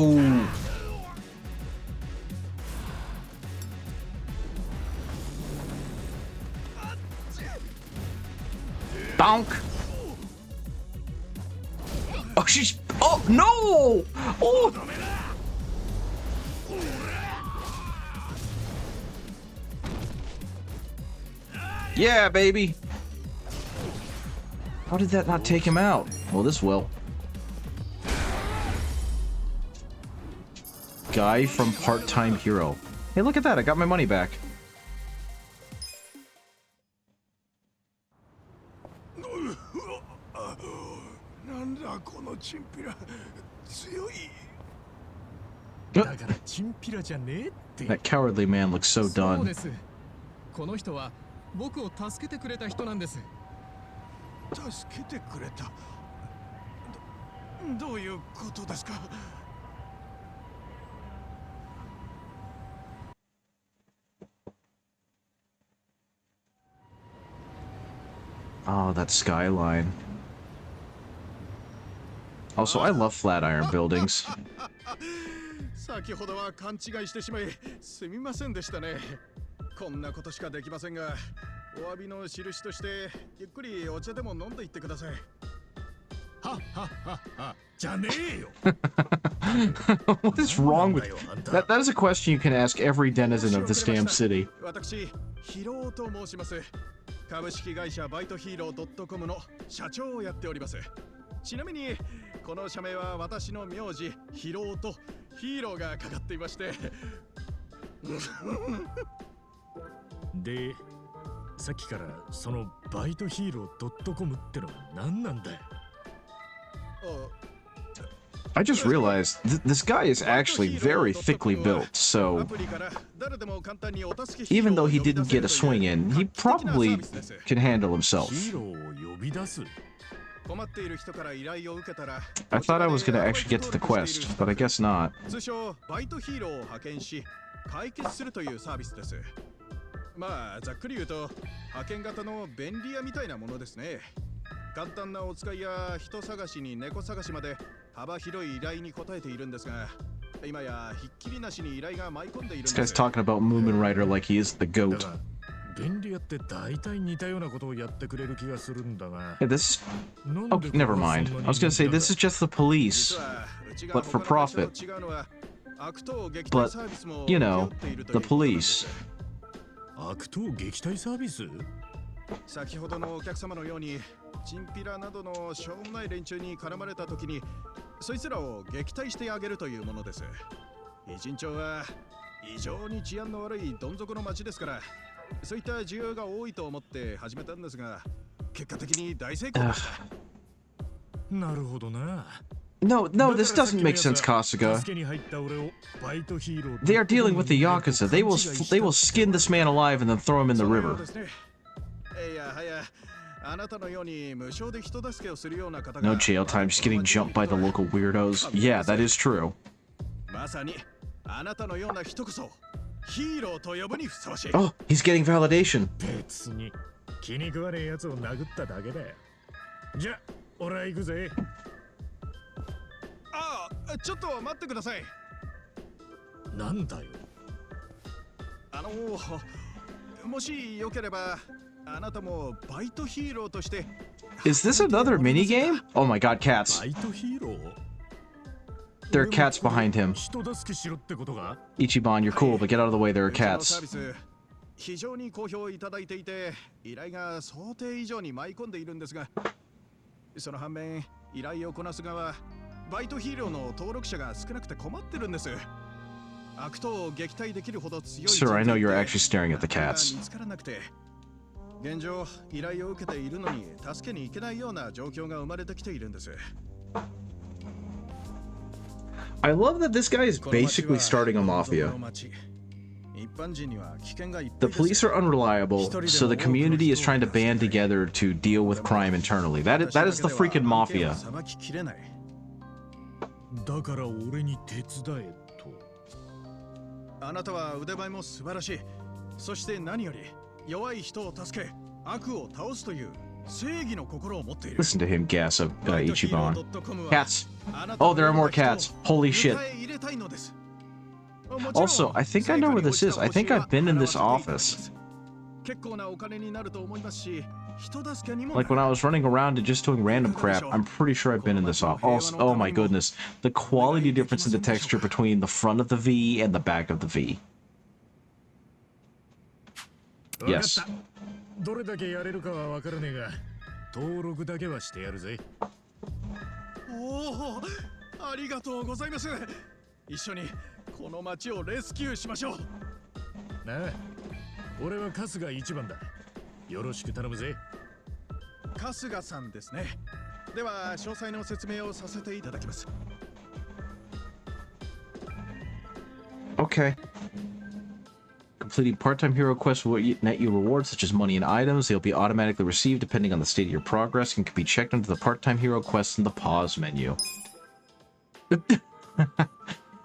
Bonk. Oh, she's... Oh, no! Oh! Yeah, baby! How did that not take him out? Well, this will. Guy from Part-Time Hero. Hey, look at that, I got my money back. That cowardly man looks so done. この人は僕を助けてくれた人なんです。助けてくれた。どういうことですか? Oh, that skyline. Also, I love Flatiron buildings. 先ほどは勘違いしてしまいすみませんでしたね。こんなことしかできませんが、お詫びの印としてゆっくりお茶でも飲んでいってください。はっはっはっは、じゃねえよ。What is wrong with that? That is a question you can ask every denizen of this damn city. 私、ヒロと申します。株式会社バイトヒーロー .com の社長をやっております。ちなみにこの社名は私の名字ヒロとヒーローがかかっていまして。で、さっきからそのバイトヒーロー .com ってのは何なんだよ。I just realized this guy is actually very thickly built, so even though he didn't get a swing in, he probably can handle himself. I thought I was going to actually get to the quest, but I guess not. 通称バイトヒーローを派遣し解決するというサービスです。まあざっくり言うと派遣型の便利屋みたいなものですね。簡単なお使いや人探しに猫探しまで幅広い依頼に応えているんですが、今やひっきりなしに依頼が舞い込んでいるんです。 This guy's talking about Moomin Rider like he is the goat. 便利屋って大体似たようなことをやってくれる気がするんだが。Hey, this... Oh, never mind. I was gonna say, this is just the police, but for profit. But, you know, the police. 悪党撃退サービス? 先ほどのお客様のようにチンピラなどのしょうもない連中に絡まれた時にそいつらを撃退してあげるというものです。一日は異常に治安の悪いどん底の町ですから、そういった需要が多いと思って始めたんですが、結果的に大成功でした。なるほどな。No, this doesn't make sense, Kasuga. They are dealing with the Yakuza. They will skin this man alive and then throw him in the river. No jail time, just getting jumped by the local weirdos. Yeah, that is true. Oh, he's getting validation. 気に食わねえやつを殴っただけだよ。じゃ、俺は行くぜ。ああ、ちょっと待ってください。なんだよ。もしよければ、あなたもバイトヒーローとして。Is this another minigame? Oh my god, cats. バイトヒーロー? There are cats behind him. Ichiban, you're cool, but get out of the way, there are cats. 非常に好評いただいていて、依頼が想定以上に舞い込んでいるんですが、その反面、依頼をこなす側、バイトヒーローの登録者が少なくて困ってるんです。悪党を撃退できるほど強い。Sir, I know you're actually staring at the cats. 見つからなくて、現状依頼を受けているのに助けに行けないような状況が生まれてきているんです。I love that this guy is basically starting a mafia. The police are unreliable, so the community is trying to band together to deal with crime internally. That is the freaking mafia. だから俺に手伝えと。あなたは腕前も素晴らしい。そして何より弱い人を助け、悪を倒すという正義の心を持っている。 Listen to him gas up Ichiban. Cats. Oh, there are more cats. Holy shit. Also, I think I know where this is. I think I've been in this office. Like when I was running around and just doing random crap, I'm pretty sure I've been in this office. Oh my goodness. The quality difference in the texture between the front of the V and the back of the V. Yes. どれだけやれるかはわからねえが、登録だけはしてやるぜ。おお、ありがとうございます。一緒にこの町をレスキューしましょう。なあ、俺は春日一番だ。よろしく頼むぜ。春日さんですね。では詳細の説明をさせていただきます。Okay. Completing part-time hero quests will net you rewards such as money and items. They'll be automatically received depending on the state of your progress and can be checked under the part-time hero quests in the pause menu.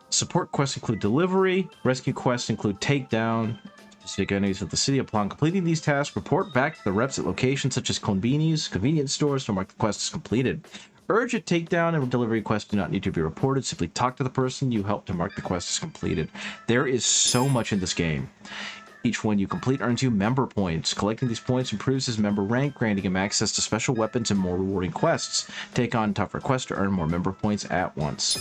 Support quests include delivery. Rescue quests include takedown. Specific enemies of the city. Upon completing these tasks, report back to the reps at locations such as convenience stores to mark the quest as completed. Urgent takedown and delivery quests do not need to be reported. Simply talk to the person you help to mark the quest as completed. There is so much in this game. Each one you complete earns you member points. Collecting these points improves his member rank, granting him access to special weapons and more rewarding quests. Take on tougher quests to earn more member points at once.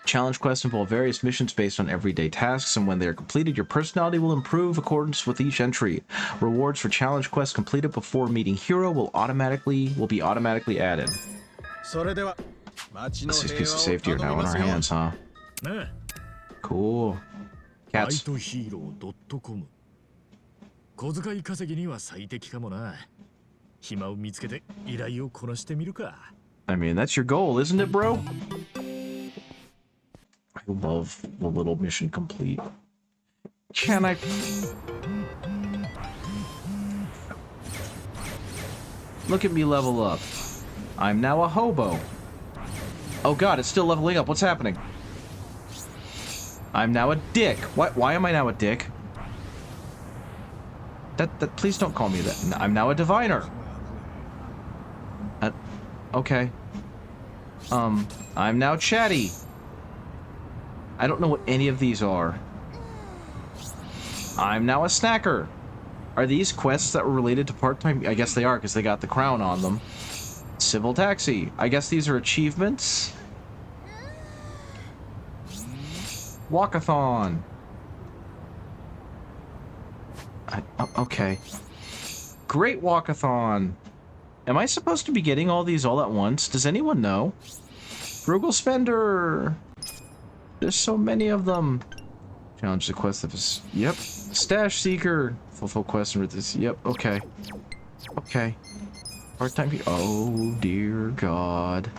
Challenge quests involve various missions based on everyday tasks, and when they are completed, your personality will improve accordance with each entry. Rewards for challenge quests completed before meeting hero will be automatically added. Let's see, piece of safety are now in our hands, huh? Cool. Cats. 小遣い稼ぎには最適かもな。暇を見つけて依頼をこなしてみるか。I mean, that's your goal, isn't it, bro? I love the little mission complete. Can I... Look at me level up. I'm now a hobo. Oh god, it's still leveling up. What's happening? I'm now a dick. Why am I now a dick? Please don't call me that. I'm now a diviner. Okay. I'm now chatty. I don't know what any of these are. I'm now a snacker. Are these quests that were related to part-time? I guess they are, because they got the crown on them. Civil taxi. I guess these are achievements. Walkathon. Okay. Great walkathon. Am I supposed to be getting all these all at once? Does anyone know? Frugal spender. There's so many of them. Challenge the quest of his... Yep. Stash seeker. Fulfill quest with this. Yep. Okay. Okay. Part-time... Oh, dear God.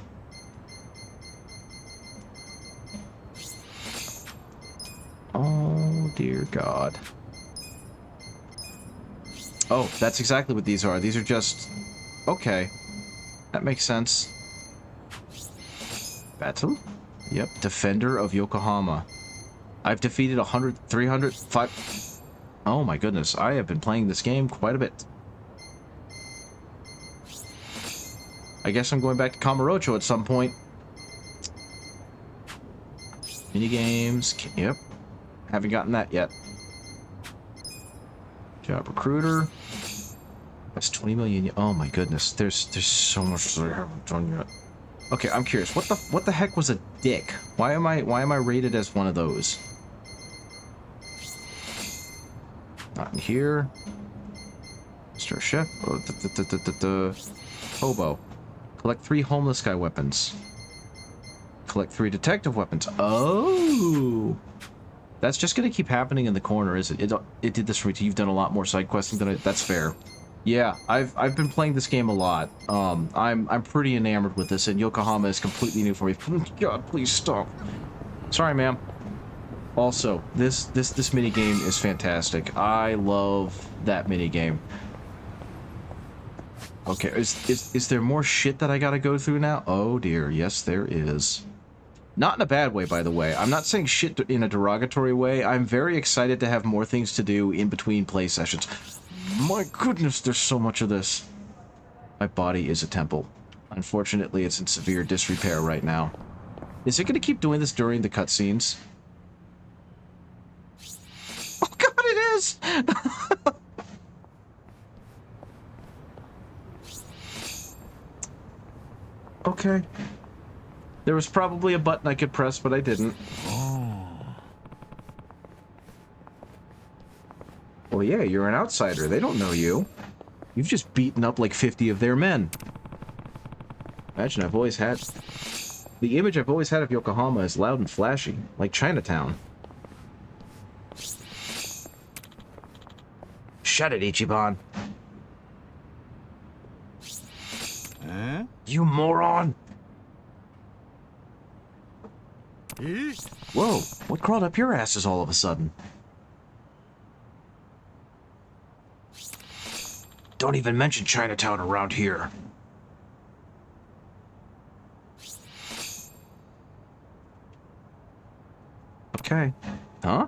Oh, dear God. Oh, that's exactly what these are. These are just... Okay. That makes sense. Battle? Yep, Defender of Yokohama. I've defeated 100, 300, 5... Oh my goodness, I have been playing this game quite a bit. I guess I'm going back to Kamurocho at some point. Minigames, yep. Haven't gotten that yet. Job recruiter. That's 20 million. Oh my goodness, there's so much that I haven't done yet. Okay, I'm curious. What the heck was a dick? Why am I rated as one of those? Not in here. Mr. Chef. Oh, Hobo. Collect 3 homeless guy weapons. Collect 3 detective weapons. Oh, that's just gonna keep happening in the corner, is it? It did this for me too. You've done a lot more side questing than that's fair. Yeah, I've been playing this game a lot. I'm pretty enamored with this, and Yokohama is completely new for me. God, please stop. Sorry, ma'am. Also, this mini game is fantastic. I love that mini game. Okay, is there more shit that I gotta go through now? Oh dear, yes there is. Not in a bad way, by the way. I'm not saying shit in a derogatory way. I'm very excited to have more things to do in between play sessions. My goodness, there's so much of this. My body is a temple. Unfortunately, it's in severe disrepair right now. Is it gonna keep doing this during the cutscenes? Oh god, it is! Okay. There was probably a button I could press, but I didn't. Well, yeah, you're an outsider. They don't know you. You've just beaten up like 50 of their men. Imagine I've always had... The image I've always had of Yokohama is loud and flashy, like Chinatown. Shut it, Ichiban. Eh? You moron! Whoa, what crawled up your asses all of a sudden? Don't even mention Chinatown around here. Okay. Huh?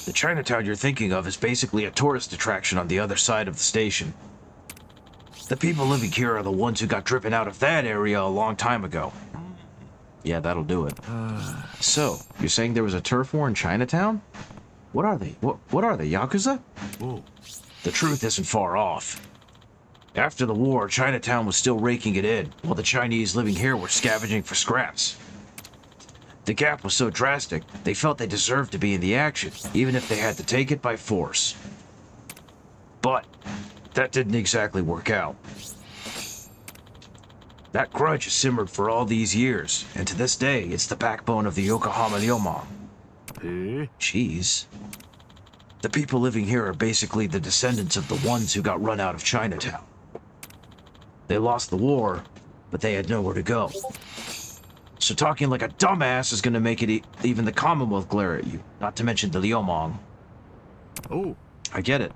The Chinatown you're thinking of is basically a tourist attraction on the other side of the station. The people living here are the ones who got driven out of that area a long time ago. Yeah, that'll do it. So, you're saying there was a turf war in Chinatown? What are they? What are they, Yakuza? Whoa. The truth isn't far off. After the war, Chinatown was still raking it in, while the Chinese living here were scavenging for scraps. The gap was so drastic, they felt they deserved to be in the action, even if they had to take it by force. But that didn't exactly work out. That grudge has simmered for all these years, and to this day, it's the backbone of the Yokohama Ryomon. Jeez. The people living here are basically the descendants of the ones who got run out of Chinatown. They lost the war, but they had nowhere to go. So talking like a dumbass is gonna make it even the Commonwealth glare at you, not to mention the Ryomon. Oh. I get it.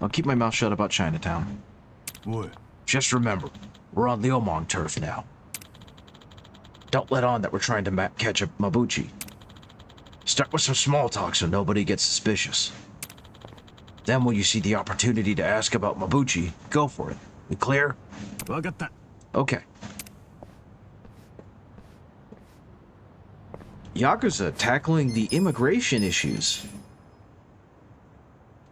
I'll keep my mouth shut about Chinatown. What? Just remember, we're on Ryomon turf now. Don't let on that we're trying to catch a Mabuchi. Start with some small talk so nobody gets suspicious. Then when you see the opportunity to ask about Mabuchi, go for it. We clear? Okay. Yakuza tackling the immigration issues.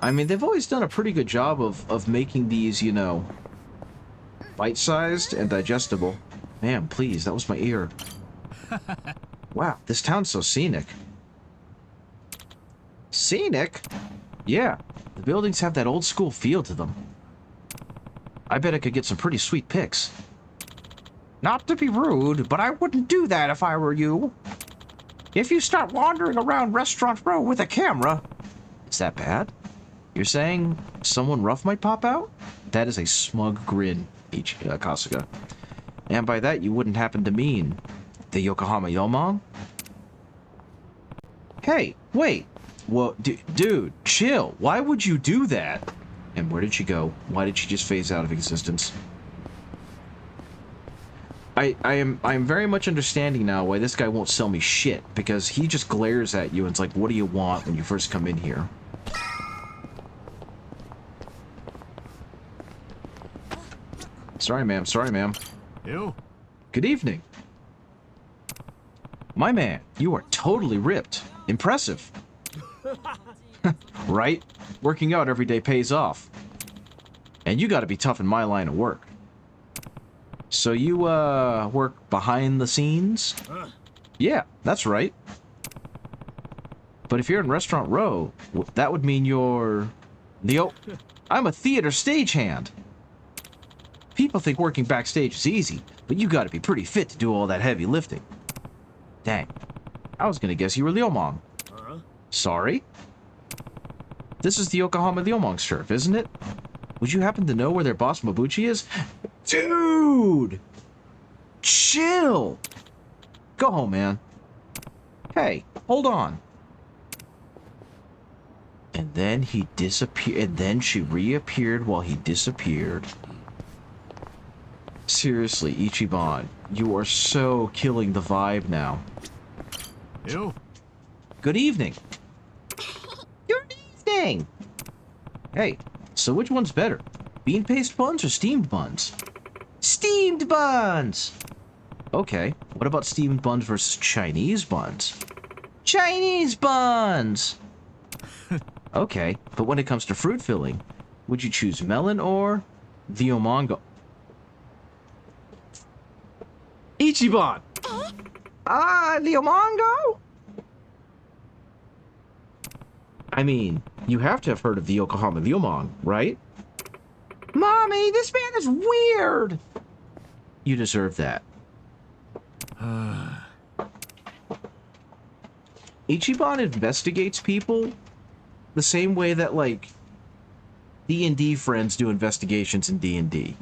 I mean, they've always done a pretty good job of making these, you know, bite-sized and digestible. Man, please, that was my ear. Wow, this town's so scenic. Scenic? Yeah, the buildings have that old-school feel to them. I bet I could get some pretty sweet pics. Not to be rude, but I wouldn't do that if I were you. If you start wandering around Restaurant Row with a camera... Is that bad? You're saying someone rough might pop out? That is a smug grin, Kasuga. And by that, you wouldn't happen to mean the Yokohama Ryomon? Hey, wait. Well, dude, chill. Why would you do that? And where did she go? Why did she just phase out of existence? I am very much understanding now why this guy won't sell me shit, because he just glares at you and it's like, what do you want when you first come in here? Sorry, ma'am. Sorry, ma'am. Yo. Good evening. My man, you are totally ripped. Impressive. Right? Working out every day pays off. And you gotta be tough in my line of work. So you, work behind the scenes? Yeah, that's right. But if you're in Restaurant Row, that would mean you're... I'm a theater stagehand. People think working backstage is easy, but you gotta be pretty fit to do all that heavy lifting. Dang. I was gonna guess you were Ryomon. Sorry? This is the Yokohama Ryomon turf, isn't it? Would you happen to know where their boss Mabuchi is? Dude! Chill! Go home, man. Hey, hold on. And then he disappeared, and then she reappeared while he disappeared. Seriously, Ichiban, you are so killing the vibe now. Yo. Good evening. Good evening. Hey, so which one's better? Bean paste buns or steamed buns? Steamed buns! Okay, what about steamed buns versus Chinese buns? Chinese buns! Okay, but when it comes to fruit filling, would you choose melon or the omongo? Ichiban! The omongo? I mean, you have to have heard of the Yokohama Leomong, right? Mommy, this man is weird! You deserve that. Ichiban investigates people the same way that, like, D&D friends do investigations in D&D.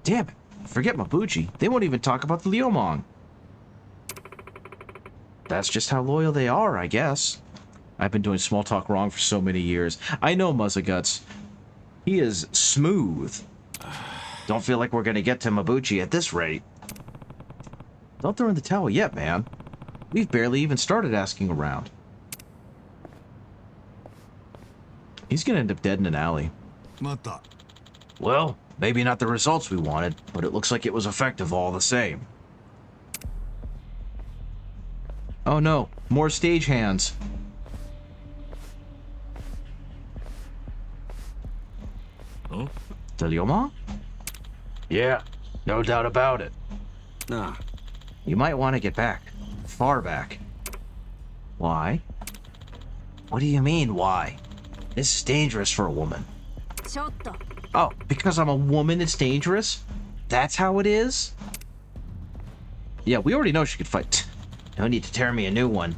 Damn it. Forget Mabuchi. They won't even talk about the Leomong. That's just how loyal they are, I guess. I've been doing small talk wrong for so many years. I know Muzzaguts. He is smooth. Don't feel like we're gonna get to Mabuchi at this rate. Don't throw in the towel yet, man. We've barely even started asking around. He's gonna end up dead in an alley. Well, maybe not the results we wanted, but it looks like it was effective all the same. Oh no, more stagehands. Huh? Delioma? Yeah, no doubt about it. Nah. You might want to get back. Far back. Why? What do you mean, why? This is dangerous for a woman. Oh, because I'm a woman, it's dangerous? That's how it is? Yeah, we already know she could fight. No need to tear me a new one.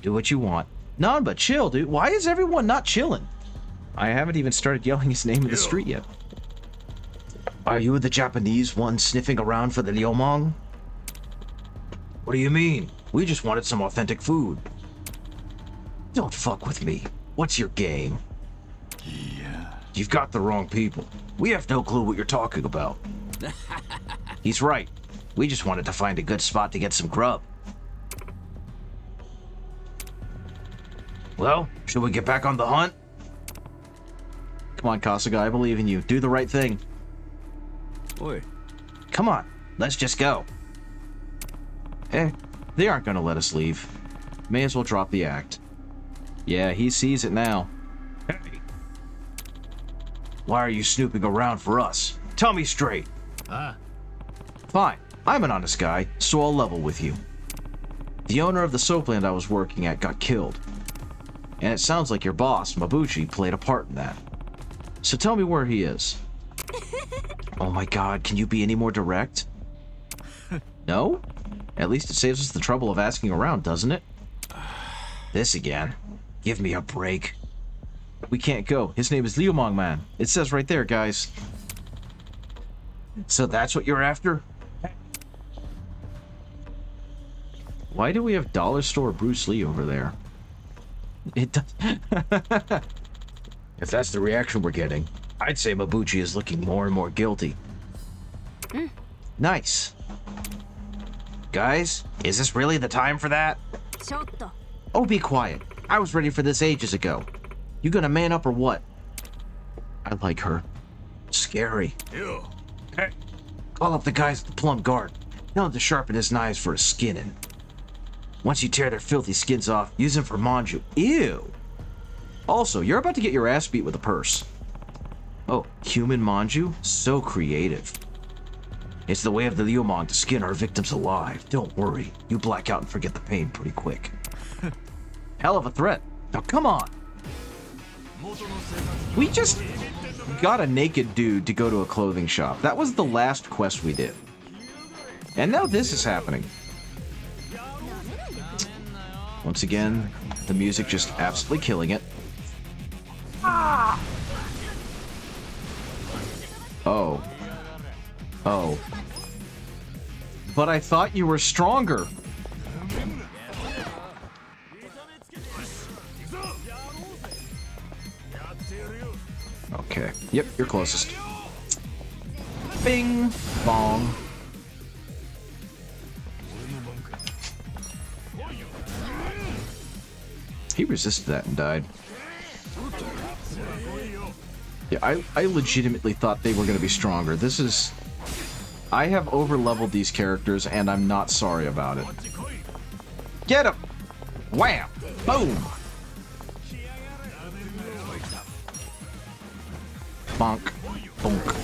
Do what you want. None but chill, dude. Why is everyone not chilling? I haven't even started yelling his name in the street yet. Are you the Japanese one sniffing around for the Leomong? What do you mean? We just wanted some authentic food. Don't fuck with me. What's your game? Yeah. You've got the wrong people. We have no clue what you're talking about. He's right. We just wanted to find a good spot to get some grub. Well, should we get back on the hunt? Come on, Kasuga, I believe in you. Do the right thing. Oi. Come on, let's just go. Eh, they aren't gonna let us leave. May as well drop the act. Yeah, he sees it now. Hey. Why are you snooping around for us? Tell me straight. Fine, I'm an honest guy, so I'll level with you. The owner of the soapland I was working at got killed. And it sounds like your boss, Mabuchi, played a part in that. So tell me where he is. Oh my god, can you be any more direct? No? At least it saves us the trouble of asking around, doesn't it? This again. Give me a break. We can't go. His name is Leomong Man. It says right there, guys. So that's what you're after? Why do we have Dollar Store Bruce Lee over there? It does. If that's the reaction we're getting, I'd say Mabuchi is looking more and more guilty. Nice. Guys, is this really the time for that? Oh, be quiet. I was ready for this ages ago. You gonna man up or what? I like her. Scary. Yo. Hey. Call up the guys at the Plum Guard. Tell them to sharpen his knives for a skinning. Once you tear their filthy skins off, use them for manju. Ew. Also, you're about to get your ass beat with a purse. Oh, human manju? So creative. It's the way of the Leomong to skin our victims alive. Don't worry, you black out and forget the pain pretty quick. Hell of a threat. Now come on. We just got a naked dude to go to a clothing shop. That was the last quest we did. And now this is happening. Once again, the music just absolutely killing it. Oh. Oh. But I thought you were stronger. Okay. Yep, you're closest. Bing! Bong. He resisted that and died. Yeah, I legitimately thought they were going to be stronger. This is... I have over-leveled these characters, and I'm not sorry about it. Get him! Wham! Boom! Bonk. Bonk.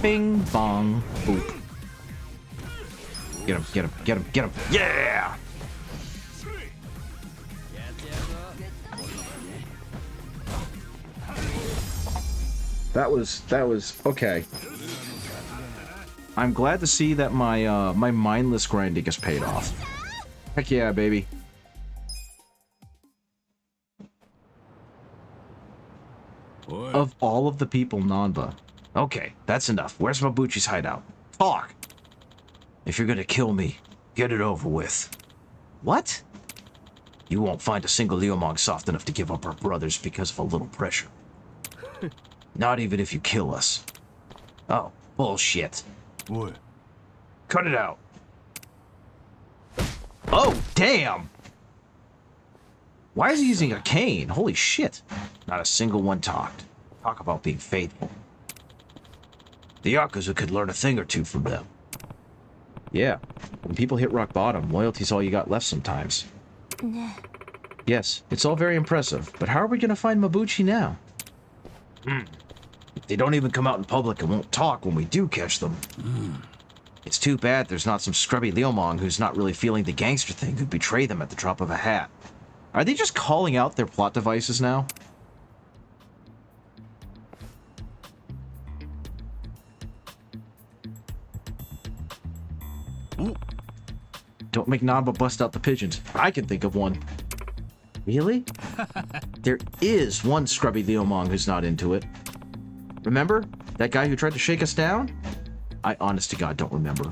Bing, bong, boop. Get him, get him, get him, get him. Yeah! That was okay. I'm glad to see that my my mindless grinding has paid off. Heck yeah, baby. What? Of all of the people, Nanba. Okay, that's enough. Where's Mabuchi's hideout? Talk! If you're gonna kill me, get it over with. What? You won't find a single Liumang soft enough to give up our brothers because of a little pressure. Not even if you kill us. Oh, bullshit. What? Cut it out. Oh, damn! Why is he using a cane? Holy shit. Not a single one talked. Talk about being faithful. The Yakuza could learn a thing or two from them. Yeah, when people hit rock bottom, loyalty's all you got left sometimes. Yes, it's all very impressive, but how are we gonna find Mabuchi now? They don't even come out in public and won't talk when we do catch them. It's too bad there's not some scrubby Liumang who's not really feeling the gangster thing who'd betray them at the drop of a hat. Are they just calling out their plot devices now? Ooh. Don't make Nanba bust out the pigeons. I can think of one. Really? There is one scrubby Liumang who's not into it. Remember? That guy who tried to shake us down? I honest to God don't remember.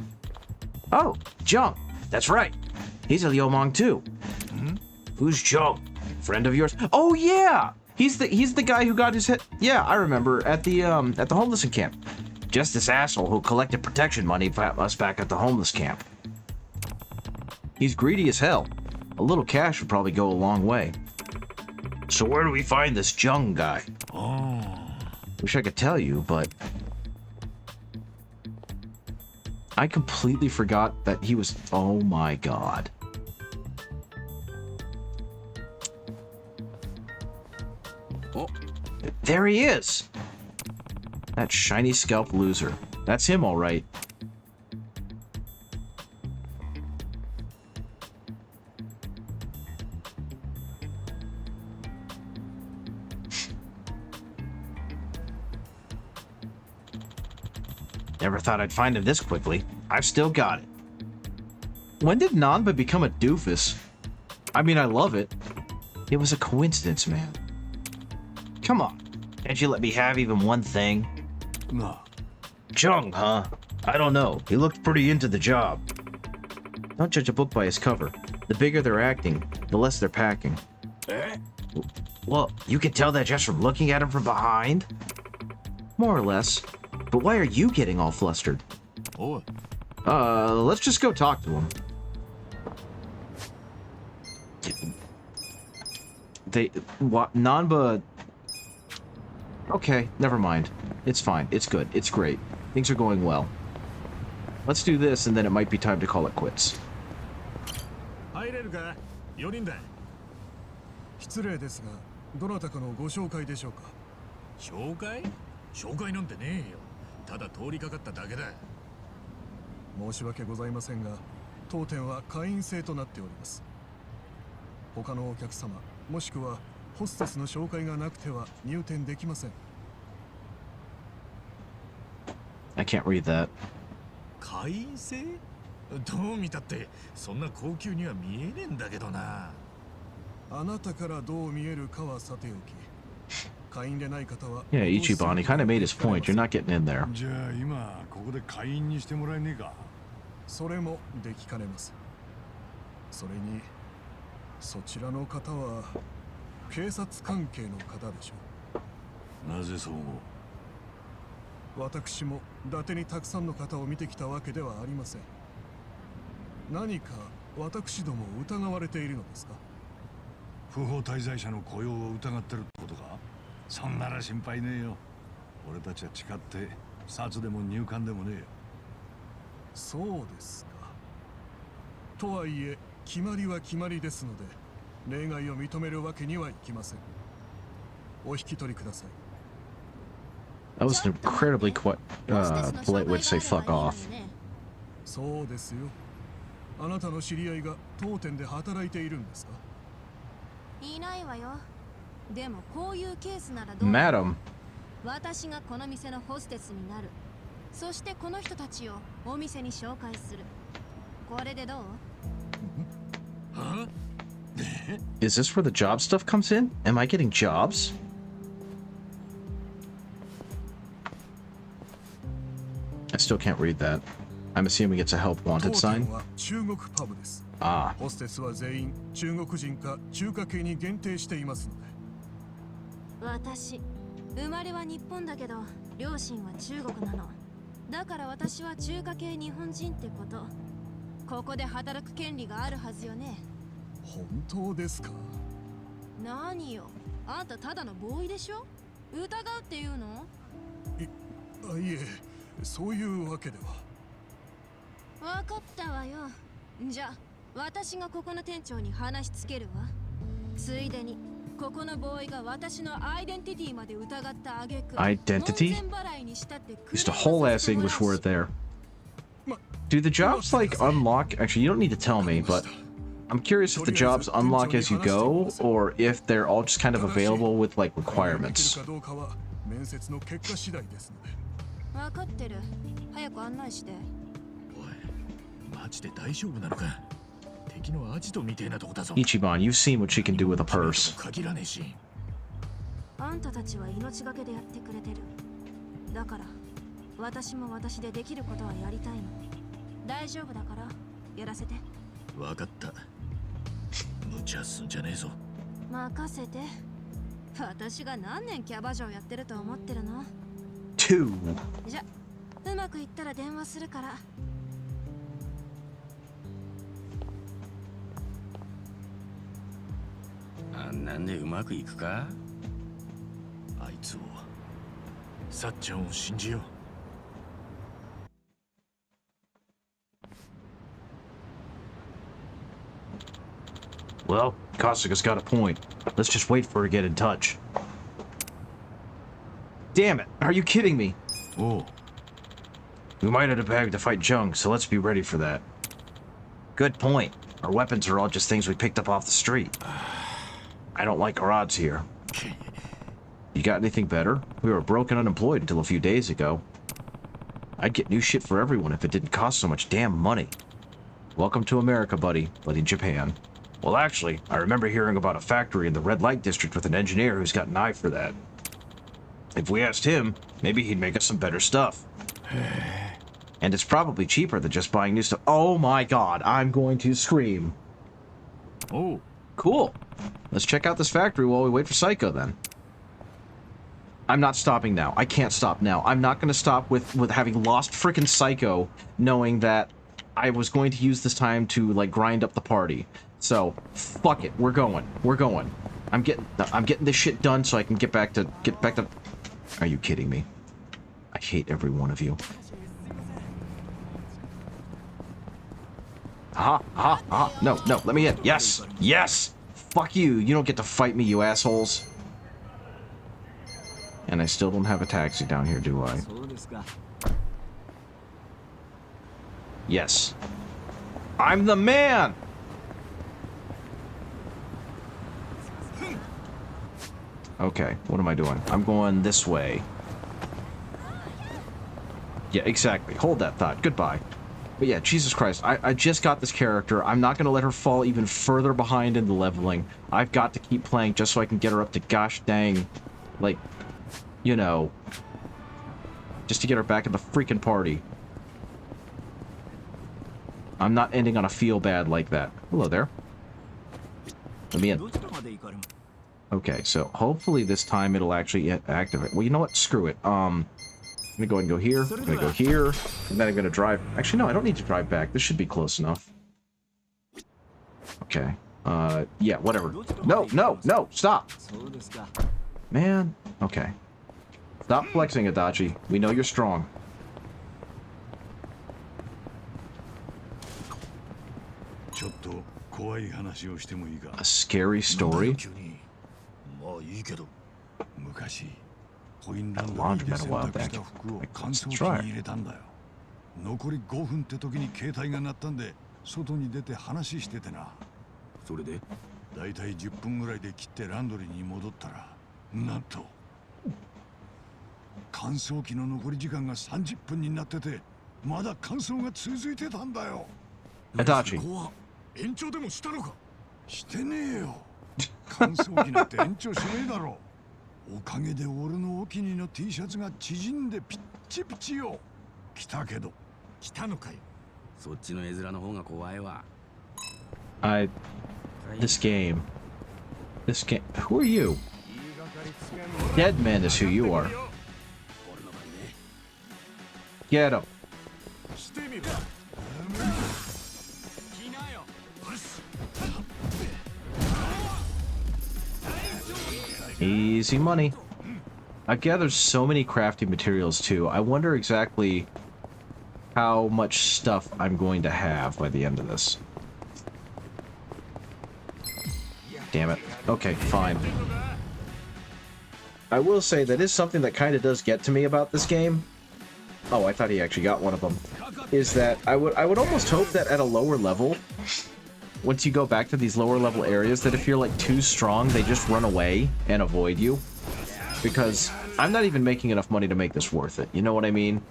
Oh, Jung. That's right. He's a Liumang too. Who's Jung? Friend of yours? Oh yeah! He's the guy who got his head. Yeah, I remember at the homeless camp. Just this asshole who collected protection money for us back at the homeless camp. He's greedy as hell. A little cash would probably go a long way. So where do we find this Jung guy? Oh. Wish I could tell you, but I completely forgot that he was... Oh my god. Oh. There he is! That shiny scalp loser. That's him, all right. Never thought I'd find him this quickly. I've still got it. When did Nanba become a doofus? I mean, I love it. It was a coincidence, man. Come on. Can't you let me have even one thing? No. Jung, huh? I don't know. He looked pretty into the job. Don't judge a book by its cover. The bigger they're acting, the less they're packing. Well, you can tell that just from looking at him from behind. More or less. But why are you getting all flustered? Oh, Let's just go talk to him. What? Nanba... Okay, never mind. It's fine. It's good. It's great. Things are going well. Let's do this, and then it might be time to call it quits. 入れるか？4人だ。失礼ですが、どなたかのご紹介でしょうか。紹介？紹介なんてねえよ。ただ通りかかっただけだ。申し訳ございませんが、当店は会員制となっております。他のお客様、もしくはホステスの紹介がなくては入店できません。I can't read that. 会員制？どう見たってそんな高級には見えねえんだけどな。あなたからどう見えるかはさておき。Yeah, Ichiban, he kind of made his point. You're not getting in there. じゃあ今ここで会員にしてもらえねえか。それもできかねます。それにそちらの方は警察関係の方でしょなぜそう思う？私も伊達にたくさんの方を見てきたわけではありません。何か私どもを疑われているのですか？不法滞在者の雇用を疑ってるってことか？そんなら心配ねえよ。俺たちは誓って札でも入管でもねえよ。そうですか。とはいえ決まりは決まりですので例外を認めるわけにはいきません。お引き取りください。 That was an incredibly polite way to say fuck off. そうですよ。あなたの知り合いが当店で働いているんですか？いないわよ。でもこういうケースならどう？ Madam. 私がこの店のホステスになる。そしてこの人たちをお店に紹介する。これでどう？ Is this where the job stuff comes in? Am I getting jobs? I still can't read that. I'm assuming it's a help wanted sign. 中国パブです。Ah. ホステスは全員中国人か中華系に限定していますので。私、生まれは日本だけど、両親は中国なの。だから私は中華系日本人ってこと。ここで働く権利があるはずよね。本当ですか？何よ、あんたただのボーイでしょ？疑うっていうの？いえ、そういうわけでは。わかったわよ。じゃあ、私がここの店長に話しつけるわ。ついでに、ここのボーイが私のアイデンティティまで疑った挙句。Identity? Used a whole ass English word there. Do the jobs like unlock? Actually, you don't need to tell me, but I'm curious if the jobs unlock as you go, or if they're all just kind of available with like requirements. 面接の結果次第ですので。わかってる。早く案内して。おい、マジで大丈夫なのか？敵のアジトみたいなとこだぞ。 Ichiban, you've seen what she can do with a purse. 限らねえし。あんたたちは命がけでやってくれてる。だから、私も私でできることはやりたいの。大丈夫だから、やらせて。わかった。無茶すんじゃねえぞ。任せて。私が何年キャバ嬢やってると思ってるの？ 2. じゃ、うまくいったら電話するから。なんでうまくいくか？あいつを、さっちゃんを信じよう。Well, Kasuga's got a point. Let's just wait for her to get in touch. Damn it! Are you kidding me? Oh. We might have a bag to fight Jung, so let's be ready for that. Good point. Our weapons are all just things we picked up off the street. I don't like our odds here. You got anything better? We were broke and unemployed until a few days ago. I'd get new shit for everyone if it didn't cost so much damn money. Welcome to America, buddy, but in Japan. Well, actually, I remember hearing about a factory in the red light district with an engineer who's got an eye for that. If we asked him, maybe he'd make us some better stuff. And it's probably cheaper than just buying new stuff. Oh my god, I'm going to scream. Oh. Cool. Let's check out this factory while we wait for Psycho then. I'm not stopping now. I can't stop now. I'm not going to stop with having lost frickin' Psycho, knowing that I was going to use this time to, like, grind up the party. So, fuck it. We're going. We're going. I'm getting this shit done so I can get back to... Are you kidding me? I hate every one of you. No, let me in. Yes! Yes! Fuck you. You don't get to fight me, you assholes. And I still don't have a taxi down here, do I? Yes. I'm the man! Okay, what am I doing? I'm going this way. Yeah, exactly. Hold that thought. Goodbye. But yeah, Jesus Christ, I just got this character. I'm not going to let her fall even further behind in the leveling. I've got to keep playing just so I can get her up to gosh dang, like, you know, just to get her back in the freaking party. I'm not ending on a feel bad like that. Hello there. Let me in. Okay, so hopefully this time it'll actually activate. Well, you know what? Screw it. I'm gonna go ahead and go here. I'm gonna go here, and then I'm gonna drive. Actually, no, I don't need to drive back. This should be close enough. Okay. Yeah, whatever. No, no, no! Stop! Man. Okay. Stop flexing, Adachi. We know you're strong. A scary story? At a laundromat a while back. Let's try. 残り5分って時に携帯が鳴ったんで外に出て話しててな。それでだいたい10分ぐらいで切ってランドリーに戻ったらなんと乾燥機の残り時間が30分になっててまだ乾燥が続いてたんだよ。Adachi. 延長でもしたのか？してねえよ。乾燥機なんて延長しねえだろ。おかげで俺のお気に入りの T シャツが縮んでピッチピチよ。来たけど。来たのかよ。そっちの絵面の方が怖いわ。This game. Who are you? Deadman is who you are. Get him. Easy money. I gather so many crafting materials too. I wonder exactly how much stuff I'm going to have by the end of this. Damn it. Okay, fine. I will say that is something that kind of does get to me about this game. Oh, I thought he actually got one of them. Is that I would almost hope that at a lower level, once you go back to these lower level areas, that if you're like too strong, they just run away and avoid you. Because I'm not even making enough money to make this worth it. You know what I mean?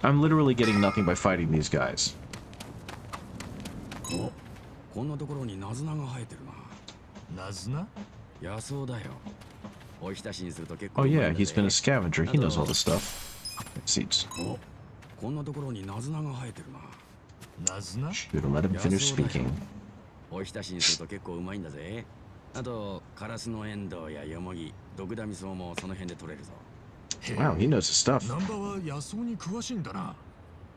I'm literally getting nothing by fighting these guys. Oh, こんなところにナズナが生えてるな。ナズナ？野草だよ。おひたしにすると結構。Oh yeah, he's been a scavenger. He knows all this stuff. Seeds. お、こんなところにナズナが生えてるな。ナズナ？ Should let him finish speaking. おひたしにすると結構うまいんだぜ。あとカラスのエンドウやヨモギ、ドクダミソウもその辺で取れるぞ。Wow, he knows his stuff. ナンバは野草に詳しいんだな。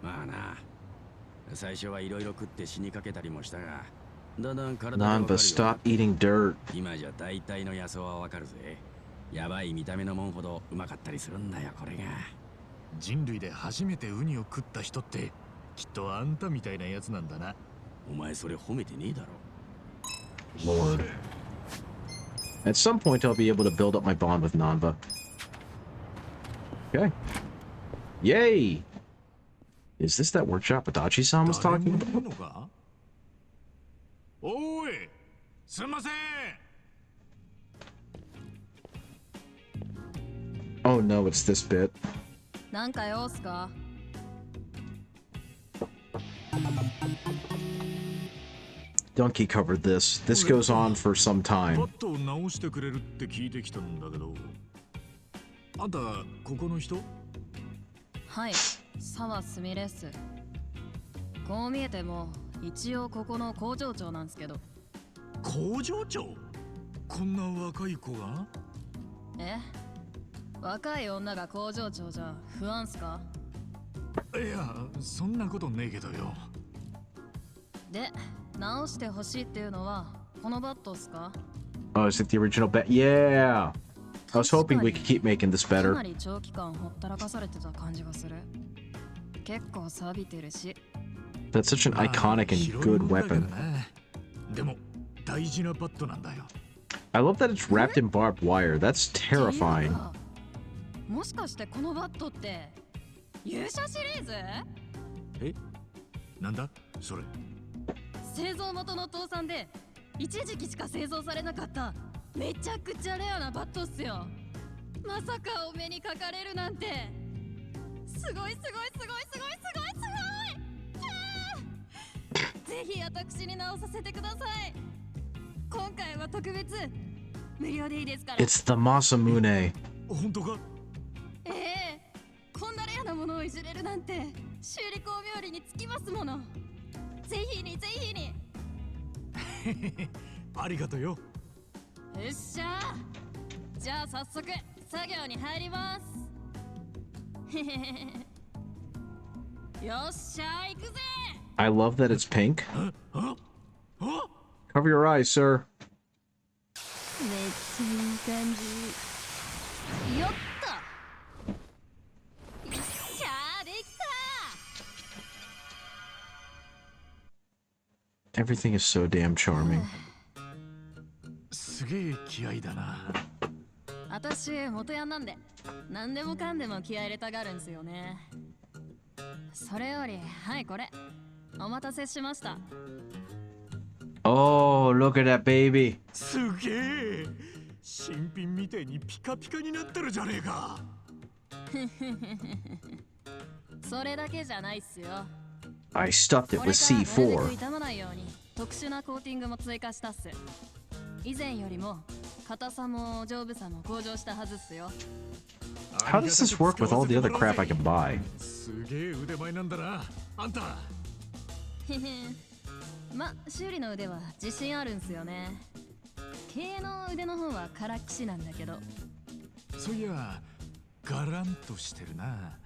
まあな。最初はいろいろ食って死にかけたりもしたが、だんだん体が Nanba, stop eating dirt. 今じゃ大体の野草はわかるぜ。やばい見た目のもんほどうまかったりするんだよ、これが。人類で初めてウニを食った人ってきっとあんたみたいなやつなんだな。お前それ褒めてねえだろ。 Lord. At some point, I'll be able to build up my bond with Nanba. Okay. Yay! Is this that workshop Adachi-san was talking about? おい、すんません。Oh no, it's this bit. なんか用すか? Donkey covered this. This goes on for some バ time. ットを直してくれるって聞いてきたんだけど。あんたここの人？はい、沢すみです。こう見えても一応ここの工場長なんすけど。工場長？こんな若い子が？え？若い女が工場長じゃ不安すか？いや、そんなことねえけどよ。で、直してほしいっていうのはこのバットっすか？ Oh, is it the original bet? Yeah! I was hoping we could keep making this か better. なり長期間ほったらかされてた感じがする。結構錆びてるし。 That's such an iconic and good weapon. でも大事なバットなんだよ。I love that it's wrapped in barbed wire. That's terrifying. もしかしてこのバットって勇者シリーズ？え？なんだそれ？製造元の倒産で一時期しか製造されなかっためちゃくちゃレアなバットっすよ。まさかお目にかかれるなんて。すごいすごいすごいすごいすごいすごい。ぜひ私に直させてください。今回は特別無料でいいですから。 It's the Masamune. 本当か？ええ、こんなレアなものをいじれるなんて修理工冥利につきますもの。ぜひにぜひに。ありがとうよ。よっしゃー。じゃあ早速作業に入ります。へへへへ。よっしゃー行くぜ。 I love that it's pink. Cover your eyes, sir. めっちゃいい感じ。よっと。よっしゃーできた。 Everything is so damn charming. すげえ気合いだな。私元ヤンなんで何でもかんでも気合い入れたがるんすよね。それよりはいこれお待たせしました。 Oh, look at that baby. すげえ新品みてえにピカピカになってるじゃねえか。それだけじゃないっすよ。 I stuffed it これ with からなるべく C4. 傷まないように特殊なコーティングも追加したっす。以前よりも硬さも丈夫さも向上したはずっすよ。 How does this work with all the other crap I can buy? すげえ腕前なんだなあんた。へへま、修理の腕は自信あるんすよね。経営の腕の方はからっきしなんだけど。そういやガランとしてるな。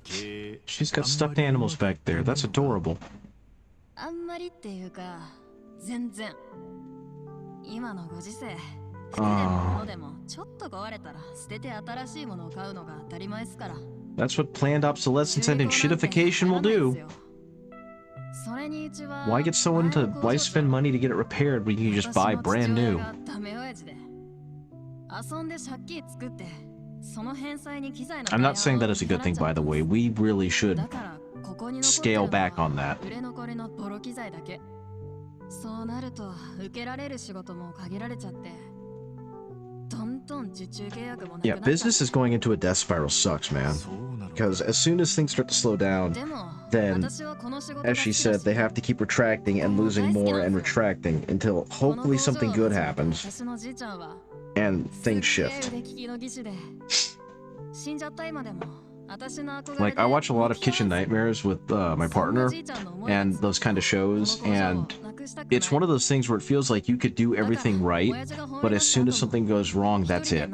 She's got stuffed animals back there. That's adorable. あんまりっていうか全然。今のご時世服でも物でもちょっと壊れたら捨てて新しいものを買うのが当たり前っすから。 That's what planned obsolescence and shitification will do. それにうちは Why get so into why spend money to get it repaired when you can just buy brand new? ダメ親父で遊んで借金作ってその返済に機材の I'm not saying that is a good thing, by the way. We really should だからここに残ってる scale のは back on that. 売れ残りのボロ機材だけ。そうなると受けられる仕事も限られちゃってどんどん受注契約もなくな Yeah, っちゃう。 business is going into a death spiral sucks, man. Because as soon as things start to slow down, でも then, 私はこの仕事が as 好 she きだ said, し they have to keep retracting and losing more and retracting until この工 hopefully 場を something 始 good めた happens 私のじいちゃんは and すっげ things え shift. 腕利きの技師で死んじゃった今でも私の憧れ Like, I watch a lot of Kitchen Nightmares with my partner and those kind of shows, and it's one of those things where it feels like you could do everything right, but as soon as something goes wrong, that's it.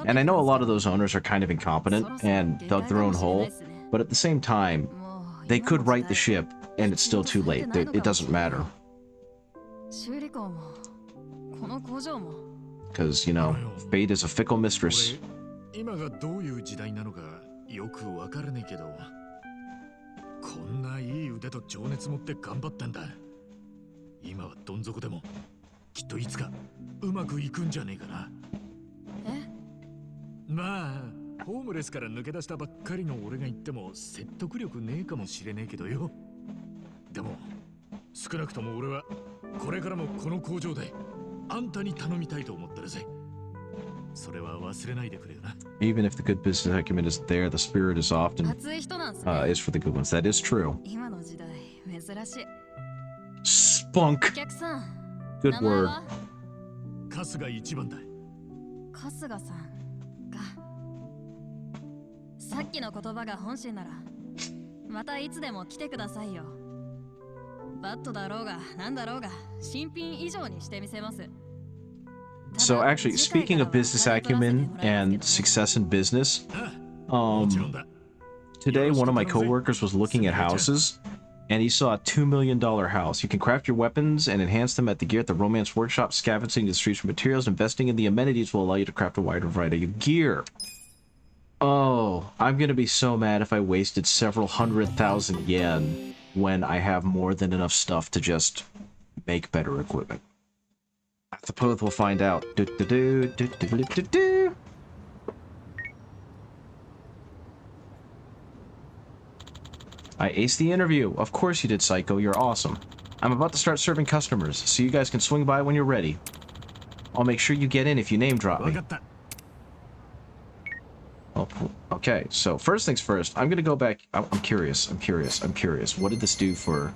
And I know a lot of those owners are kind of incompetent and dug their own hole, but at the same time, they could right the ship, and it's still too late. It doesn't matter. 修理工もこの工場も Because, you know, fate is a fickle mistress. 今がどういう時代なのかよくわからねえけど、こんないい腕と情熱持って頑張ってんだ。今はどん底でもきっといつかうまくいくんじゃねえかな。まあホームレスから抜け出したばっかりの俺が言っても説得力ねえかもしれねえけどよ。でも少なくとも俺はこれからもこの工場であんたに頼みたいと思ってるぜ。それは忘れないでくれよな。 Even if the good business acumen isn't there, the spirit is often 熱い人なんすね。 is for the good ones. That is true. 今の時代珍しい。 Spunk. お客さん Good 名前 word. は春日一番だ。春日さんか。さっきの言葉が本心ならまたいつでも来てくださいよ。バットだろうがなんだろうが新品以上にしてみせます。 So actually, speaking of business acumen and success in business, today one of my coworkers was looking at houses, and he saw a $2 million house. You can craft your weapons and enhance them at the gear at the Romance Workshop. Scavenging the streets for materials, investing in the amenities will allow you to craft a wider variety of gear. Oh, I'm gonna be so mad if I wasted several 100,000 yen when I have more than enough stuff to just make better equipment. I suppose we'll find out. I aced the interview. Of course you did, Psycho. You're awesome. I'm about to start serving customers, so you guys can swing by when you're ready. I'll make sure you get in if you name drop me. Oh, okay, so first things first, I'm gonna go back. I'm curious. What did this do for...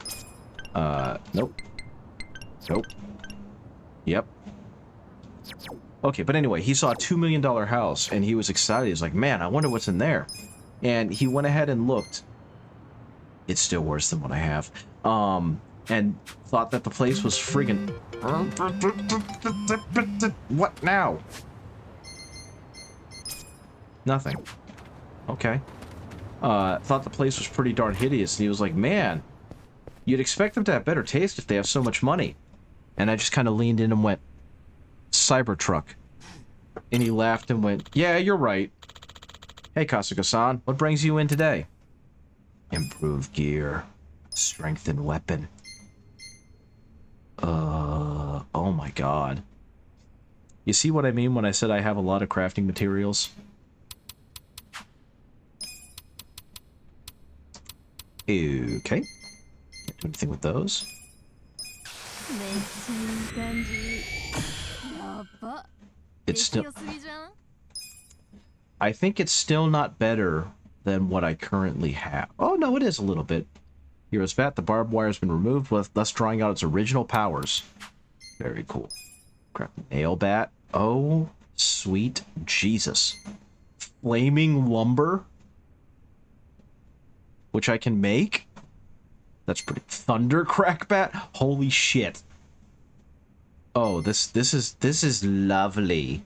Nope. Nope. Yep. Okay, but anyway, he saw a $2 million house, and he was excited. He was like, man, I wonder what's in there. And he went ahead and looked. It's still worse than what I have. and thought that the place was friggin'... What now? Nothing. Okay. Thought the place was pretty darn hideous, and he was like, man, you'd expect them to have better taste if they have so much money. And I just kind of leaned in and went, Cybertruck. And he laughed and went, yeah, you're right. Hey, Kasuga-san, what brings you in today? Improved gear. Strengthened weapon. Oh my god. You see what I mean when I said I have a lot of crafting materials? Okay. Can't do anything with those. It's still... I think it's still not better than what I currently have. Oh, no, it is a little bit. Hero's Vat, the barbed wire has been removed, thus drawing out its original powers. Very cool. Crap. Nail bat. Oh, sweet Jesus. Flaming lumber? Which I can make? That's pretty... Thunder crack bat? Holy shit. Oh, this is lovely.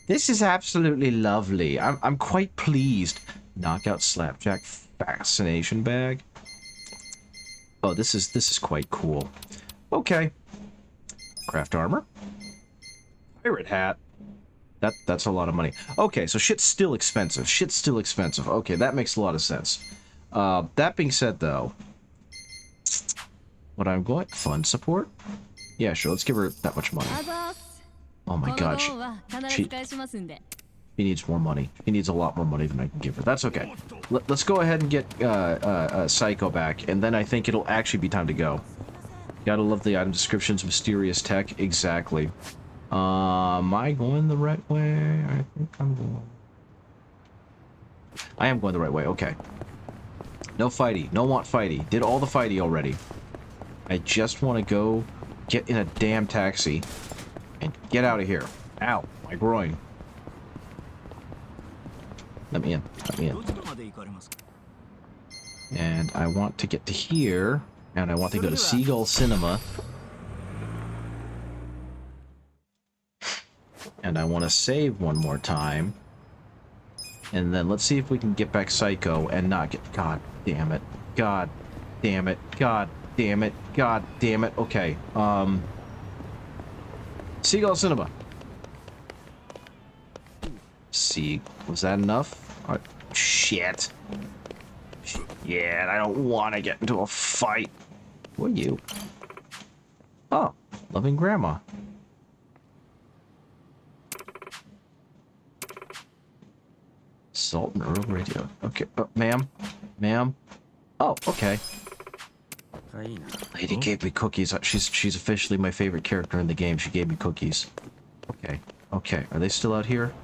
This is absolutely lovely. I'm quite pleased. Knockout slapjack fascination bag. Oh, this is quite cool. Okay. Craft armor. Pirate hat. That's a lot of money. Okay, so shit's still expensive. Shit's still expensive. Okay, that makes a lot of sense. That being said, though, what I'm going... Fund support? Yeah, sure. Let's give her that much money. Oh my god. She needs more money. She needs a lot more money than I can give her. That's okay. Let's go ahead and get Psycho back, and then I think it'll actually be time to go. Gotta love the item descriptions, mysterious tech. Exactly. Am I going the right way? I think I'm going... I am going the right way. Okay. No fighty. No want fighty. Did all the fighty already. I just want to go get in a damn taxi and get out of here. Ow, my groin. Let me in. Let me in. And I want to get to here, and I want to go to Seagull Cinema. And I want to save one more time. And then let's see if we can get back Psycho and not get... God damn it. God damn it. God damn it. God damn it. Okay. Seagull Cinema. See, was that enough? Shit. Yeah, I don't want to get into a fight. Who are you? Oh, loving grandma. Salt and Earl Radio. Okay, ma'am. Ma'am. Oh, okay. Lady gave me cookies. She's officially my favorite character in the game. She gave me cookies. Okay. Okay. Are they still out here?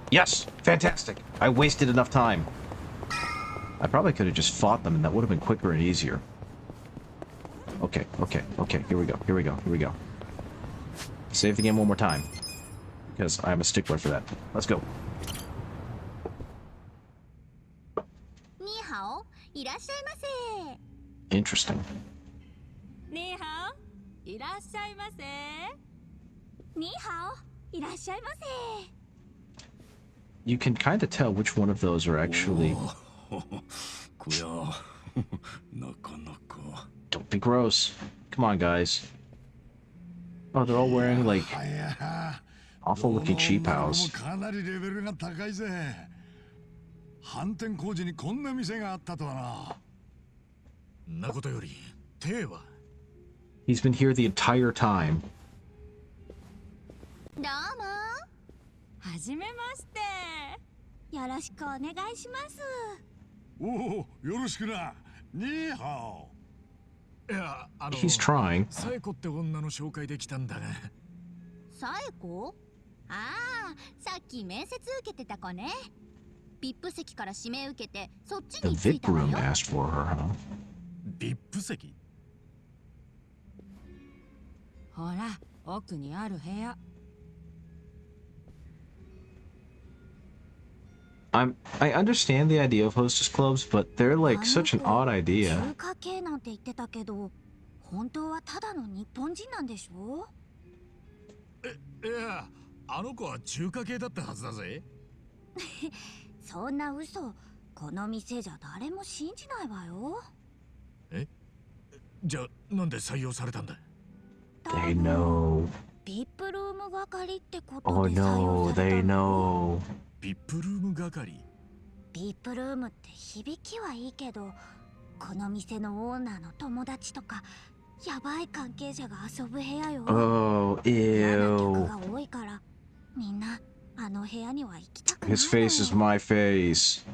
Yes! Fantastic! I wasted enough time. I probably could have just fought them and that would have been quicker and easier. Okay, okay, okay. Here we go. Here we go. Here we go. Save the game one more time. Because I'm a stickler for that. Let's go. Interesting. You can kind of tell which one of those are actually... Don't be gross. Come on, guys. Oh, they're all wearing, like, awful-looking cheap house. He's been here the entire time. He's trying. The VIP room asked for her, huh? I understand the idea of hostess clubs, but they're like such an odd idea. 本当はただの日本人なんでしょ？いや、あの子は中華系だったはずだぜ。そんな嘘、この店じゃ誰も信じないわよ。え？じゃあなんで採用されたんだ？ They know. ビップルーム係ってこ Oh とで採用 no, され they たの。 know. ビップルーム係？ビップルームって響きはいいけど、この店のオーナーの友達とかやばい関係者が遊ぶ部屋よ。 Oh, 嫌な ew. 客が多いからみんなあの部屋には行きたくないのよ。 His face is my face.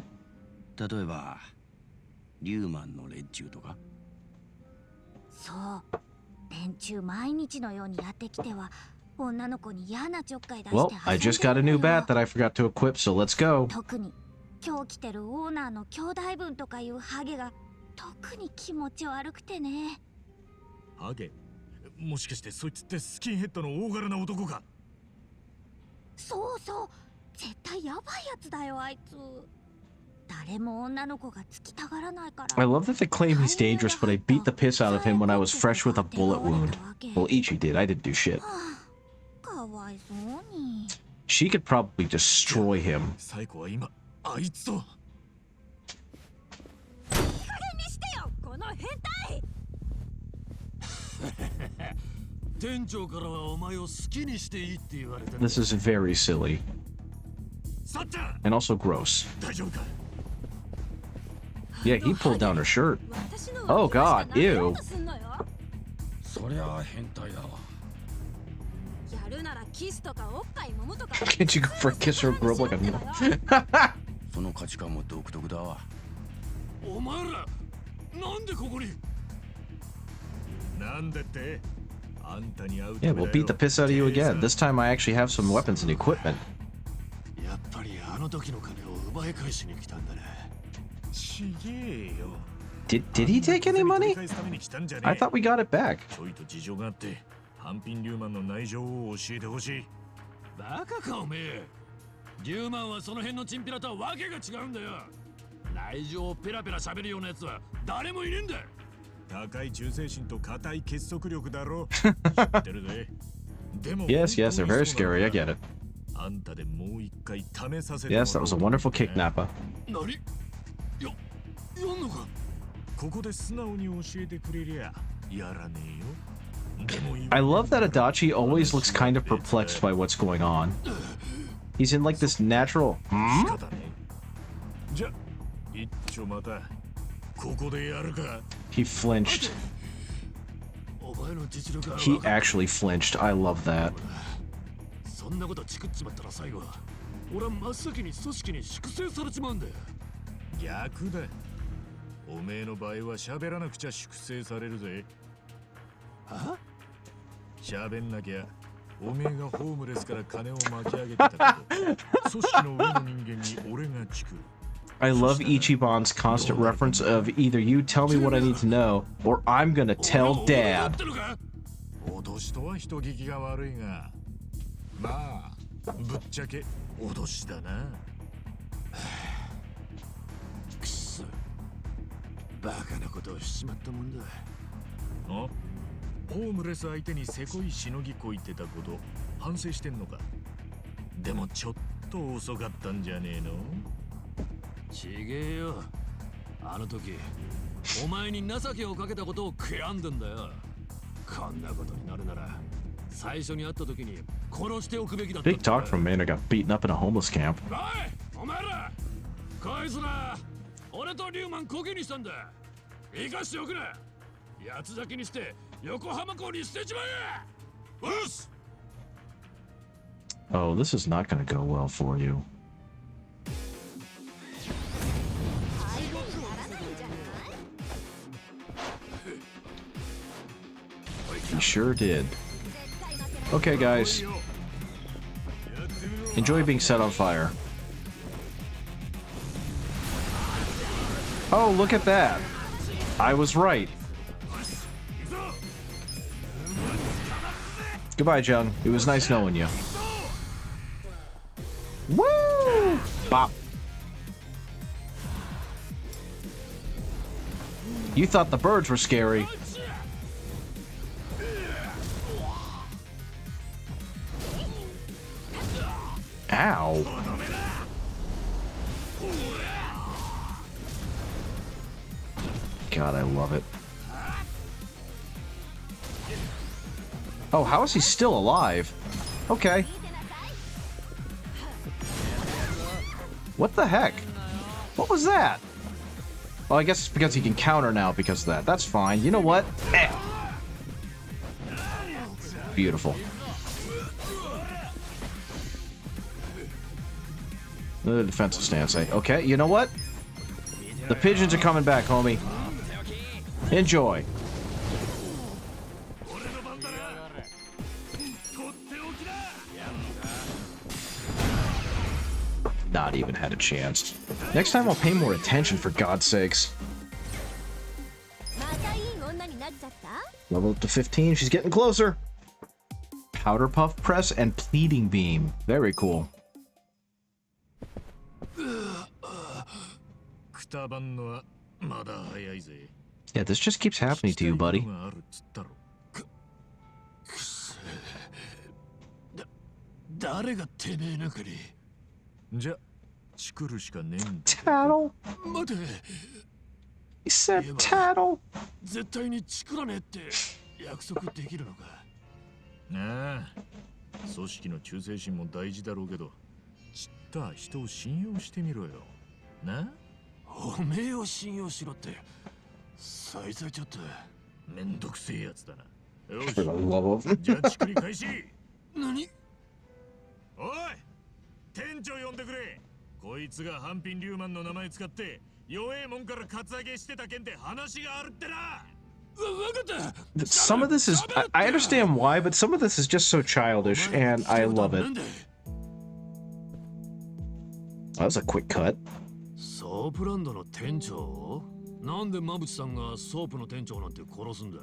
例えばリューマンの連中とか。そう、連中毎日のようにやってきては女の子に嫌なちょっかい出して Well, I just got a new bat that I forgot to equip, so let's go. 特に今日来てるオーナーの兄弟分とかいうハゲが特に気持ち悪くてね。ハゲ？もしかしてそいつってスキンヘッドの大柄な男か？そうそう、絶対やばいやつだよあいつ。誰も女の子がつきたがらないから。 I love that they claim he's dangerous, but I beat the piss out of him when I was fresh with a bullet wound. Well, Ichi did. I didn't do shit. かわいそうに。 She could probably destroy him. サイコは今あいつと。いい加減にしてよ、この変態。店長からはお前を好きにしていいって言われて。 This is very silly. さっちゃん、 And also gross. 大丈夫か？ Yeah, he pulled down her shirt. Oh god, ew. そりゃ変態だわ。やるならキスとかおっぱい揉むとか。 Can't you go for a kiss or grow up like a mule? その価値観も独特だわ。お前らなんでここに？なんでって？あんたに会う Yeah, we'll beat the piss out of you again. This time I actually have some weapons and equipment. やっぱりあの時の金を奪い返しに来たんだね。ちげえよ。 Did he take any money? I thought we got it back. ちょいと事情があって半品リューマンの内情を教えてほしい。バカかおめえ。リューマンはその辺のチンピラとはわけが違うんだよ。内情をペラペラ喋るようなやつは誰もいねえんだ。高い忠誠心と固い結束力だろ。知ってるぜ。でも Yes, yes, they're very scary. I get it. あんたでもう一回試させて。 Yes, that was a wonderful kick, Nappa. 何？やんのか？ここで素直に教えてくれりゃやらねえよ。 I love that Adachi always looks kind of perplexed by what's going on. He's in like this natural. He flinched. He actually flinched. I love that. そんなことチクっちまったら最後は俺は真っ先に組織に粛清されちまうんだよ。逆だ。おめえの場合は喋らなくちゃ粛清されるぜ。は？喋んなきゃおめえがホームレスから金を巻き上げてたけど組織の上の人間に俺がチク。 I love Ichiban's constant reference of either you tell me what I need to know or I'm gonna tell Dad. 脅しとは人聞きが悪いが、まあぶっちゃけ脅しだな。くそ、バカなことをしちまったもんだ。ホームレス相手にせこいしのぎこいてたこと反省してんのか？でもちょっと遅かったんじゃねえの？ちげえよ。あの時お前に情けをかけたことを悔やんでんだよ。こんなことになるなら最初に会った時に殺しておくべきだった。 Big talk from a man who got beaten up in a homeless camp. おい、お前らこいつら俺とリューマンコケにしたんだ。生かしておくな。八つ咲きにして横浜港に捨てちまえ。うっす。 Oh, this is not gonna go well for you. He sure did. Okay, guys. Enjoy being set on fire. Oh, look at that. I was right. Goodbye, Jung. It was nice knowing you. Woo! Bop. You thought the birds were scary. Ow. God, I love it. Oh, how is he still alive? Okay. What the heck? What was that? Well, I guess it's because he can counter now because of that. That's fine. You know what? Eh. Beautiful. The defensive stance, eh? Okay, you know what? The pigeons are coming back, homie. Enjoy. Not even had a chance. Next time I'll pay more attention, for God's sakes. Level up to 15. She's getting closer. Powder puff press and pleading beam. Very cool. Yeah, this just keeps happening to you, buddy. 誰がてめえなんかに。じゃ、チクるしかねえんだ。Tattle. 待て。He said tattle. 絶対にチクらねえって約束できるのか。ああ、組織の忠誠心も大事だろうけど、ちった人を信用してみろよ。な？おめえを信用しろって。そいつはちょっとめんどくせえやつだな。よし。じゃあチクり開始。何？おい、店長呼んでくれ。こいつがハンピン・リューマンの名前使って弱えもんからカツアゲしてた件で話があるってな。Some of this is I understand why, but some of this is just so childish, and I love it. That was a quick cut. ソープランドの店長？なんで馬淵さんがソープの店長なんて殺すんだ？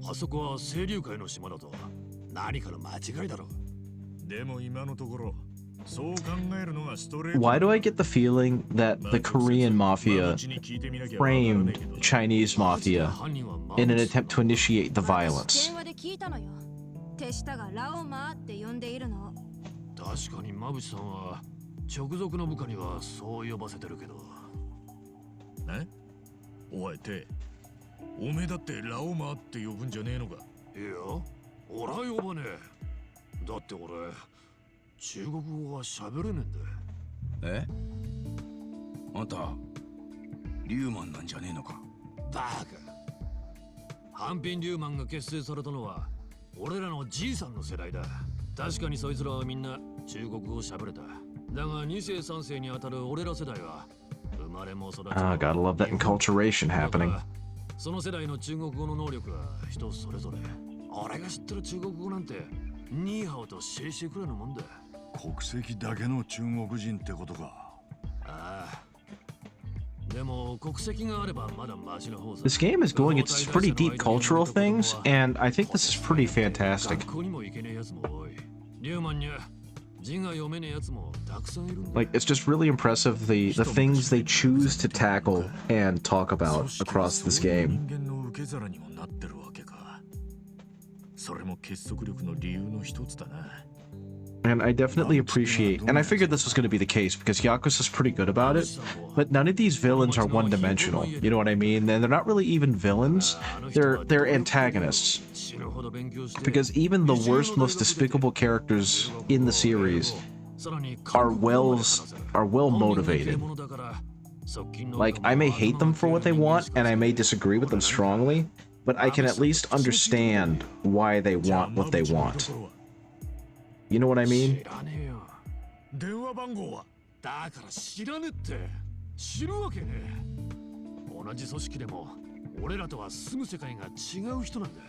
あそこは清流会の島だと。何かの間違いだろ。でも今のところそう考えるのがストレート。 Why do I get the feeling that the Korean mafia framed Chinese mafia in an attempt to initiate the violence? 確かに馬淵さんは直属の部下にはそう呼ばせてるけど。え？おいて、おめえだってラオマって呼ぶんじゃねえのか？いや、俺は呼ばねえ。だって俺中国語は喋れねえんだ。え？あんたリューマンなんじゃねえのか？バカ。ハンピン・リューマンが結成されたのは俺らのじいさんの世代だ。確かにそいつらはみんな中国語を喋れた。だが2世3世にあたる俺ら世代は生まれも育ちも。Ah, gotta love that enculturation happening. その世代の中国語の能力は人それぞれ。俺が知ってる中国語なんてニーハオとシェイシェくらいのもんだ。国籍だけの中国人ってことか。ああ。でも国籍があればまだマシな方さ。 This game is going into pretty deep cultural things, and I think this is pretty fantastic. 学校にも行けねえやつも多い。リューマンには字が読めねえやつもたくさんいるんだ。 Like, it's just really impressive the things they choose to tackle and talk about across this game. 人間の受け皿にもなってるわけか。それも結束力の理由の一つだな。 And I definitely appreciate, and I figured this was going to be the case because Yakuza's pretty good about it, but none of these villains are one-dimensional. You know what I mean? And they're not really even villains. They're antagonists. Because even the worst, most despicable characters in the series are well motivated. Like, I may hate them for what they want, and I may disagree with them strongly, but I can at least understand why they want what they want. You know what I mean? 電話番号はだから知らねって知るわけねえ。同じ組織でも俺らとは住む世界が違う人なんだ。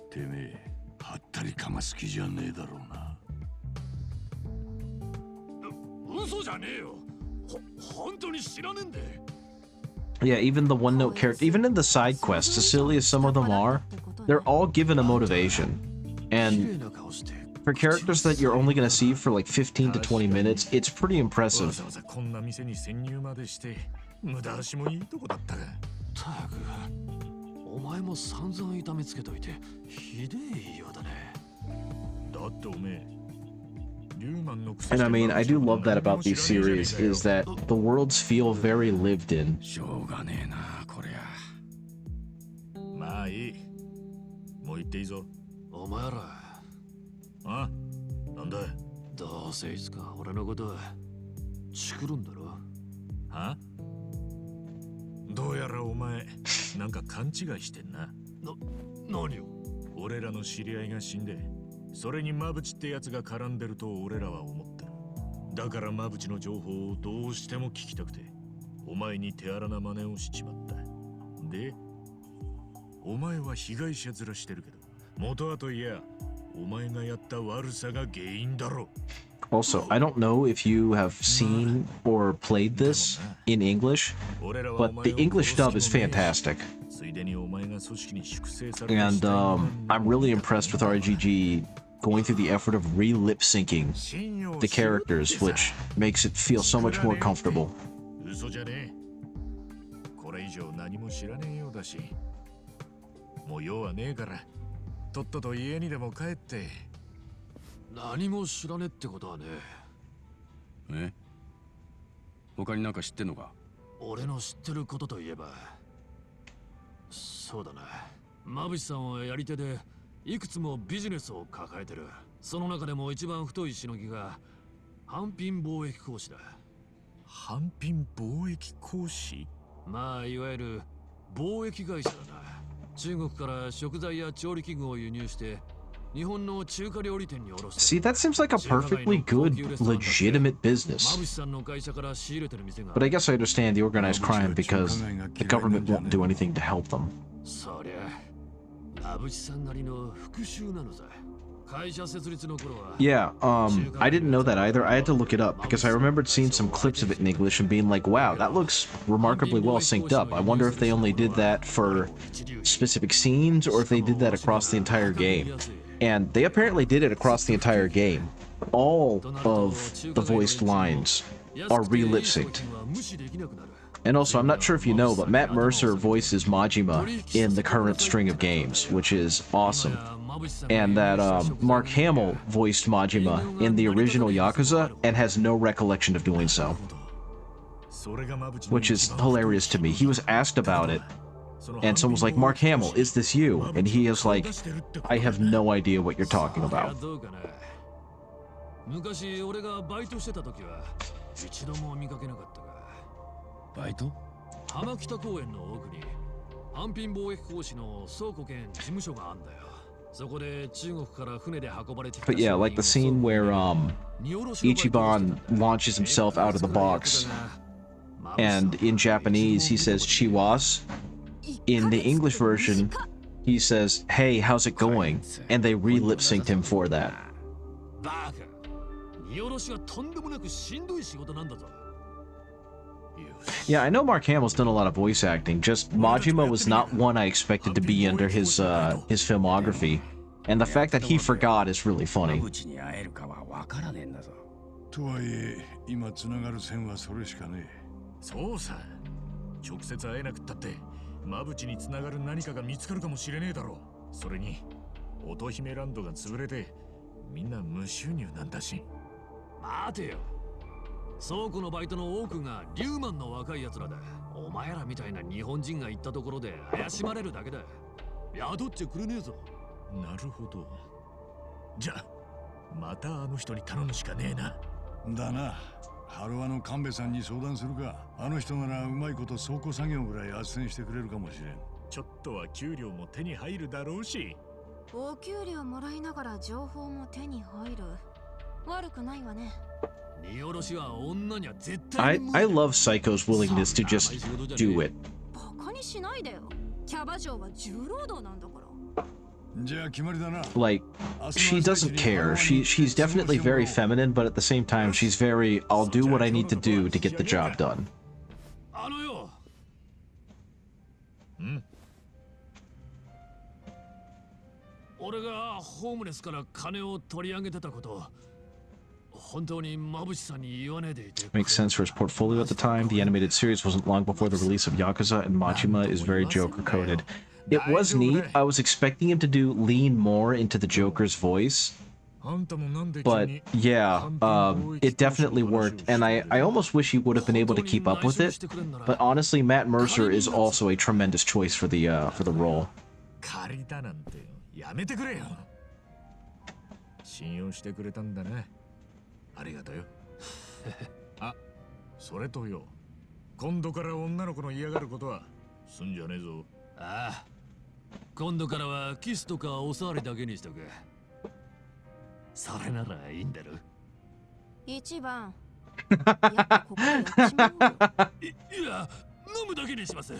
てめえはったりかます気じゃねえだろうな。嘘じゃねえよ。本当に知らねえんで。 Yeah, even the one-note character, even in the side quests, as silly as some of them are, they're all given a motivation. And for characters that you're only going to see for like 15 to 20 minutes, it's pretty impressive. こんな店に潜入までして無駄足もいいとこだったが。たく、お前も散々痛めつけといてひでえ言いようだね。だっておめえ And I mean, I do love that about these series, is that the worlds feel very lived in. しょうがねえなこりゃ。まあいい。もう行っていいぞ。お前ら。あ、なんだ。どうせいつか俺のことチクるんだろ。は？どうやらお前なんか勘違いしてんな。何を？俺らの知り合いが死んで、それにマブチってやつが絡んでると俺らは思ってる。だからマブチの情報をどうしても聞きたくて、お前に手荒な真似をしちまった。で、お前は被害者面してるけど、元はといや、お前がやった悪さが原因だろ。Also, I don't know if you have seen or played this in English, but the English dub is fantastic. And I'm really impressed with RGG going through the effort of re-lip syncing the characters, which makes it feel so much more comfortable. 嘘じゃねえ。これ以上何も知らねえようだし、もう用はねえから、とっとと家にでも帰って。何も知らねえってことはね。え？他になんか知ってんのか？俺の知ってることといえば、そうだな。マブシさんはやり手でいくつもビジネスを抱えてる。その中でも一番太いしのぎが反品貿易公司だ。反品貿易公司？まあいわゆる貿易会社だな。中国から食材や調理器具を輸入して、日本の中華料理店に卸す。 See, that seems like a perfectly good, legitimate business. But I guess I understand the organized crime because the government won't do anything to help them. そりゃ、マブシさんなりの復讐なのさ。会社設立の頃は。 Yeah, I didn't know that either. I had to look it up because I remembered seeing some clips of it in English and being like, wow, that looks remarkably well synced up. I wonder if they only did that for specific scenes or if they did that across the entire game. And they apparently did it across the entire game. All of the voiced lines are re-lip synced. And also, I'm not sure if you know, but Matt Mercer voices Majima in the current string of games, which is awesome. And that Mark Hamill voiced Majima in the original Yakuza and has no recollection of doing so. Which is hilarious to me. He was asked about it, and someone was like, Mark Hamill, is this you? And he is like, I have no idea what you're talking about. 昔俺がバイトしてた時は一度も見かけなかったが。バイト？浜北公園の奥に反品貿易公司の倉庫兼事務所があんだよ。そこで中国から船で運ばれてきた。 But yeah, like the scene where Ichiban launches himself out of the box, and in Japanese he says Chiwas. In the English version, he says, hey, how's it going? And they re-lip synced him for that. Yeah, I know Mark Hamill's done a lot of voice acting, just Majima was not one I expected to be under his filmography. And the fact that he forgot is really funny. とはいえ、今つながる線はそれしかねえ。そうさ。直接会えなくったって、マブチにつながる何かが見つかるかもしれねえだろう。それに、乙姫ランドが潰れて、みんな無収入なんだし。待てよ。倉庫のバイトの多くがリューマンの若い奴らだ。お前らみたいな日本人が行ったところで怪しまれるだけだ。雇っちゃくれねえぞ。なるほど。じゃあ、またあの人に頼むしかねえな。だな。ハロワの神戸さんに相談するか。あの人ならうまいこと倉庫作業ぐらい斡旋してくれるかもしれん。ちょっとは給料も手に入るだろうし。お給料もらいながら情報も手に入る。悪くないわね。荷下ろしは女には絶 I 対 love Psycho's willingness to just do it. バカにしないでよ。キャバ嬢は重労働なんだから。 Like, she doesn't care. She's definitely very feminine, but at the same time, she's very, I'll do what I need to do to get the job done. あのよ。俺がホームレスから金を取り上げてたこと。 Makes sense for his portfolio at the time. The animated series wasn't long before the release of Yakuza, and Majima is very Joker-coded. It was neat. I was expecting him to lean more into the Joker's voice, But yeah, it definitely worked, and I almost wish he would have been able to keep up with it. But honestly, Matt Mercer is also a tremendous choice for the role. 借りたなんてやめてくれよ。信用してくれたんだね。ありがとうよ。あ、それとよ。今度から女の子の嫌がることはすんじゃねえぞ。ああ。今度からはキスとかお触りだけにしとく。それならいいんだろ。一番。やっぱここでやっちまおうよ。いや、飲むだけにします。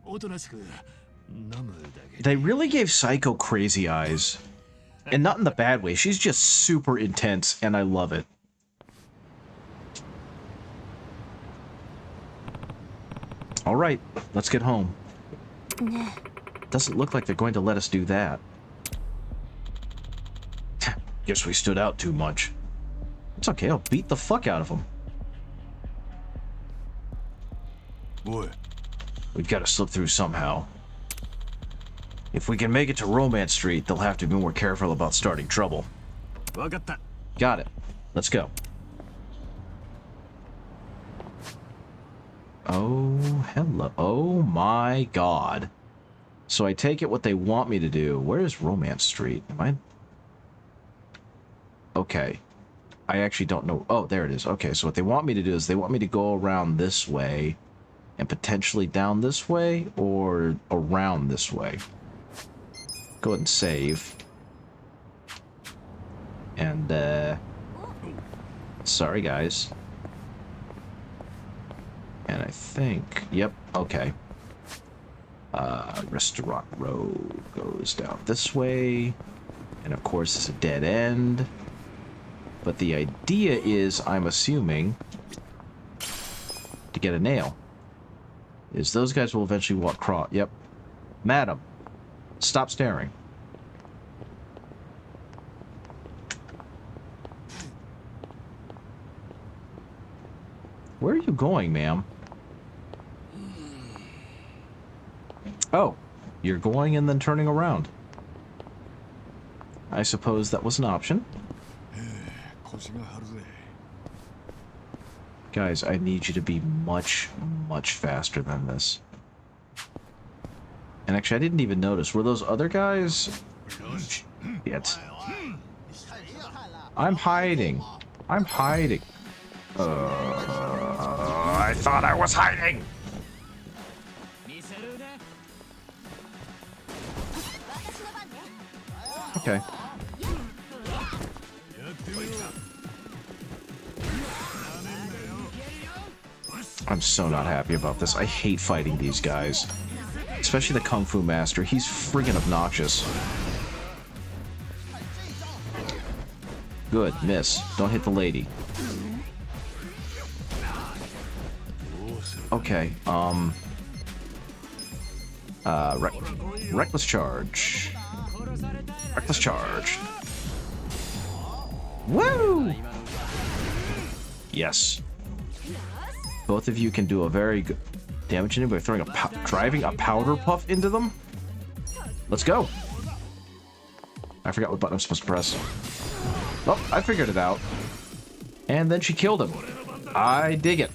おとなしく飲むだけ。They really gave Psycho crazy eyes. And not in the bad way. She's just super intense, and I love it. All right, let's get home. Doesn't look like they're going to let us do that. Guess we stood out too much. It's okay, I'll beat the fuck out of them. Boy. We've got to slip through somehow. If we can make it to Romance Street, they'll have to be more careful about starting trouble. Got it. Let's go. Oh, hello. Oh my god. So I take it what they want me to do. Where is Romance Street? Am I... Okay. I actually don't know. Oh, there it is. Okay, so what they want me to do is they want me to go around this way and potentially down this way or around this way. Go ahead and save. And, sorry, guys. And I think... Yep, okay. Restaurant Road goes down this way. And, of course, it's a dead end. But the idea is, I'm assuming, to get a nail, is those guys will eventually walk across. Yep. Madam, stop staring. Where are you going, ma'am? Oh, you're going and then turning around. I suppose that was an option. Guys, I need you to be much, much faster than this. And actually, I didn't even notice. Were those other guys? Yet. I'm hiding. I'm hiding. I thought I was hiding. Okay. I'm so not happy about this. I hate fighting these guys. Especially the Kung Fu Master. He's friggin' obnoxious. Good, miss. Don't hit the lady. Okay, reckless charge. Reckless charge. Woo! Yes. Both of you can do a very good damage in it by throwing driving a powder puff into them. Let's go. I forgot what button I'm supposed to press. Oh, I figured it out. And then she killed him. I dig it.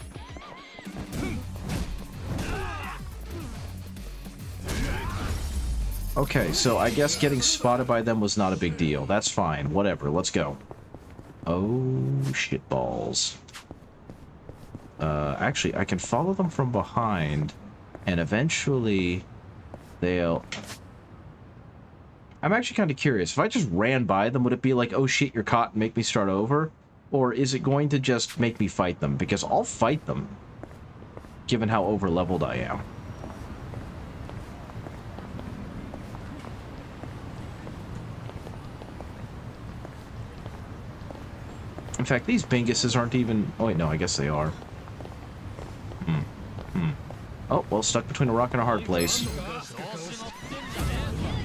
Okay, so I guess getting spotted by them was not a big deal. That's fine. Whatever. Let's go. Oh, shit balls. Actually, I can follow them from behind, and eventually they'll... I'm actually kind of curious. If I just ran by them, would it be like, oh shit, you're caught and make me start over? Or is it going to just make me fight them? Because I'll fight them, given how over-leveled I am. In fact, these Binguses aren't even... Oh, wait, no, I guess they are. Oh, well, stuck between a rock and a hard place.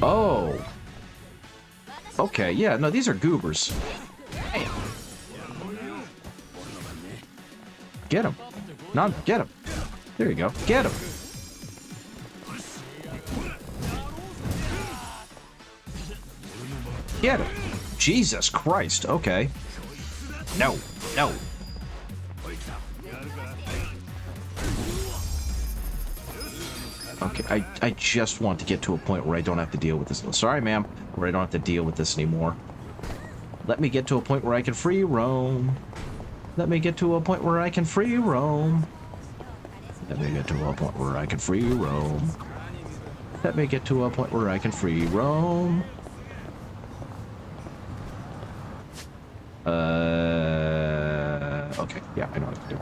Oh. Okay, yeah, no, these are goobers. Damn. Get him. None, get him. There you go. Get him. Get him. Jesus Christ, okay. No, no. Okay, I just want to get to a point where I don't have to deal with this. Sorry, ma'am, where I don't have to deal with this anymore. Let me get to a point where I can free roam. Let me get to a point where I can free roam. Let me get to a point where I can free roam. Let me get to a point where I can free roam. Okay, yeah, I know what to do.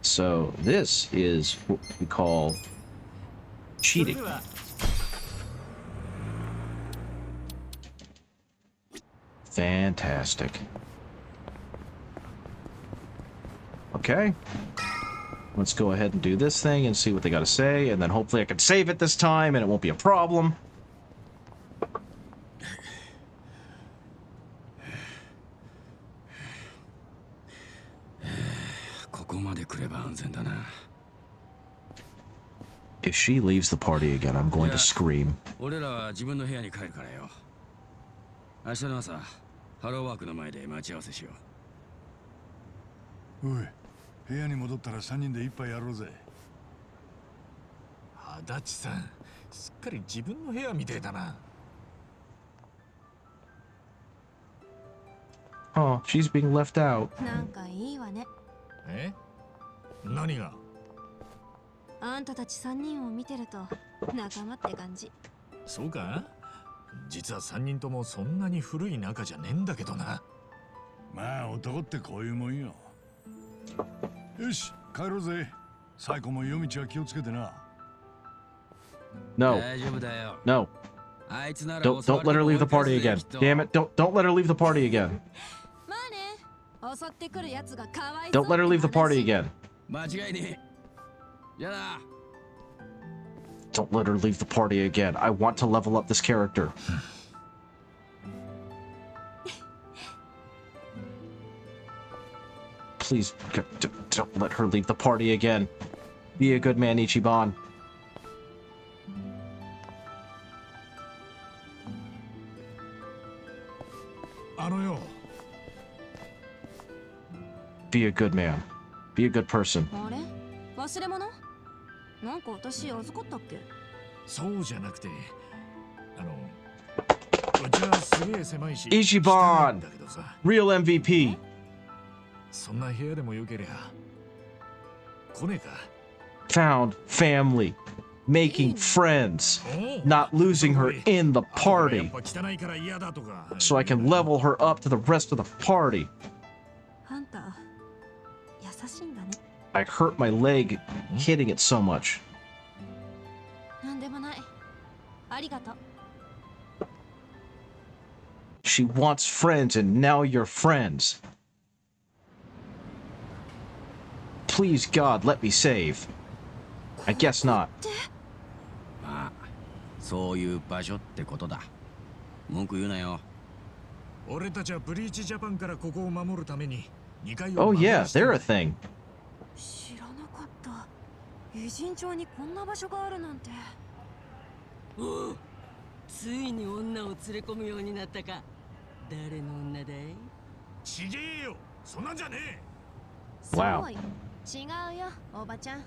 So this is what we call cheating. Fantastic. Okay. Let's go ahead and do this thing and see what they got to say, and then hopefully I can save it this time and it won't be a problem. If she leaves the party again, I'm going to scream. 俺らは自分の部屋に帰るからよ。明日の朝、ハローワークの前で待ち合わせしよおい、部屋に戻ったら3人で一杯やろうぜ。足立さん、すっかり自分の部屋みてえだな。Oh, she's being left out. なんかいいわね。え？何が？あんたたち3人を見てると仲間って感じ。そうか？実は3人ともそんなに古い仲じゃねえんだけどな。まあ男ってこういうもんよ。よし、帰ろうぜ。最後も夜道は気をつけてな。No. No. Don't let her leave the party again. Damn it! Don't let her leave the party again. まあね、襲ってくるやつがかわいそう。 Don't let her leave the party again. 間違いねえ。じゃあな。Don't let her leave the party again. I want to level up this character. Please, don't let her leave the party again. Be a good man, Ichiban. Be a good man. Be a good person. あれ？忘れ物？なんか私預かったっけ？そうじゃなくて、うちはすげえ狭いし。Ichiban! Real MVP! そんな部屋でもよけりゃ。来ねえか。Found family. Making friends. Not losing her in the party. So I can level her up to the rest of the party. あんた、優しいんだね。I hurt my leg hitting it so much. なんでもない。ありがとう。She wants friends and now you're friends. Please God, let me save. I guess not. まあ、そういう場所ってことだ。文句言うなよ。俺たちはブリーチジャパンからここを守るために2階を。 Oh yeah, they're a thing. 知らなかった。偉人町にこんな場所があるなんて。おう、ついに女を連れ込むようになったか。誰の女だい？ちげえよ、そんなんじゃねえ。Wow. そうよ。違うよ、おばちゃん。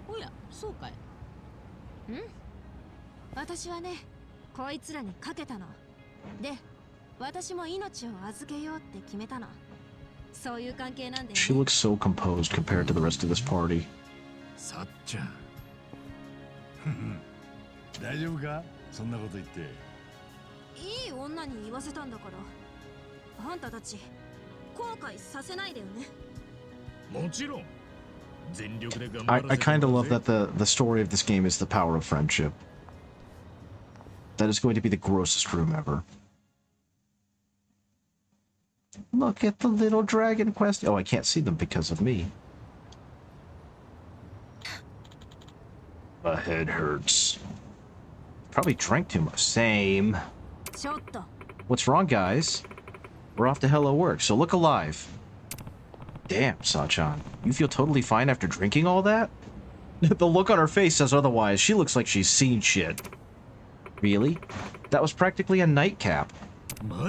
おや、そうかい。うん。私はね、こいつらにかけたの。で、私も命を預けようって決めたの。そういう関係なんで、ね。She looks so composed compared to the rest of this party. さっちゃん。大丈夫か？そんなこと言って。いい女に言わせたんだから。あんたたち、後悔させないでよね。もちろん。I kind of love that the story of this game is the power of friendship. That is going to be the grossest room ever. Look at the little dragon quest. Oh, I can't see them because of me. My head hurts. Probably drank too much. Same. What's wrong, guys? We're off to Hello Work, so look alive. Damn, Sachan. You feel totally fine after drinking all that? The look on her face says otherwise. She looks like she's seen shit. Really? That was practically a nightcap.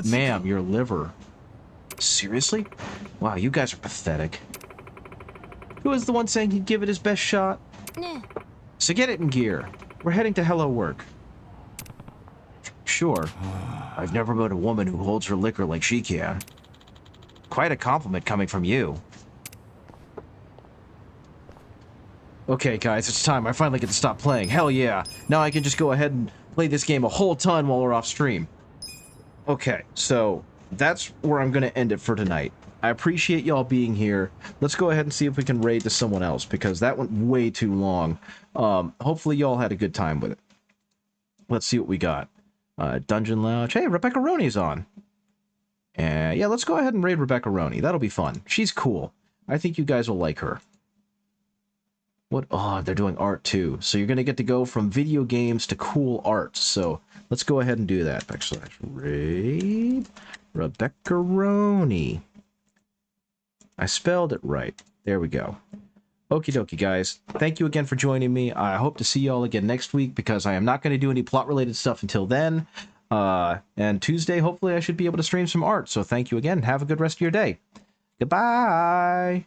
Ma'am, your liver. Seriously? Wow, you guys are pathetic. Who was the one saying he'd give it his best shot? So get it in gear. We're heading to Hello Work. Sure. I've never met a woman who holds her liquor like she can. Quite a compliment coming from you. Okay, guys, it's time. I finally get to stop playing. Hell yeah. Now I can just go ahead and play this game a whole ton while we're off stream. Okay, so that's where I'm going to end it for tonight. I appreciate y'all being here. Let's go ahead and see if we can raid to someone else, because that went way too long. Hopefully y'all had a good time with it. Let's see what we got. Dungeon Lounge. Hey, Rebecca Roney's on. Yeah, let's go ahead and raid Rebecca Roney. That'll be fun. She's cool. I think you guys will like her. What? Oh, they're doing art too. So you're going to get to go from video games to cool art. So let's go ahead and do that. / raid Rebecca Roney. I spelled it right. There we go. Okie dokie, guys. Thank you again for joining me. I hope to see y'all again next week, because I am not going to do any plot-related stuff until then. And Tuesday, hopefully, I should be able to stream some art. So thank you again. Have a good rest of your day. Goodbye.